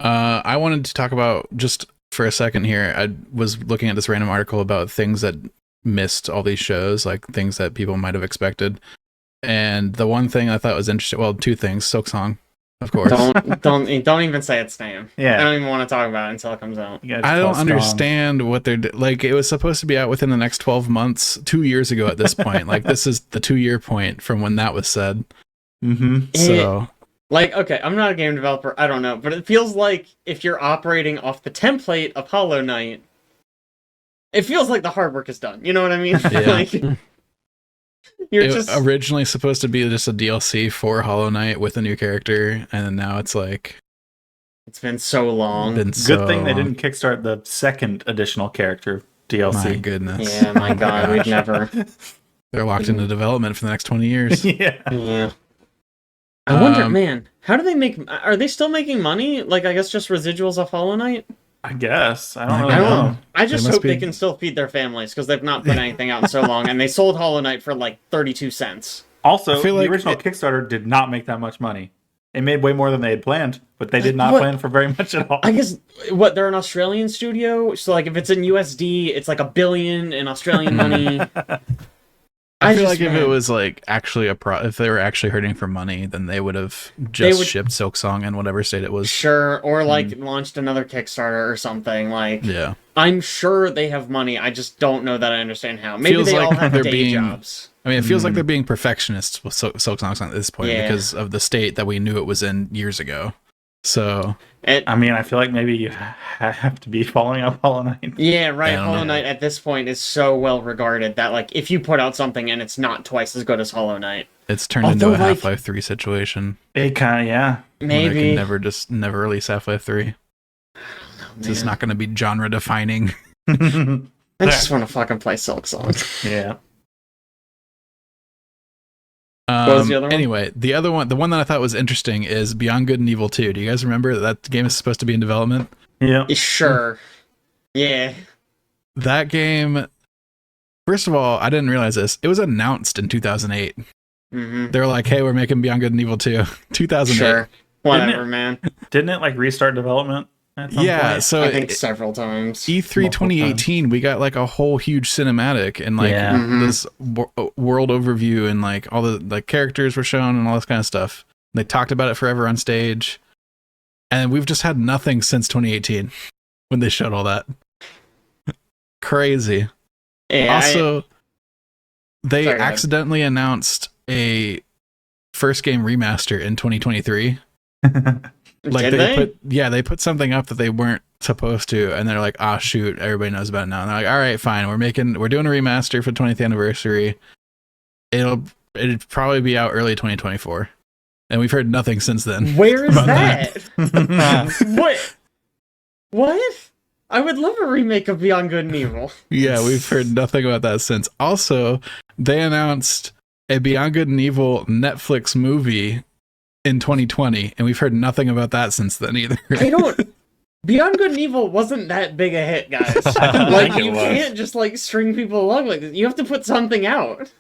I wanted to talk about just for a second here. I was looking at this random article about things that missed all these shows, like things that people might have expected. And the one thing I thought was interesting, well, two things: Silksong, of course. Don't even say its name. Yeah. I don't even want to talk about it until it comes out. You guys I felt don't strong. understand what they're like. It was supposed to be out within the next 12 months, 2 years ago at this point. Like this is the 2-year point from when that was said. Mhm. So Like, okay, I'm not a game developer, I don't know, but it feels like if you're operating off the template of Hollow Knight, it feels like the hard work is done. You know what I mean? Yeah. Like, you're It just originally supposed to be just a DLC for Hollow Knight with a new character, and then now it's like it's been so long. been so Good thing they long. didn't kickstart the second additional character DLC. My goodness. Yeah, my god, we'd never. They're locked into development for the next 20 years. Yeah. Yeah. I wonder, Um, man, how do they make? Are they still making money? Like, I guess just residuals of Hollow Knight. I guess. I don't I really I don't know. don't. I just must hope they be- can still feed their families because they've not put anything out in so long, and they sold Hollow Knight for like 32 cents. Also, I feel the like original it- Kickstarter did not make that much money. It made way more than they had planned, but they did not What? plan for very much at all. I guess what they're an Australian studio, so like if it's in USD, it's like $1 billion in Australian money. I feel just- like if man. it was like actually if they were actually hurting for money, then they would have just would- shipped Silksong in whatever state it was. Sure, or like launched another Kickstarter or something. Like, Yeah. I'm sure they have money. I just don't know that I understand how. Maybe Feels they like all have they're day being- jobs. I mean, it feels like they're being perfectionists with Silksong at this point Yeah. because of the state that we knew it was in years ago. So, I mean, I feel like maybe you have to be following up Hollow Knight. Yeah, right. I don't Hollow know. Knight at this point is so well regarded that like if you put out something and it's not twice as good as Hollow Knight, it's turned into Although, a like- Half-Life 3 situation. It kind of, yeah. When they maybe can never release Half-Life 3. It's just not going to be genre defining. I just want to fucking play Silk Song. Yeah. was the other one? Anyway, the other one, the one that I thought was interesting is Beyond Good and Evil 2. Do you guys remember that game is supposed to be in development? Yeah. Sure. Yeah. That game, first of all, I didn't realize this. It was announced in 2008. Mm-hmm. They were like, hey, we're making Beyond Good and Evil 2. 2008. Sure. Whatever, Didn't man. Didn't it like restart development at some Yeah, point? so I think several times. E3 Multiple 2018, we got like a whole huge cinematic and like Yeah. Mhm. this world overview and like all the like characters were shown and all this kind of stuff. They talked about it forever on stage. And we've just had nothing since 2018 when they showed all that. Crazy. Yeah, Also, they Sorry, go ahead. accidentally announced a first game remaster in 2023. Like did they? they put something up that they weren't supposed to, and they're like, "Ah, shoot, everybody knows about it now." And they're like, "All right, fine, we're doing a remaster for 20th anniversary. It'd probably be out early 2024." And we've heard nothing since then. Where is about that? What? I would love a remake of Beyond Good and Evil. Yeah, we've heard nothing about that since. Also, they announced a Beyond Good and Evil Netflix movie in 2020, and we've heard nothing about that since then either. I don't. Beyond Good and Evil wasn't that big a hit, guys. I don't Like, think it you was. can't just like string people along like this. You have to put something out.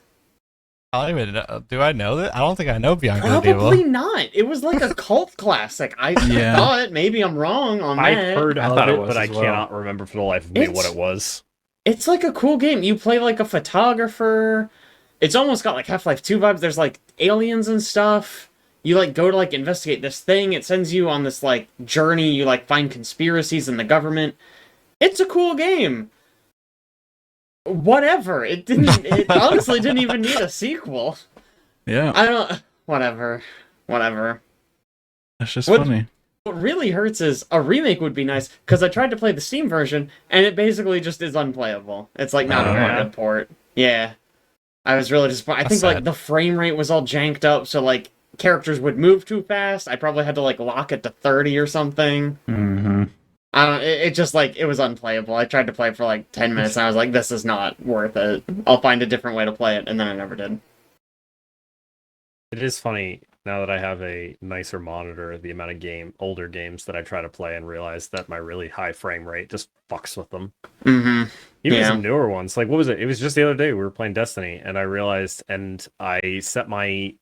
I don't even know. Do I know that? I don't think I know Beyond Good and Probably Evil. not. It was like a cult classic. I Yeah. thought. Maybe I'm wrong on that. I've heard I of thought it it, was but I as well. cannot remember for the life of me what It's- it was. It's like a cool game. You play like a photographer. It's almost got like Half-Life 2 vibes. There's like aliens and stuff. You like go to like investigate this thing. It sends you on this like journey. You like find conspiracies in the government. It's a cool game. Whatever. It honestly didn't even need a sequel. Yeah, I don't whatever. that's just What- funny. What really hurts is a remake would be nice because I tried to play the Steam version and it basically just is unplayable. It's like not a Oh, very yeah. good port. Yeah. I was really disappointed. I think That's like sad. the frame rate was all janked up, so like characters would move too fast. I probably had to like lock it to 30 or something. Mm-hmm. I don't. It just like it was unplayable. I tried to play it for like 10 minutes and I was like, this is not worth it. I'll find a different way to play it, and then I never did. It is funny now that I have a nicer monitor, the amount of older games that I try to play and realize that my really high frame rate just fucks with them. Mm-hmm. Even Yeah. some newer ones. Like, what was it? It was just the other day we were playing Destiny, and I realized, and I set my,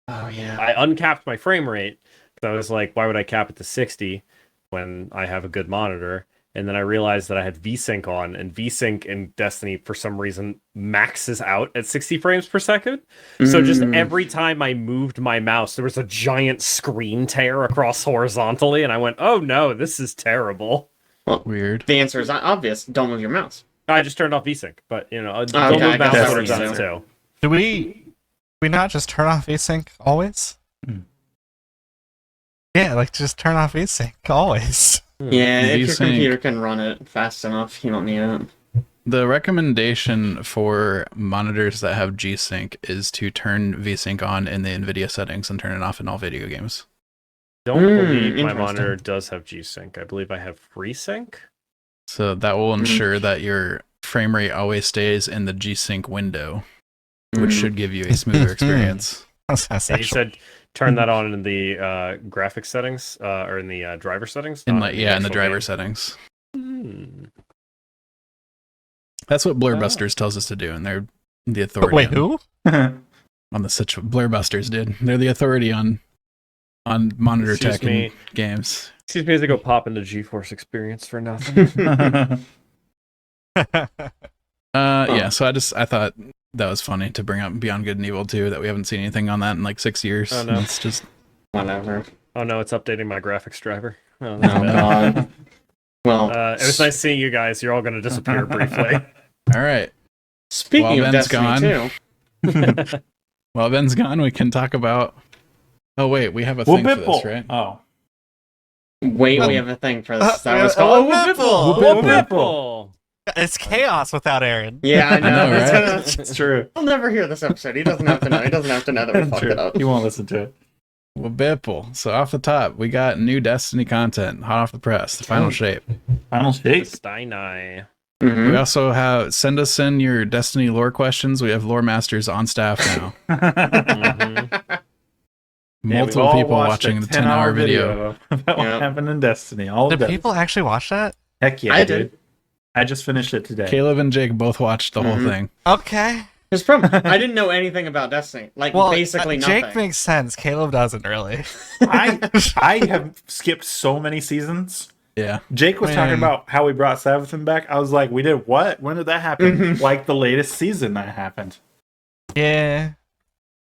Oh yeah. I uncapped my frame rate because I was like, why would I cap it to 60 when I have a good monitor? And then I realized that I had VSync on, and VSync in Destiny for some reason maxes out at 60 frames per second. So just Mm. every time I moved my mouse, there was a giant screen tear across horizontally, and I went, "Oh no, this is terrible." Weird. The answer is obvious. Don't move your mouse. I just turned off VSync, but don't Okay, move I mouse guess buttons that's on it easier. too. Do we not just turn off async always? Yeah, like just turn off VSync always. Yeah, if your VSync. computer can run it fast enough, you don't need it. The recommendation for monitors that have G-Sync is to turn VSync on in the NVIDIA settings and turn it off in all video games. Don't believe my interesting. monitor does have G-Sync. I believe I have FreeSync. So that will ensure that your frame rate always stays in the G-Sync window, which should give you a smoother experience. That's And you actually- said turn that on in the graphics settings or in the driver settings. In not in the actual driver game? settings. Hmm. That's what Blurbusters tells us to do, and they're the authority. Wait, on, who? on the Blurbusters did. They're the authority on monitor Excuse tech me. and games. Excuse me as I go pop into GeForce Experience for nothing. Yeah, so I thought that was funny to bring up Beyond Good and Evil 2, that we haven't seen anything on that in like 6 years. Oh, no. It's just Whatever. Oh no, it's updating my graphics driver. Oh, Oh, that's bad. God. Well, It was nice seeing you guys. You're all going to disappear briefly. all right. speaking Well, of Ben's Destiny gone. 2, While Ben's gone, we can talk about. Oh wait, we have a thing for this, right? Oh. wait, we have a thing for this. That yeah, was called Whipple. Whipple. It's chaos without Aaron. Yeah, I know. know, It's right? gonna- It's true. He'll never hear this episode. He doesn't have to know. He doesn't have to know that we fucked True. it up. He won't listen to it. Well, Bipple. So off the top, we got new Destiny content, hot off the press, the final shape. Final shape. Steinei. Mhm. We also have send us in your Destiny lore questions. We have lore masters on staff now. Mhm. Multiple people watching the 10-hour video. about what Yep. happened in Destiny. All Did of people actually watch that? Heck yeah, I dude. did. I just finished it today. Caleb and Jake both watched the whole Mhm. thing. Okay. It's from I didn't know anything about Destiny. Like Well, basically Jake nothing. makes sense. Caleb doesn't really. I have skipped so many seasons. Yeah. Jake was talking Man. about how we brought Sabbathan back. I was like, we did what? When did that happen? Mhm. Like the latest season that happened. Yeah.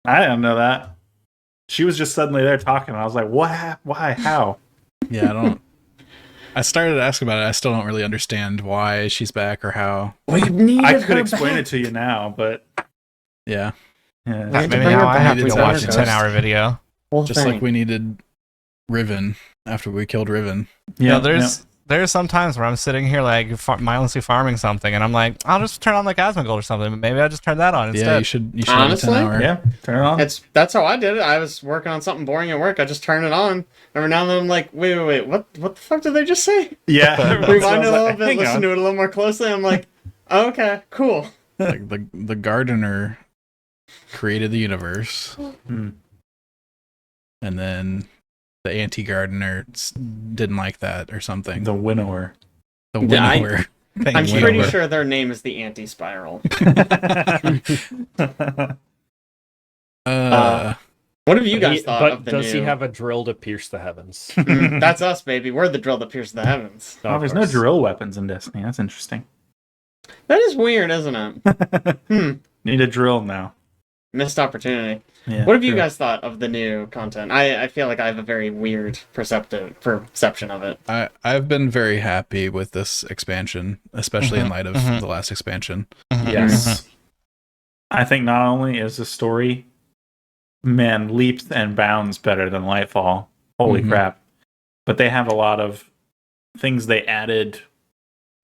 I didn't know that. She was just suddenly there talking. I was like, what? Why? How? Yeah, I don't. I started to ask about it. I still don't really understand why she's back or how. We needed I could her explain back. it to you now, but Yeah. yeah. We had to Maybe bring her now I back. have to We go did watch her a first. 10-hour video. Whole Just thing. like we needed Riven after we killed Riven. You Yeah, know, there's some times where I'm sitting here like mindlessly farming something, and I'm like, I'll just turn on like Asmongold or something. But maybe I just turn that on instead. Yeah, you should have a Honestly? 10-hour. yeah. Turn it on. That's how I did it. I was working on something boring at work. I just turned it on. Every now and then I'm like, wait, what the fuck did they just say? Yeah. Rewind it a little bit, Hang listen on. to it a little more closely. I'm like, oh, okay, cool. Like the gardener created the universe, Hmm. and then the anti-gardener didn't like that or something. The winnower. The Yeah, winnower. Thank I'm you, pretty winnower. sure their name is the Anti-Spiral. What have you guys thought But of the does new? he have a drill to pierce the heavens? That's us, baby. We're the drill that pierces the heavens. Oh, Of there's no course. drill weapons in Destiny. That's interesting. That is weird, isn't it? Need a drill now. Missed opportunity. Yeah, What have you true. guys thought of the new content? I feel like I have a very weird perception of it. I've been very happy with this expansion, especially in light of the last expansion. Yes. I think not only is the story, man, leaps and bounds better than Lightfall. Holy Mhm. crap. But they have a lot of things they added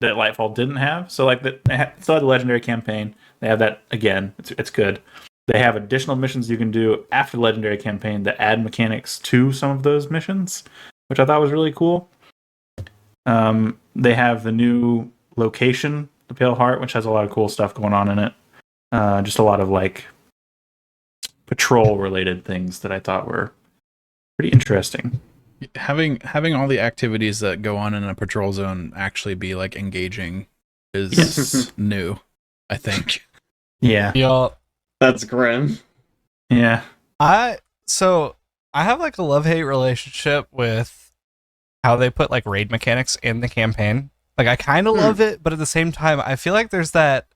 that Lightfall didn't have. So, like, they still had the Legendary campaign. They have that again. It's good. They have additional missions you can do after the Legendary campaign that add mechanics to some of those missions, which I thought was really cool. They have the new location, the Pale Heart, which has a lot of cool stuff going on in it. Just a lot of like patrol related things that I thought were pretty interesting. Having all the activities that go on in a patrol zone actually be like engaging is Yes. new, I think. Yeah. Yo, That's grim. Yeah. I have like a love-hate relationship with how they put like raid mechanics in the campaign. Like I kind of love it, but at the same time, I feel like there's that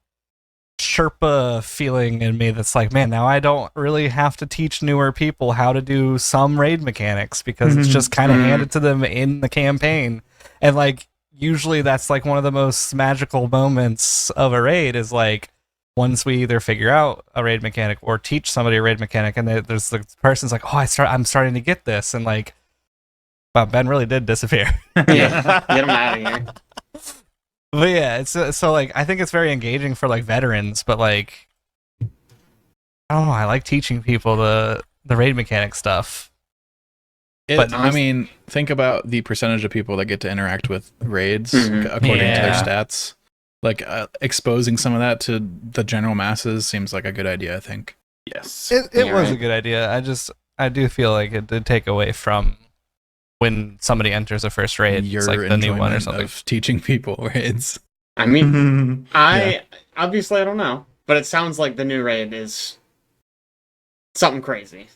Sherpa feeling in me that's like, man, now I don't really have to teach newer people how to do some raid mechanics because it's just kind of handed to them in the campaign. And like usually that's like one of the most magical moments of a raid is like once we either figure out a raid mechanic or teach somebody a raid mechanic, and there's the person's like, oh, I'm starting to get this, and like Wow, Ben really did disappear. Yeah, get him out of here. But yeah, it's so like I think it's very engaging for like veterans, but like I don't know. I like teaching people the raid mechanic stuff. But I mean, think about the percentage of people that get to interact with raids Mhm. according to their Yeah. stats. Like exposing some of that to the general masses seems like a good idea, I think. Yes. It Yeah, was a right. good idea. I do feel like it did take away from when somebody enters a first raid. Your It's like the new one or enjoyment something. of teaching people raids. I mean, Mhm. I obviously I don't know, but it sounds like the new raid is something crazy,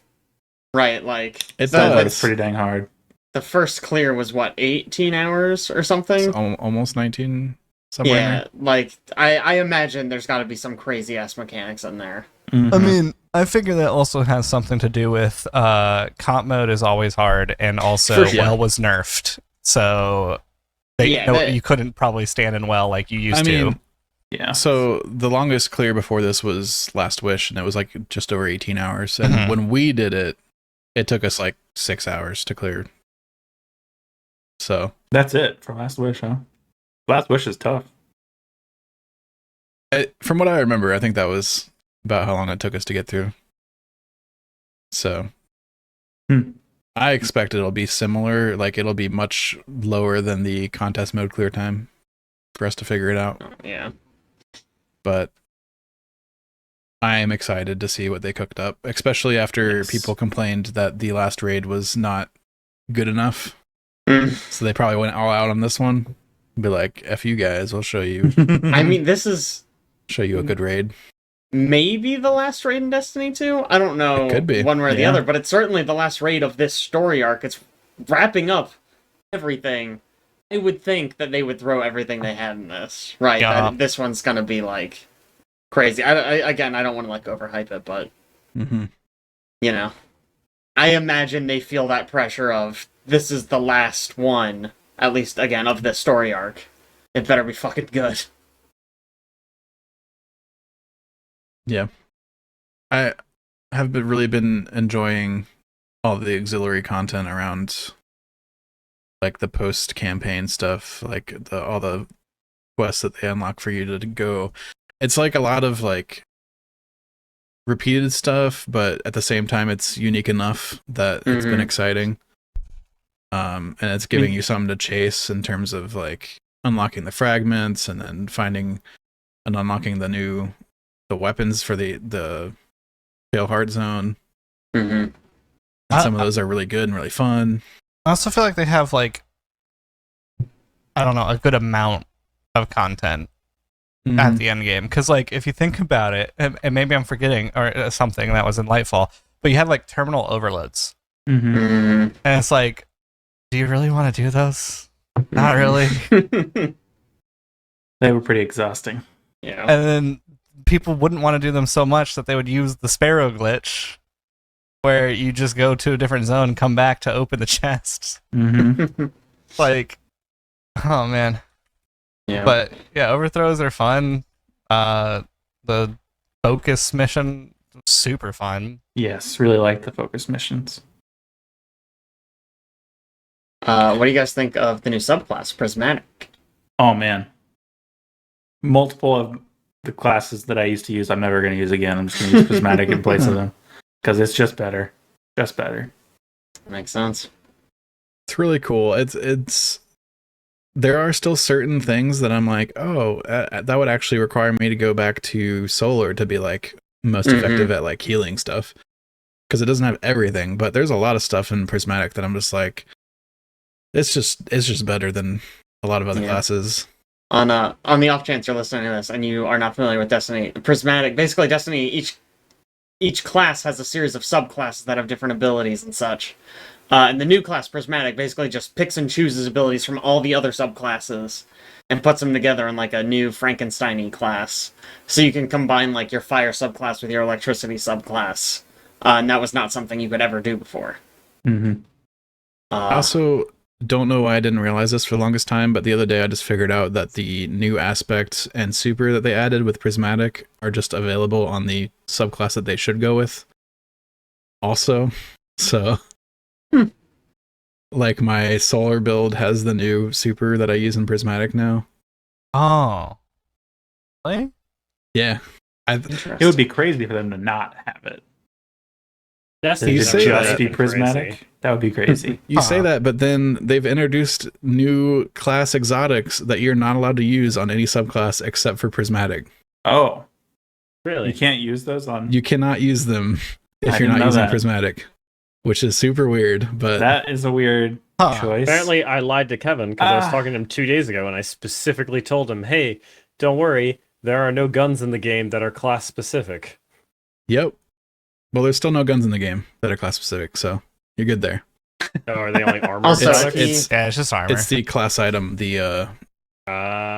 right? Like It the, does. It's pretty dang hard. the first clear was what 18 hours or something. It's almost 19 somewhere in Yeah, there. like I imagine there's got to be some crazy ass mechanics in there. Mhm. I mean, I figure that also has something to do with comp mode is always hard, and also For sure. well was nerfed, so you couldn't probably stand in well like you used I mean, to. yeah. so the longest clear before this was Last Wish, and it was like just over 18 hours. And Mhm. when we did it, it took us like 6 hours to clear. So That's it for Last Wish, huh? Last Wish is tough. from what I remember, I think that was about how long it took us to get through. So Hmm. I expect it'll be similar. Like it'll be much lower than the contest mode clear time for us to figure it out. Yeah. But I am excited to see what they cooked up, especially after Yes. people complained that the last raid was not good enough. Mm. So they probably went all out on this one. Be like, F you guys, we'll show you I mean, this is a good raid. maybe the last raid in Destiny 2. I don't know It could be. one way or the Yeah. other, but it's certainly the last raid of this story arc. It's wrapping up everything. I would think that they would throw everything they had in this, right? Yeah. That this one's gonna be like crazy. Again, I don't want to like overhype it, but Mm-hmm. you know, I imagine they feel that pressure of this is the last one, at least again of this story arc. It better be fucking good. Yeah. I have really been enjoying all the auxiliary content around like the post campaign stuff, like all the quests that they unlock for you to go. It's like a lot of like repeated stuff, but at the same time it's unique enough that it's been Mhm. exciting. And it's giving you something to chase in terms of like unlocking the fragments and then finding and unlocking the weapons for the Pale Heart Zone. Mm-hmm. And some of those are really good and really fun. I also feel like they have like I don't know a good amount of content at the end game, because like if you think about it, and maybe I'm forgetting or something that was in Lightfall, but you had like terminal overloads, Mhm. Mm-hmm. and it's like, do you really want to do those? Not really. They were pretty exhausting. Yeah. And then people wouldn't want to do them so much that they would use the Sparrow glitch, where you just go to a different zone, come back to open the chests. Mm-hmm. Like, oh man. Yeah. But yeah, overthrows are fun. The focus mission super fun. Yes, really like the focus missions. What do you guys think of the new subclass, Prismatic? Oh man, multiple of the classes that I used to use, I'm never going to use again. I'm just going to use Prismatic in place of them because it's just better, just better. Makes sense. It's really cool. It's there are still certain things that I'm like, oh, that would actually require me to go back to Solar to be like most effective at like healing stuff, because it doesn't have everything. But there's a lot of stuff in Prismatic that I'm just like, it's just better than a lot of other classes. On the off chance you're listening to this and you are not familiar with Destiny, Prismatic, basically Destiny, each class has a series of subclasses that have different abilities and such. And the new class, Prismatic, basically just picks and chooses abilities from all the other subclasses and puts them together in like a new Frankenstein-y class. So you can combine like your fire subclass with your electricity subclass. And that was not something you could ever do before. Mm-hmm. I also don't know why I didn't realize this for the longest time, but the other day I just figured out that the new aspect and super that they added with Prismatic are just available on the subclass that they should go with also. So like my solar build has the new super that I use in Prismatic now. Oh. Really? Yeah. It would be crazy for them to not have it. Destiny You To say just that. be prismatic. That would be crazy. You say that, but then they've introduced new class exotics that you're not allowed to use on any subclass except for Prismatic. Oh, Really? you can't use those on. You cannot use them if I you're didn't not know using that. Prismatic, which is super weird. But That is a weird Huh. choice. Apparently, I lied to Kevin because I was Ah. talking to him 2 days ago, and I specifically told him, "Hey, don't worry, there are no guns in the game that are class specific." yep. Well, there's still no guns in the game that are class specific, so you're good there. Oh, are they only armor? Also, exotics? It's Yeah, it's just armor. it's the class item, the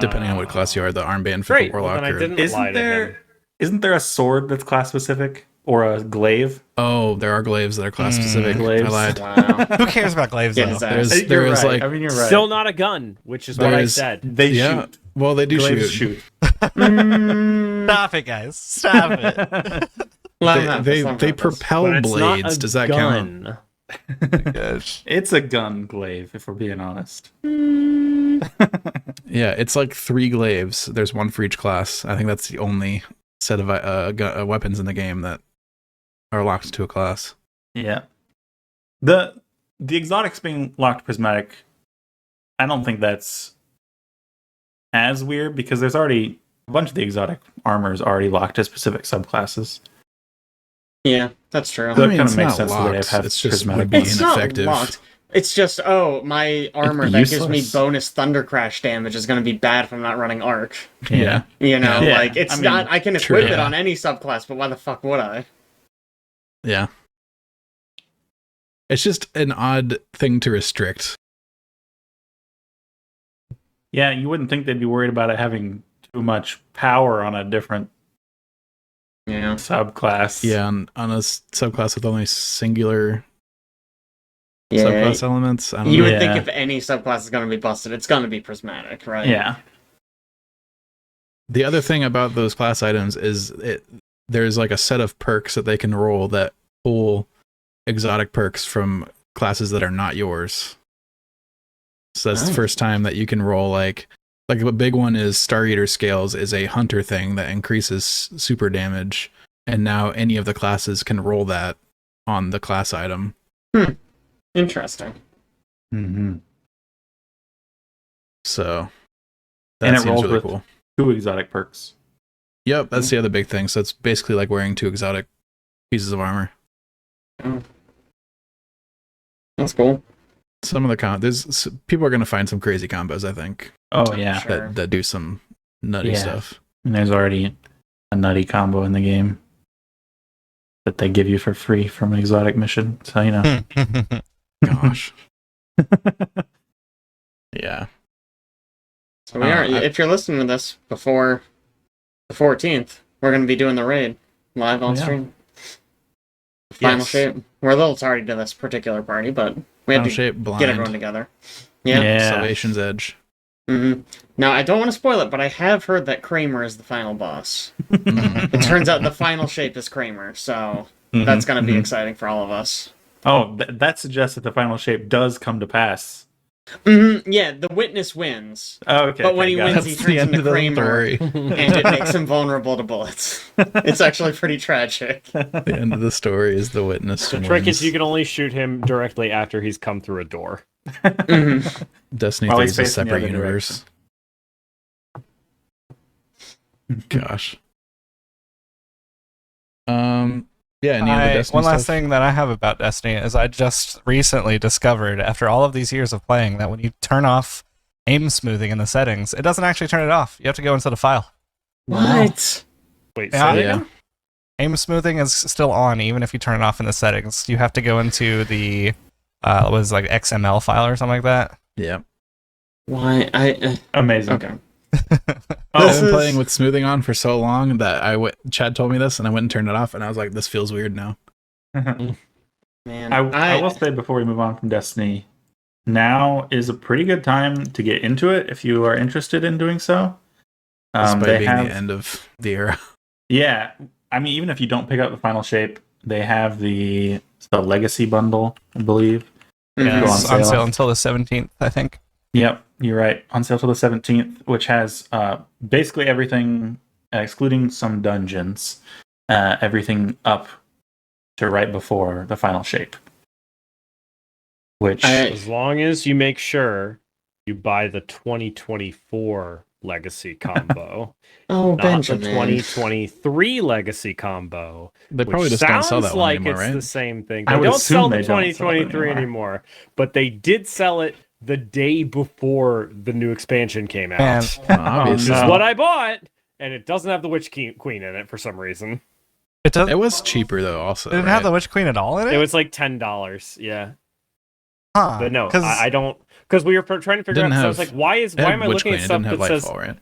depending on what class you are, the armband for Great. the Well, warlock. then I or- didn't lie Isn't to there? him. Isn't there a sword that's class specific or a glaive? Oh, there are glaives that are class specific. I Glaives. lied. Wow. Who cares about glaives Get though? his ass. There's You're is right. like I mean, you're right. Still not a gun, which is what I There's- said. They yeah. shoot. Well, they do Glaives shoot. Mm, Stop it, guys. Stop it. let him have They this, let him they have this. propel But it's not blades. a Does that count? gun. Gosh. It's a gun glaive, if we're being honest. Yeah, it's like 3 glaives. There's one for each class. I think that's the only set of weapons in the game that are locked to a class. Yeah. The exotics being locked prismatic, I don't think that's as weird because there's already a bunch of the exotic armors already locked to specific subclasses. Yeah, that's true. So I it mean, kind it's of makes not sense that they locked. have It's just prismatic would be It's not ineffective. locked. It's just, oh, my armor that gives me useless. bonus thunder crash damage is going to be bad if I'm not running arc. Yeah. You know, Yeah, like it's I mean, not. I can true, equip it yeah. on any subclass, but why the fuck would I? Yeah. It's just an odd thing to restrict. Yeah, you wouldn't think they'd be worried about it having too much power on a different Yeah. subclass. Yeah, on a subclass with only singular Yeah. subclass elements. I don't You know. would Yeah. think if any subclass is going to be busted, it's going to be prismatic, right? Yeah. The other thing about those class items is there's like a set of perks that they can roll that pull exotic perks from classes that are not yours. So that's the Oh. first time that you can roll like a big one is Star Eater Scales is a hunter thing that increases super damage, and now any of the classes can roll that on the class item. Interesting. Mm-hmm. So that And it seems rolls really with- cool. 2 exotic perks. Yep, that's the other big thing. So it's basically like wearing 2 exotic pieces of armor. That's cool. Some of the there's people are going to find some crazy combos, I think, Oh, yeah. Sure. that do some nutty Yeah. stuff. And there's already a nutty combo in the game that they give you for free from an exotic mission. So, you know. Gosh. Yeah. So we are. I- If you're listening to this before the 14th, we're going to be doing the raid live on Yeah. stream. Final Yes. shape. We're a little tardy to this particular party, but we had Final to shape, get blind, everyone together. Yeah. Salvation's Edge. Mm-hmm. Now, I don't want to spoil it, but I have heard that Kramer is the final boss. Mm. It turns out the final shape is Kramer, so that's going to be exciting for all of us. Oh, that suggests that the final shape does come to pass. Yeah, the witness wins, Oh, okay. but when he got it. wins, he turns into Kramer, story. and it makes him vulnerable to bullets. It's actually pretty tragic. The end of the story is the witness. The trick is you can only shoot him directly after he's come through a door. Mhm. Destiny While 3 he's is a facing the separate other universe. Gosh. Yeah, any other Destiny One last stuff? thing that I have about Destiny is I just recently discovered, after all of these years of playing, that when you turn off aim smoothing in the settings, it doesn't actually turn it off. You have to go into the file. What? Wait, Yeah. say that Yeah. again? Aim smoothing is still on, even if you turn it off in the settings. You have to go into the was like XML file or something like that. Yeah. Why? Amazing. Okay. I've This been is- playing with smoothing on for so long that Chad told me this and I went and turned it off and I was like, this feels weird now. Man, I will say before we move on from Destiny, now is a pretty good time to get into it if you are interested in doing so. Despite They being have, the end of the era. yeah. I mean, even if you don't pick up the final shape, they have the legacy bundle, I believe, Yeah, Go it's on sale until the 17th, I think. Yep, you're right. On sale till the 17th, which has basically everything, excluding some dungeons, everything up to right before the final shape. Which As long as you make sure you buy the 2024 Legacy combo, Oh, not Benjamin. the 2023 Legacy combo. They probably which just don't sell sounds that one like anymore, it's right? the same thing. I They would don't assume sell the they don't sell it 2023 anymore, but they did sell it the day before the new expansion came out. Man, Obviously. Which is no. what I bought, and it doesn't have the Witch Queen in it for some reason. it doesn't. It was cheaper though. Also, It didn't right? have the Witch Queen at all in it. It was like $10, yeah. Huh? But no, 'Cause I don't, because we were trying to figure out. Didn't So I was have- like, why It am had I Witch looking Queen. at It stuff didn't have that says Lightfall, right?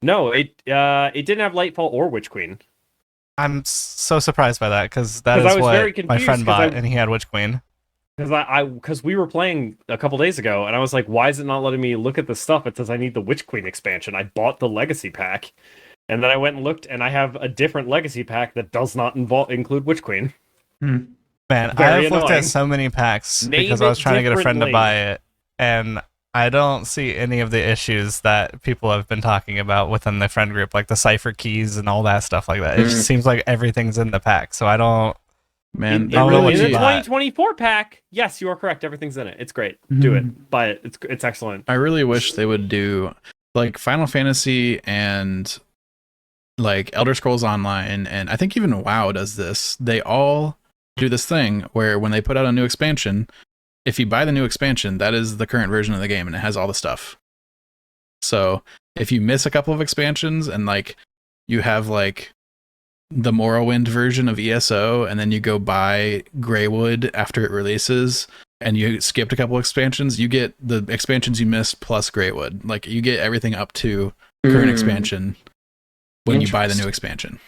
no? It didn't have Lightfall or Witch Queen. I'm so surprised by that because that 'Cause I is was what very my confused friend 'cause bought, I- and he had Witch Queen. Because we were playing a couple days ago, and I was like, why is it not letting me look at the stuff? It says I need the Witch Queen expansion. I bought the Legacy pack, and then I went and looked, and I have a different Legacy pack that does not include Witch Queen. Man, Very I've looked annoying. at so many packs Name because I was it trying to get a friend to differently. buy it, and I don't see any of the issues that people have been talking about within the friend group, like the cipher keys and all that stuff like that. It just seems like everything's in the pack, so I don't. Man, In they I don't know what the you really. buy. 2024 pack, yes, you are correct. Everything's in it. It's great. Do it. Buy it. It's excellent. I really wish they would do like Final Fantasy and like Elder Scrolls Online, and I think even WoW does this. They all do this thing where when they put out a new expansion, if you buy the new expansion, that is the current version of the game and it has all the stuff. So if you miss a couple of expansions and like you have like the Morrowind version of ESO and then you go buy Greywood after it releases and you skipped a couple expansions, you get the expansions you missed plus Greywood. Like you get everything up to current expansion when you buy the new expansion.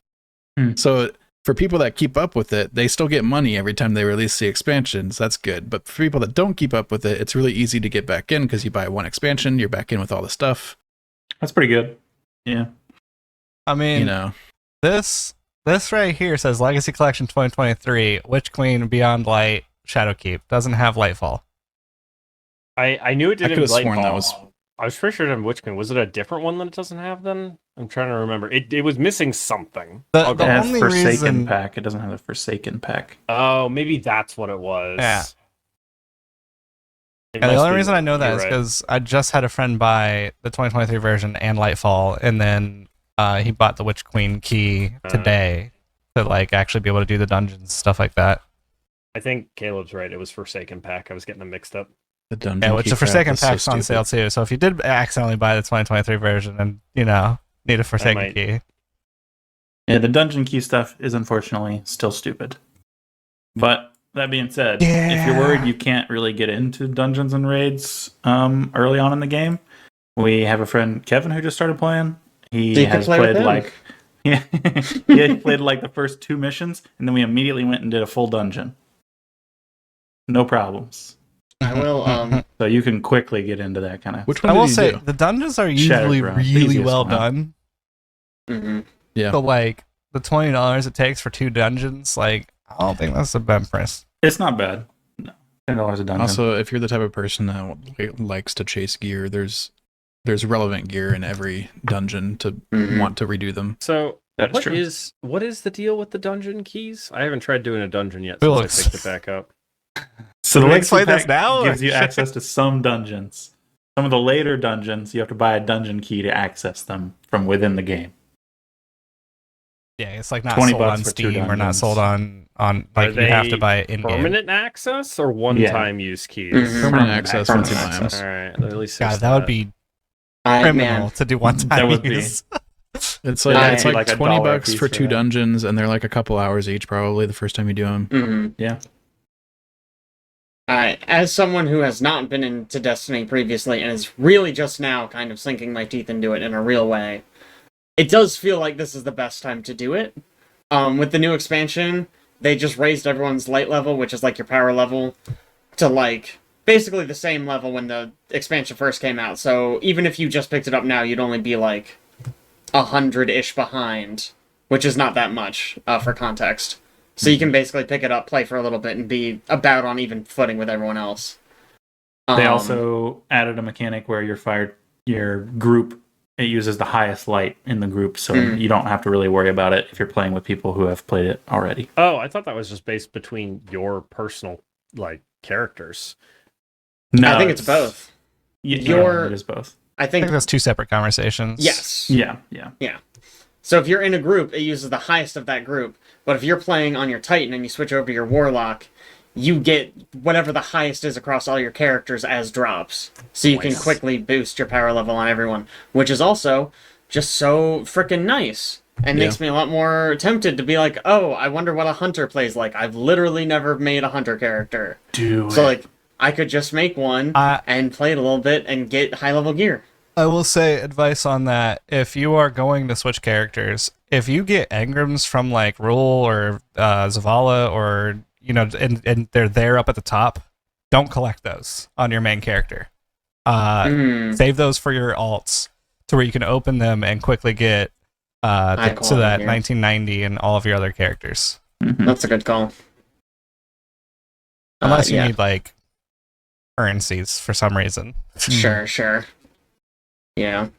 So for people that keep up with it, they still get money every time they release the expansions. That's good. But for people that don't keep up with it, it's really easy to get back in because you buy one expansion, you're back in with all the stuff. That's pretty good. Yeah. I mean, You know, this right here says Legacy Collection 2023, Witch Queen, Beyond Light, Shadowkeep. Doesn't have Lightfall. I knew it I didn't could have have sworn that Lightfall. was. I was pretty sure it didn't have Witch Queen. Was it a different one that it doesn't have then? I'm trying to remember. It was missing something. The It has only Forsaken reason, pack. It doesn't have the Forsaken pack. Oh, maybe that's what it was. Yeah. It and the must only be- reason I know that you're is right. because I just had a friend buy the 2023 version and Lightfall, and then he bought the Witch Queen key today to like actually be able to do the dungeons, stuff like that. I think Caleb's right. It was Forsaken pack. I was getting them mixed up. The dungeon Yeah, which key the crap Forsaken is so pack's on sale stupid. too. So if you did accidentally buy the 2023 version and need a Forsaken might- key, Yeah, the dungeon key stuff is unfortunately still stupid. But that being said, if you're worried you can't really get into dungeons and raids early on in the game, we have a friend, Kevin, who just started playing. He So you can has play with played him. like he played like the first 2 missions, and then we immediately went and did a full dungeon. No problems. I will. So you can quickly get into that kind of. Which I one will did you say do? the dungeons are Shattered usually Ground, the really easiest well one. done. mhm. Yeah. So like the $20 it takes for 2 dungeons, like I don't think that's a bad price. It's not bad. No, $10 a dungeon. Also, if you're the type of person that likes to chase gear, there's relevant gear in every dungeon to Mhm. want to redo them. So That is what true. is the deal with the dungeon keys? I haven't tried doing a dungeon yet Felix. since I picked it back up. So Can the we Legacy explain this pack now, or- gives you access to some dungeons. Some of the later dungeons, you have to buy a dungeon key to access them from within the game. Yeah, it's like not 20 sold bucks on for 2 Steam or not dungeons. sold on Are like you have to they buy it in game. Permanent access or one-time use keys? Mhm. Permanent access Permanent once you buy access. them. All right, at least God, there's that would be criminal Man, to do one That time would be. use. It's Yeah, like it's it'd like, be like $20 $1 a piece for for 2 that. dungeons, and they're like a couple hours each probably the first time you do them. mhm. Yeah. Alright, as someone who has not been into Destiny previously and is really just now kind of sinking my teeth into it in a real way, it does feel like this is the best time to do it. With the new expansion, they just raised everyone's light level, which is like your power level, to like basically the same level when the expansion first came out. So even if you just picked it up now, you'd only be like 100-ish behind, which is not that much for context. So you can basically pick it up, play for a little bit, and be about on even footing with everyone else. They also added a mechanic where your group, it uses the highest light in the group, so you don't have to really worry about it if you're playing with people who have played it already. Oh, I thought that was just based between your personal characters. No, I think it's both. It is both. I I think that's two separate conversations. Yes. Yeah. So if you're in a group, it uses the highest of that group. But if you're playing on your Titan and you switch over to your Warlock, you get whatever the highest is across all your characters as drops. So you can quickly boost your power level on everyone, which is also just so freaking nice. And makes me a lot more tempted to be like, oh, I wonder what a hunter plays like. I've literally never made a hunter character. I could just make one and play it a little bit and get high level gear. I will say advice on that. If you are going to switch characters, if you get engrams from like Rule or Zavala or, and they're there up at the top, don't collect those on your main character. Save those for your alts to where you can open them and quickly get to that 1990 and all of your other characters. That's a good call. Unless you need like currencies for some reason. Sure. Yeah.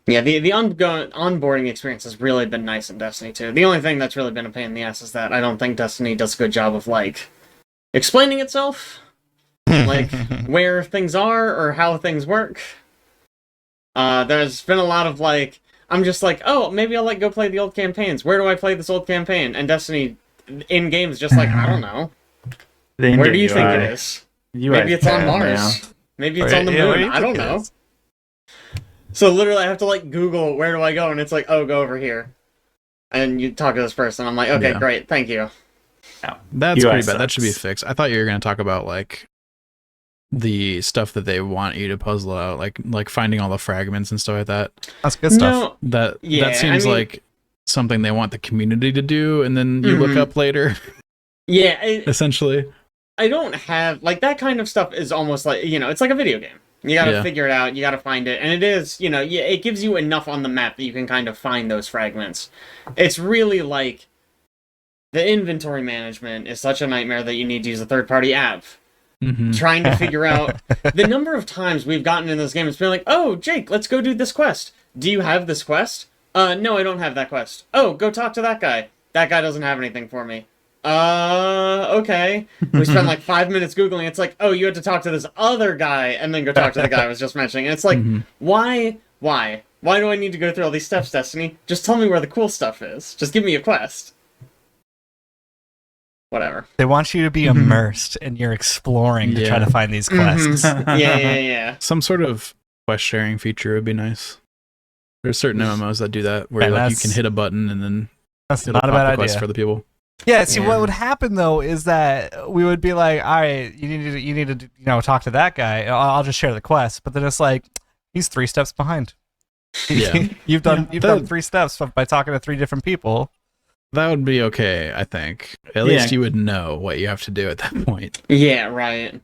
Yeah, the onboarding experience has really been nice in Destiny 2. The only thing that's really been a pain in the ass is that I don't think Destiny does a good job of, explaining itself. Where things are or how things work. There's been a lot of, I'm just oh, maybe I'll, go play the old campaigns. Where do I play this old campaign? And Destiny in-game is just I don't know. Where do you think it is? Maybe it's on Mars. Maybe it's on the moon. I don't know. So literally I have to Google where do I go, and it's oh, go over here. And you talk to this person. I'm like, okay, great, thank you. That's pretty bad. That should be fixed. I thought you were going to talk about the stuff that they want you to puzzle out, like finding all the fragments and stuff like that. That's good stuff. That seems like something they want the community to do, and then you look up later. Yeah, essentially. I don't have that kind of stuff. Is almost it's like a video game. You gotta figure it out, you gotta find it, and it is, it gives you enough on the map that you can kind of find those fragments. It's really the inventory management is such a nightmare that you need to use a third-party app. Trying to figure out the number of times we've gotten in this game, it's been oh, Jake, let's go do this quest. Do you have this quest? No, I don't have that quest. Oh, go talk to that guy. That guy doesn't have anything for me. Okay. We spent 5 minutes Googling. It's oh, you had to talk to this other guy and then go talk to the guy I was just mentioning. And it's why? Why do I need to go through all these steps, Destiny? Just tell me where the cool stuff is. Just give me a quest. Whatever. They want you to be immersed in your exploring to try to find these quests. Yeah. Some sort of quest sharing feature would be nice. There's certain MMOs that do that, where you can hit a button and then that's not a bad idea for the people. Yeah, see, what would happen though is that we would be all right, you need to talk to that guy. I'll just share the quest, but then it's he's 3 steps behind. Yeah, you've done 3 steps by talking to 3 different people. That would be okay, I think. At least you would know what you have to do at that point. Yeah, right.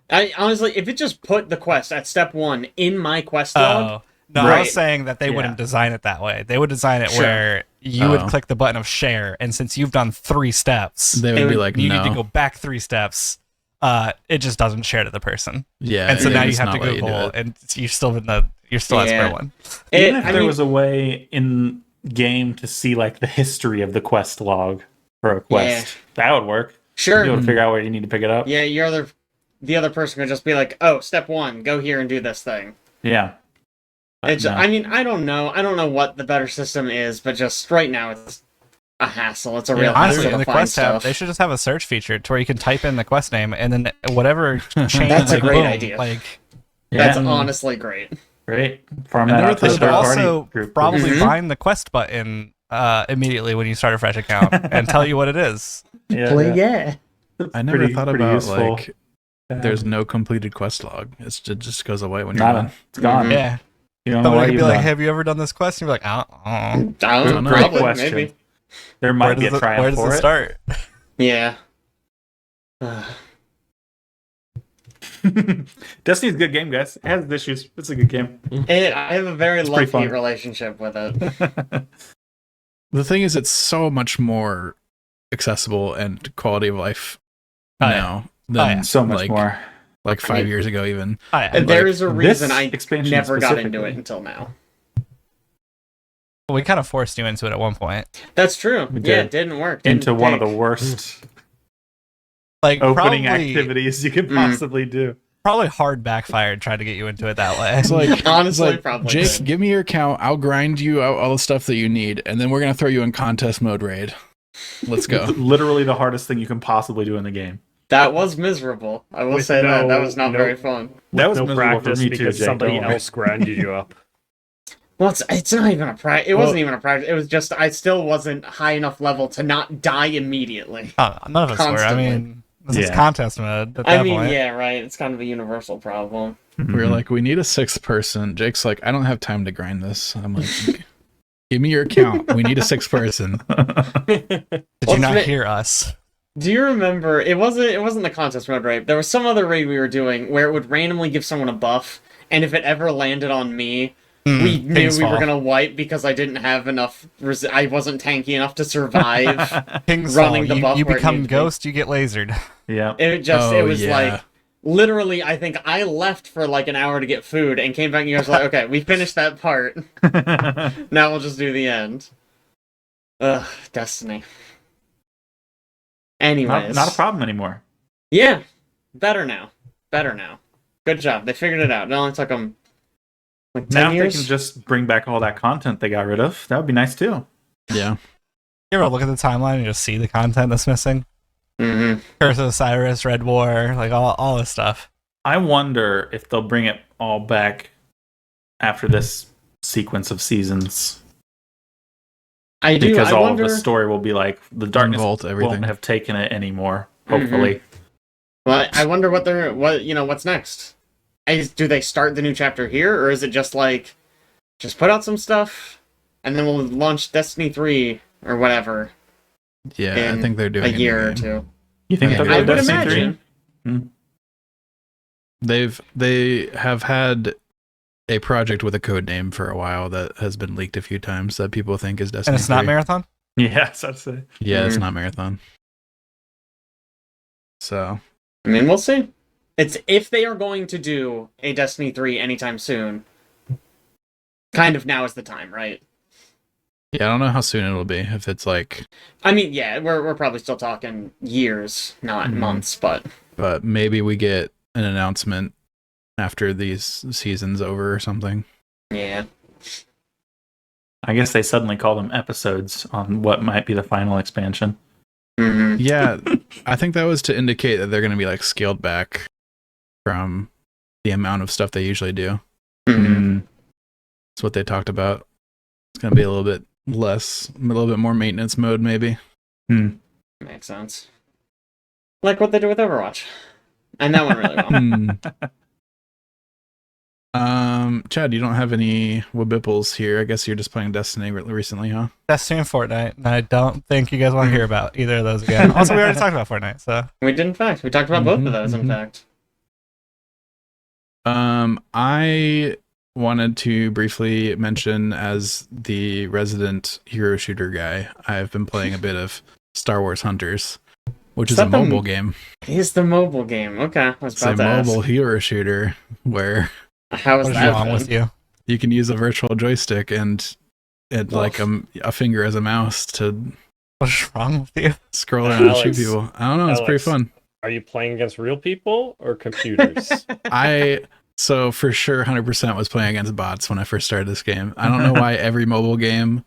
I honestly, if it just put the quest at step 1 in my quest log. No, I was saying that they wouldn't design it that way. They would design it where you would click the button of share, and since you've done 3 steps, they would be you need to go back 3 steps. It just doesn't share to the person. Yeah, and so now you have to Google, and you're still at square one. Even if there was a way in game to see the history of the quest log for a quest, that would work. Sure, you'll be able to figure out where you need to pick it up. Yeah, the other person could just be oh, step 1, go here and do this thing. Yeah. It's, I mean, I don't know what the better system is, but just right now it's a hassle. It's a real hassle in to the find quest stuff. They should just have a search feature to where you can type in the quest name and then whatever chain. That's a great idea. That's Yeah. honestly great. Great. Farm that out to They the should third also party group. probably find the quest button immediately when you start a fresh account and tell you what it is. Yeah. I never thought about useful. like there's no completed quest log. It just goes away when you're done. It's gone. Mhm. Yeah. You don't know Somebody what could you've be like, done. "Have you ever done this quest?" And you're like, "I don't know." I don't know. Great Probably, question. maybe. There might be a triumph Where does for it it. start? Yeah. Destiny's a good game, guys. It has its issues. It's a good game. I have a very It's pretty love-hate fun. relationship with it. The thing is, it's so much more accessible and quality of life Oh, yeah. now than So much like, more. like 5 years ago even. There is a reason this I expansion never got into specifically. it until now. Well, we kind of forced you into it at one point. That's true. We Yeah, did. it didn't work. Into one of the worst Like opening probably, activities you could possibly do. probably hard backfired trying to get you into it that way. It's like, Honestly, it's like, probably Jake, did. give me your account. I'll grind you out all the stuff that you need, and then we're gonna throw you in contest mode raid. Let's go. Literally the hardest thing you can possibly do in the game. That was miserable. I will With say that. That no- was not no- very fun. That was no miserable for practice me too, because Jake. somebody don't worry. else grinded you up. Well, it's not even a practice. It Well- wasn't even a practice. It was just I still wasn't high enough level to not die immediately. None of us were. I Constantly. mean, this is Yeah. contest mode at that I mean, point. yeah, right. It's kind of a universal problem. We were like, we need a 6th person. Jake's like, I don't have time to grind this. I'm like, give me your account. We need a 6th person. Did you What's not the- hear us? Do you remember? It wasn't the contest mode, right? There was some other raid we were doing where it would randomly give someone a buff, and if it ever landed on me, we knew King's we were Fall. gonna wipe because I didn't have enough. I wasn't tanky enough to survive. King's running Fall. the buff You where it become needed to be. ghost, you get lasered. Yeah. It was like literally. I think I left for like an hour to get food and came back. And you guys were like, "Okay, we finished that part. Now we'll just do the end." Ugh, Destiny. Anyways, not a problem anymore. Yeah, better now. Good job. They figured it out. It only took them like 10 Now if years. they can just bring back all that content they got rid of, that would be nice too. Yeah. You ever look at the timeline and just see the content that's missing? Mm-hmm. Curse of Osiris, Red War, like all this stuff. I wonder if they'll bring it all back after this sequence of seasons. I do. Because I all wonder. of the story will be like the darkness Unvault everything. won't have taken it anymore. Hopefully, Well, I wonder what's next. Do they start the new chapter here, or is it just like, just put out some stuff, and then we'll launch Destiny 3 or whatever Yeah, in I think they're doing a a new year or game. two? you think Yeah, they'll I go would Destiny 3? imagine. They have had a project with a code name for a while that has been leaked a few times that people think is Destiny. And it's not 3. Marathon? Yeah, so I'd say. Yeah, it's Mhm. not Marathon. So I mean, we'll see. It's if they are going to do a Destiny 3 anytime soon. Kind of now is the time, right? yeah, I don't know how soon it'll be. If it's like, I mean, yeah, we're probably still talking years, not Mhm. months, but but maybe we get an announcement after these seasons over or something. yeah. I guess they suddenly call them episodes on what might be the final expansion. Mm-hmm. Yeah, I think that was to indicate that they're going to be like scaled back from the amount of stuff they usually do. Mm-hmm. That's what they talked about. It's going to be a little bit less, a little bit more maintenance mode, maybe. Makes sense. Like what they did with Overwatch. And that went really well. Chad, you don't have any WHYBPLs here. I guess you're just playing Destiny recently, huh? Destiny and Fortnite, and I don't think you guys want to hear about either of those again. Also, we already talked about Fortnite, so We did, in fact. We talked about both of those, in Mhm. fact. I wanted to briefly mention, as the resident hero shooter guy, I've been playing a bit of Star Wars Hunters, which is a that the- mobile game. It is the mobile game. Okay, I was It's a about to ask. mobile hero shooter where How is what is that? wrong then? with you? you can use a virtual joystick and like a finger as a mouse to What's wrong with you? scroll around and shoot Alex, people. I don't know. It's pretty Alex. fun. Are you playing against real people or computers? So for sure, 100% was playing against bots when I first started this game. I don't know why every mobile game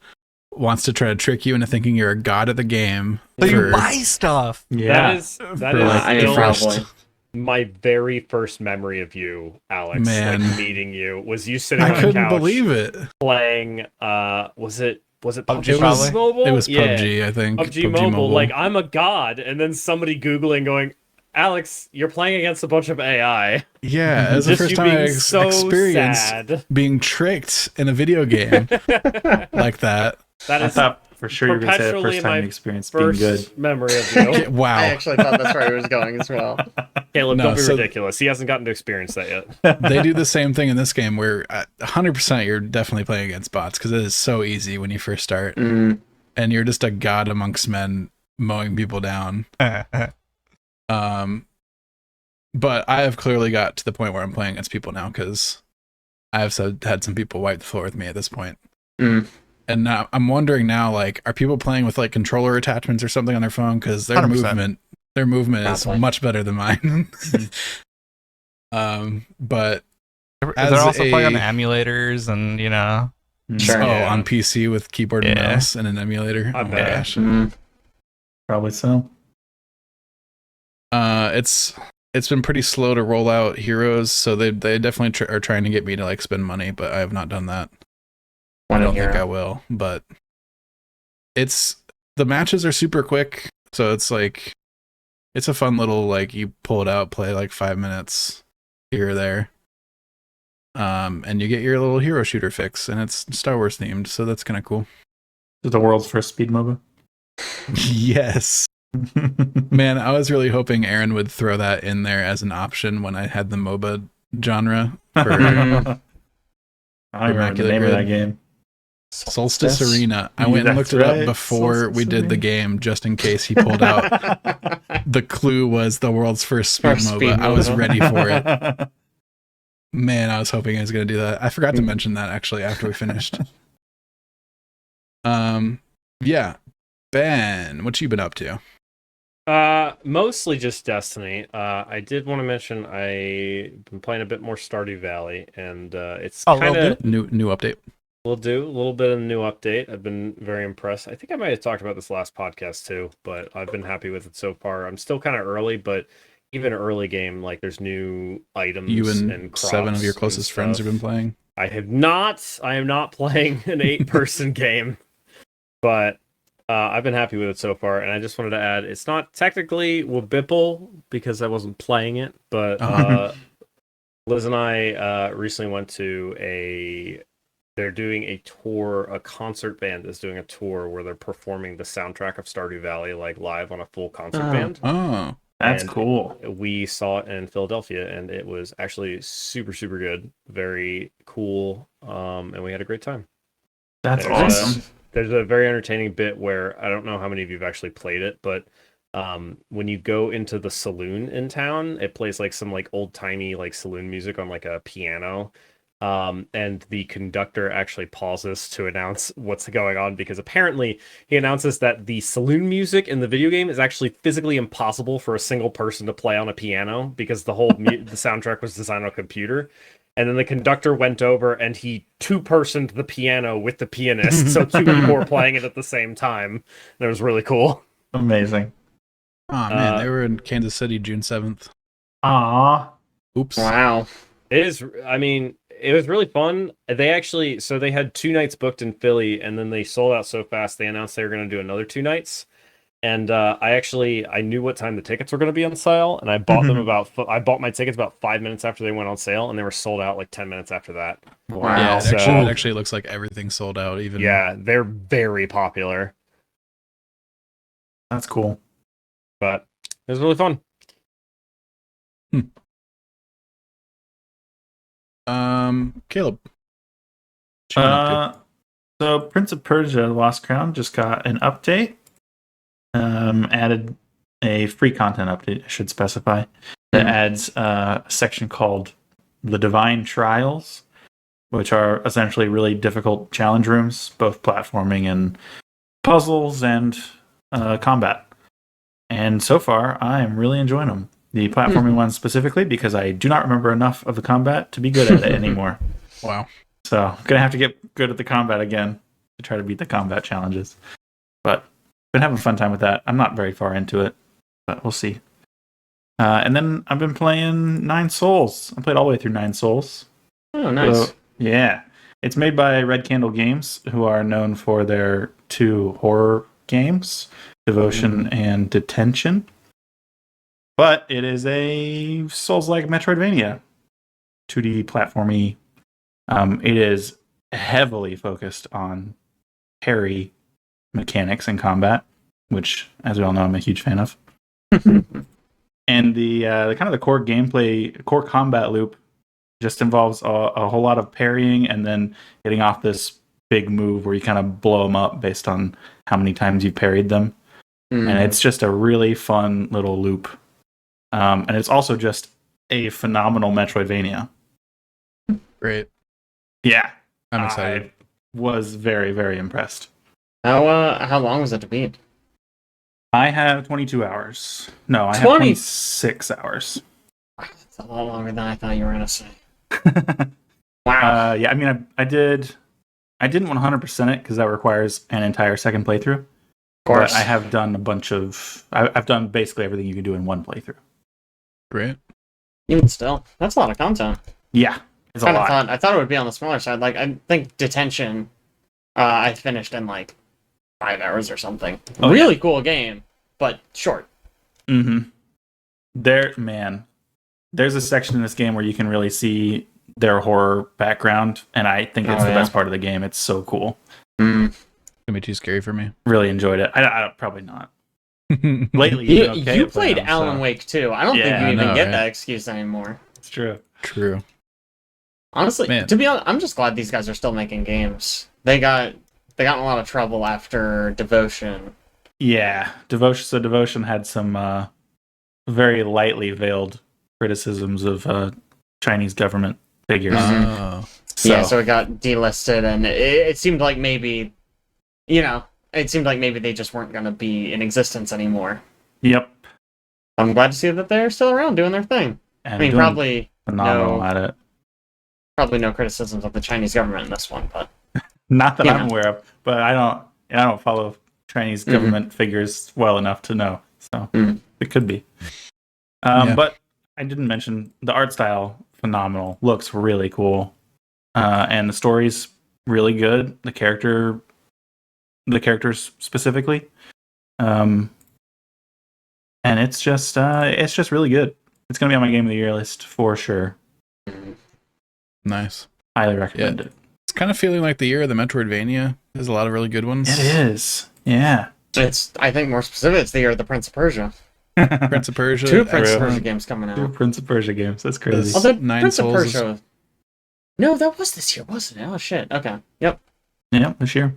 wants to try to trick you into thinking you're a god at the game. So you for- buy stuff. That is For, still I mean, probably. my very first memory of you, Alex. Man. Like meeting you was you sitting I on the couldn't couch believe it. playing. Was it PUBG PUBG probably? Mobile? It was Yeah. PUBG, I think. PUBG Mobile. Like I'm a god, and then somebody googling going, Alex, you're playing against a bunch of AI. yeah, as the Just first you time I being so experienced sad. being tricked in a video game like that. That I is thought for sure you were going to say the perpetually first time my you experienced being first good. memory of you. Wow. I actually thought that's where he was going as well. Caleb, No, don't be so- ridiculous. He hasn't gotten to experience that yet. They do the same thing in this game where 100% you're definitely playing against bots because it is so easy when you first start. Mm. And you're just a god amongst men mowing people down. But I have clearly got to the point where I'm playing against people now because I have had some people wipe the floor with me at this point. Mm. And now I'm wondering now, like, are people playing with like controller attachments or something on their phone? Because their 100%. movement is Probably. much better than mine. But They're also playing on emulators and, you know. Sure. on PC with keyboard and Yeah. mouse and an emulator. I Oh my bet. gosh. Mm. Probably so. It's been pretty slow to roll out heroes, so they definitely are trying to get me to like spend money, but I have not done that. I don't think I will, but the matches are super quick, so it's like it's a fun little like you pull it out, play like 5 minutes here or there. And you get your little hero shooter fix, and it's Star Wars themed, so that's kind of cool. This is the world's first speed MOBA. Yes. Man, I was really hoping Aaron would throw that in there as an option when I had the MOBA genre for I don't remember the Immaculate name of Grid. that game. Solstice Arena. I Yeah, went and that's looked it right. up before Solstice we did the Arena. game, just in case he pulled out. The clue was the world's first speed First MOBA. speed I was MOBA. ready for it. Man, I was hoping I was going to do that. I forgot to mention that actually after we finished. Yeah. Ben, what you been up to? Mostly just Destiny. I did want to mention I've been playing a bit more Stardew Valley, and it's Oh, kind of New update. we'll do a little bit of a new update. I've been very impressed. I think I might have talked about this last podcast too, but I've been happy with it so far. I'm still kind of early, but even early game, like there's new items You and crops 7 of your and closest friends have stuff. been playing. I have not. I am not playing an 8-person game, but I've been happy with it so far. And I just wanted to add, it's not technically WHYBPL because I wasn't playing it, but Liz and I recently went to they're doing a tour, a concert band is doing a tour where they're performing the soundtrack of Stardew Valley like live on a full concert band. Oh. That's And cool. We saw it in Philadelphia, and it was actually super, super good, very cool, and we had a great time. That's There's awesome. There's a very entertaining bit where I don't know how many of you have actually played it, but when you go into the saloon in town, it plays like some like old timey like saloon music on like a piano. And the conductor actually pauses to announce what's going on because apparently he announces that the saloon music in the video game is actually physically impossible for a single person to play on a piano because the whole the soundtrack was designed on a computer. And then the conductor went over and he two-personed the piano with the pianist, so 2 people were playing it at the same time. And it was really cool. Amazing. Oh man, they were in Kansas City June 7th. Aw. Oops. Wow. It is, I mean, it was really fun. They actually, so they had 2 nights booked in Philly, and then they sold out so fast, they announced they were going to do another 2 nights. And I knew what time the tickets were going to be on sale, and I bought them I bought my tickets about 5 minutes after they went on sale, and they were sold out like 10 minutes after that. Wow. Yeah, So- it actually looks like everything's sold out. Even Yeah, they're very popular, That's cool. but it was really fun. Caleb. what you been up to? So Prince of Persia: The Lost Crown just got an update. Added a free content update, I should specify, that adds a section called the Divine Trials, which are essentially really difficult challenge rooms, both platforming and puzzles and combat. And so far, I am really enjoying them. The platforming ones specifically, because I do not remember enough of the combat to be good at it anymore. Wow. So I'm gonna have to get good at the combat again to try to beat the combat challenges. But been having a fun time with that. I'm not very far into it, but we'll see. And then I've been playing Nine Souls. I played all the way through Nine Souls. Oh, nice. So, yeah. It's made by Red Candle Games, who are known for their 2 horror games, Devotion and Detention. But it is a Souls-like Metroidvania. 2D platformy. It is heavily focused on parry mechanics and combat, which, as we all know, I'm a huge fan of. And the kind of the core combat loop just involves a whole lot of parrying and then getting off this big move where you kind of blow them up based on how many times you've parried them. And it's just a really fun little loop. And it's also just a phenomenal Metroidvania. Great. Yeah, I'm excited. I was very, very impressed. How long was it to beat? I have 22 hours. No, I have 20 26 hours. That's a lot longer than I thought you were gonna say. Wow. Yeah, I mean, I didn't 100% it because that requires an entire second playthrough. Of course. But I have done a bunch of. I've done basically everything you can do in one playthrough. Great. Even still, that's a lot of content. Yeah, it's a lot. I thought it would be on the smaller side. Like, I think Detention, I finished in like 5 hours or something. Oh, Really cool game, but short. Mm-hmm. There's a section in this game where you can really see their horror background, and I think it's the best part of the game. It's so cool. Mm. It's gonna be too scary for me. Really enjoyed it. I probably not. Lately, you've been okay You at playing played them, Alan so- Wake too. I don't think Yeah, you I even know, get right? that excuse anymore. It's true. True. Honestly, Man. to be honest, I'm just glad these guys are still making games. They got in a lot of trouble after Devotion. Yeah, Devotion. So Devotion had some very lightly veiled criticisms of Chinese government figures. Oh. So it got delisted, and it seemed like maybe, they just weren't going to be in existence anymore. Yep. I'm glad to see that they're still around doing their thing. And I mean, doing probably phenomenal at it. no criticisms of the Chinese government in this one, but Not that you I'm know. aware of, but I don't follow Chinese government figures well enough to know. So it could be. Yeah. But I didn't mention the art style. Phenomenal. Looks really cool. And the story's really good. The characters specifically. And it's just really good. It's gonna be on my game of the year list for sure. Nice. Highly recommend it. It's kind of feeling like the year of the Metroidvania. There's a lot of really good ones. It is. Yeah. it's, I think more specific, it's the year of the Prince of Persia. Prince of Persia. 2 Prince of excellent. Persia games coming out. Two Prince of Persia games. That's crazy. This- Although Nine Prince of Souls is- Persia. No, that was this year, wasn't it? Oh shit. Okay. Yep. Yeah, this year.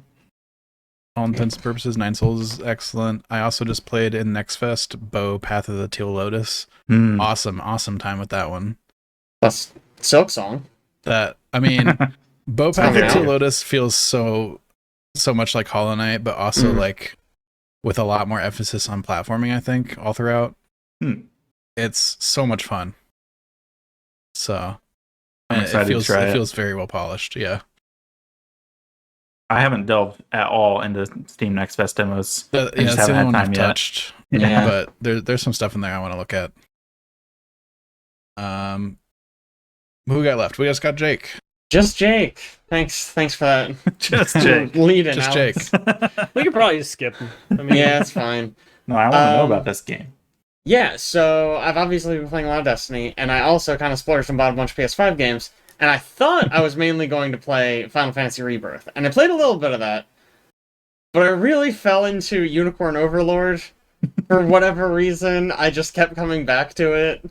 All intents and purposes, Nine Souls is excellent. I also just played in Next Fest, Bo Path of the Teal Lotus. Mm. Awesome time with that one. That's Silk Song. That I mean, Bo Path of coming the Teal out. Lotus feels so much like Hollow Knight, but also like with a lot more emphasis on platforming, I think, all throughout. It's so much fun. So I'm and excited to try it. It feels very well polished, yeah. I haven't delved at all into Steam Next Fest demos. Yeah, just that's the haven't only had one time I've yet. touched. Yeah. But there's some stuff in there I want to look at. Who we got left? We just got Jake. Just Jake. Thanks for that. Just Jake. Lead in, Just Alex. Jake. We could probably just skip them. I mean, Yeah, it's fine. No, I want to know Um, about this game. Yeah, so I've obviously been playing a lot of Destiny, and I also kind of splurged and bought a bunch of PS5 games, and I thought I was mainly going to play Final Fantasy Rebirth, and I played a little bit of that, but I really fell into Unicorn Overlord. For whatever reason, I just kept coming back to it.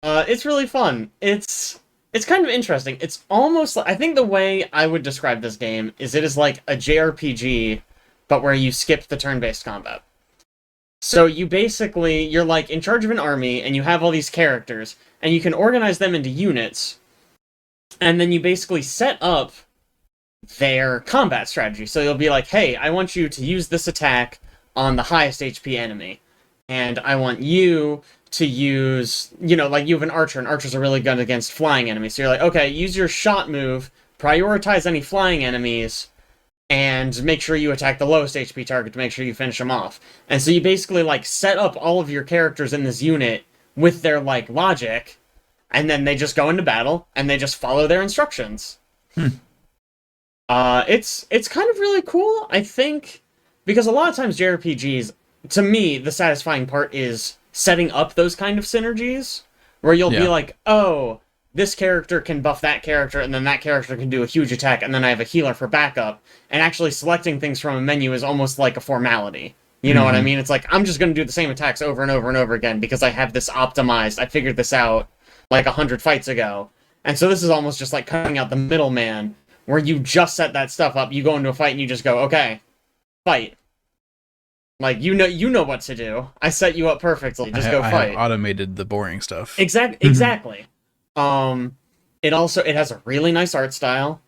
It's really fun. It's kind of interesting. It's almost like, I think the way I would describe this game is it is like a JRPG, but where you skip the turn-based combat. So you're like in charge of an army, and you have all these characters, and you can organize them into units, and then you basically set up their combat strategy. So you'll be like, hey, I want you to use this attack on the highest HP enemy, and I want you to use, like you have an archer, and archers are really good against flying enemies. So you're like, okay, use your shot move, prioritize any flying enemies, and make sure you attack the lowest HP target to make sure you finish them off. And so you basically like set up all of your characters in this unit with their like logic, and then they just go into battle and they just follow their instructions. It's kind of really cool, I think, because a lot of times JRPGs, to me, the satisfying part is setting up those kind of synergies, where you'll be like, oh, this character can buff that character, and then that character can do a huge attack, and then I have a healer for backup. And actually selecting things from a menu is almost like a formality. You know what I mean? It's like, I'm just going to do the same attacks over and over and over again because I have this optimized. I figured this out like 100 fights ago. And so this is almost just like cutting out the middleman, where you just set that stuff up, you go into a fight, and you just go, okay, fight. Like you know what to do. I set you up perfectly. Just go I fight. have automated the boring stuff. Exactly. It has a really nice art style.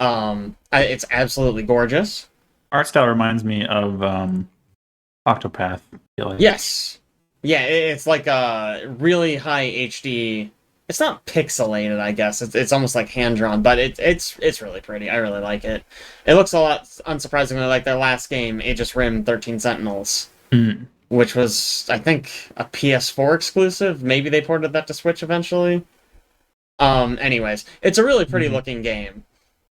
It's absolutely gorgeous. Art style reminds me of Octopath. I feel like. Yes. Yeah, it's like a really high HD. It's not pixelated, I guess. It's almost like hand drawn, but it's really pretty. I really like it. It looks a lot, unsurprisingly, like their last game, Aegis Rim 13 Sentinels, which was, I think, a PS4 exclusive. Maybe they ported that to Switch eventually. Anyways, it's a really pretty looking game.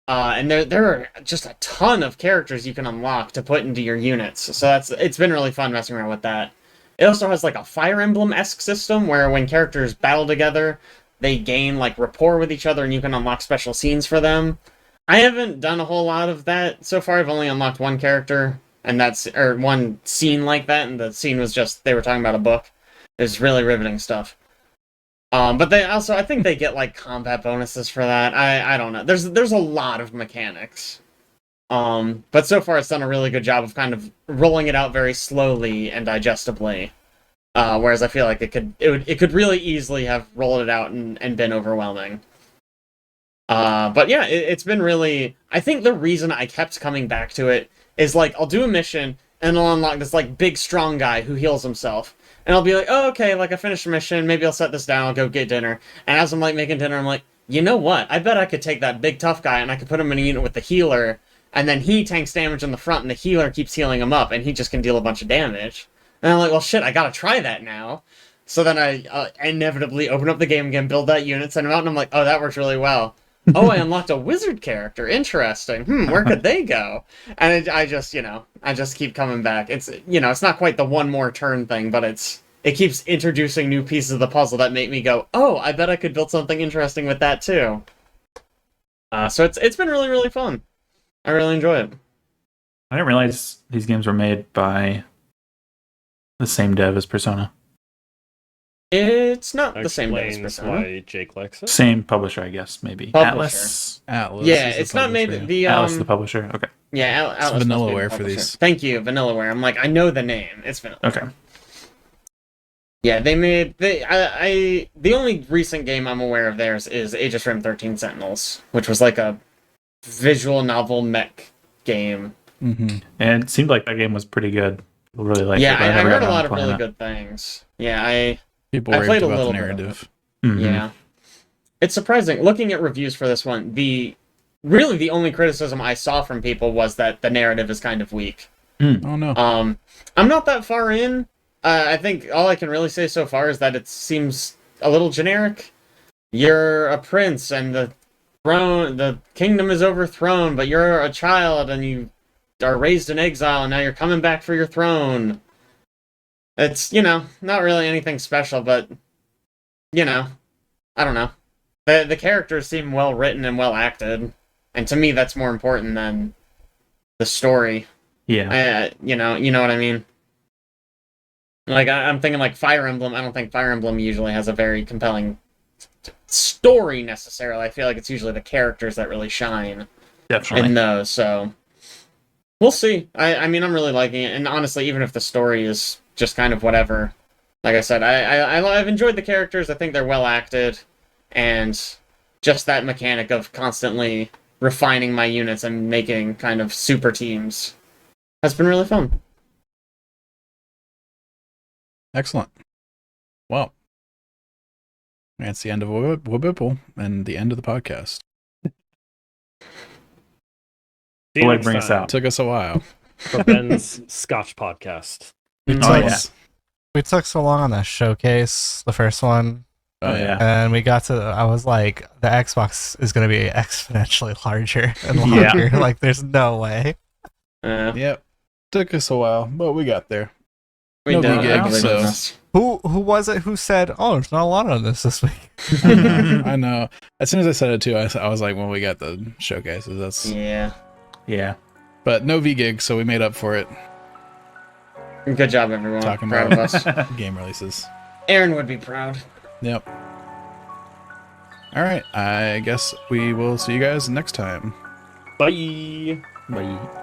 And there are just a ton of characters you can unlock to put into your units. So it's been really fun messing around with that. It also has like a Fire Emblem-esque system where when characters battle together, they gain like rapport with each other and you can unlock special scenes for them. I haven't done a whole lot of that so far. I've only unlocked one character or one scene like that, and the scene was just they were talking about a book. It's really riveting stuff. But they also, I think they get like combat bonuses for that. I don't know. There's a lot of mechanics. But so far it's done a really good job of kind of rolling it out very slowly and digestibly. Whereas I feel like it could really easily have rolled it out and been overwhelming. But yeah, it's been really. I think the reason I kept coming back to it is like I'll do a mission and I'll unlock this like big strong guy who heals himself. And I'll be like, oh, okay, like I finished the mission, maybe I'll set this down, I'll go get dinner. And as I'm like making dinner, I'm like, you know what? I bet I could take that big tough guy and I could put him in a unit with the healer, and then he tanks damage in the front and the healer keeps healing him up and he just can deal a bunch of damage. And I'm like, well shit, I gotta try that now. So then I inevitably open up the game again, build that unit, send him out, and I'm like, oh, that works really well. Oh, I unlocked a wizard character. Interesting. Where could they go? And I just keep coming back. It's, it's not quite the one more turn thing, but it keeps introducing new pieces of the puzzle that make me go, oh, I bet I could build something interesting with that too. So it's been really, really fun. I really enjoy it. I didn't realize these games were made by the same dev as Persona. It's not the same as Explains Persona. why Jake likes it. Same publisher, I guess, maybe. Publisher. Atlas. Yeah, is the it's not publisher. made the Atlas, the publisher. Okay. Yeah, It's Atlas must be the Vanillaware for publisher. these. Thank you, Vanillaware. I'm like, I know the name. It's Vanillaware. Okay. Yeah, the only recent game I'm aware of theirs is Aegis Rim 13 Sentinels, which was like a visual novel mech game. Mm-hmm. And it seemed like that game was pretty good. People really liked it. Yeah, but I never heard got a around lot to of playing really it. good things. Yeah, People I raved played a about the little bit of narrative. Mhm. yeah. It's surprising. Looking at reviews for this one, really the only criticism I saw from people was that the narrative is kind of weak. Oh no. I'm not that far in. I think all I can really say so far is that it seems a little generic. You're a prince and the kingdom is overthrown, but you're a child and you are raised in exile and now you're coming back for your throne. It's, not really anything special, but, I don't know. The characters seem well written and well acted, and to me that's more important than the story. Yeah. You know what I mean? Like, I'm thinking like Fire Emblem. I don't think Fire Emblem usually has a very compelling story necessarily. I feel like it's usually the characters that really shine Definitely. in those, so we'll see. I mean, I'm really liking it, and honestly, even if the story is just kind of whatever, like I said, I've enjoyed the characters. I think they're well acted, and just that mechanic of constantly refining my units and making kind of super teams has been really fun. Excellent. Well, that's the end of WHYBPL and the end of the podcast. See you Go ahead, next bring us time out. Took us a while. for Ben's Scotch podcast. We Oh, took, yeah. we took so long on that showcase, the first one, Oh, yeah. and we got to. I was like, the Xbox is going to be exponentially larger and Yeah. longer. Like, there's no way. Yep. Took us a while, but we got there. We No did big it. gig, so- Who was it who said, "Oh, there's not a lot on this week"? I know. As soon as I said it too, I was like, "Well, we got the showcases." That's Yeah. Yeah. but no V gig, so we made up for it. Good job, everyone. Talking Proud about of us. game releases. Aaron would be proud. Yep. All right. I guess we will see you guys next time. Bye. Bye.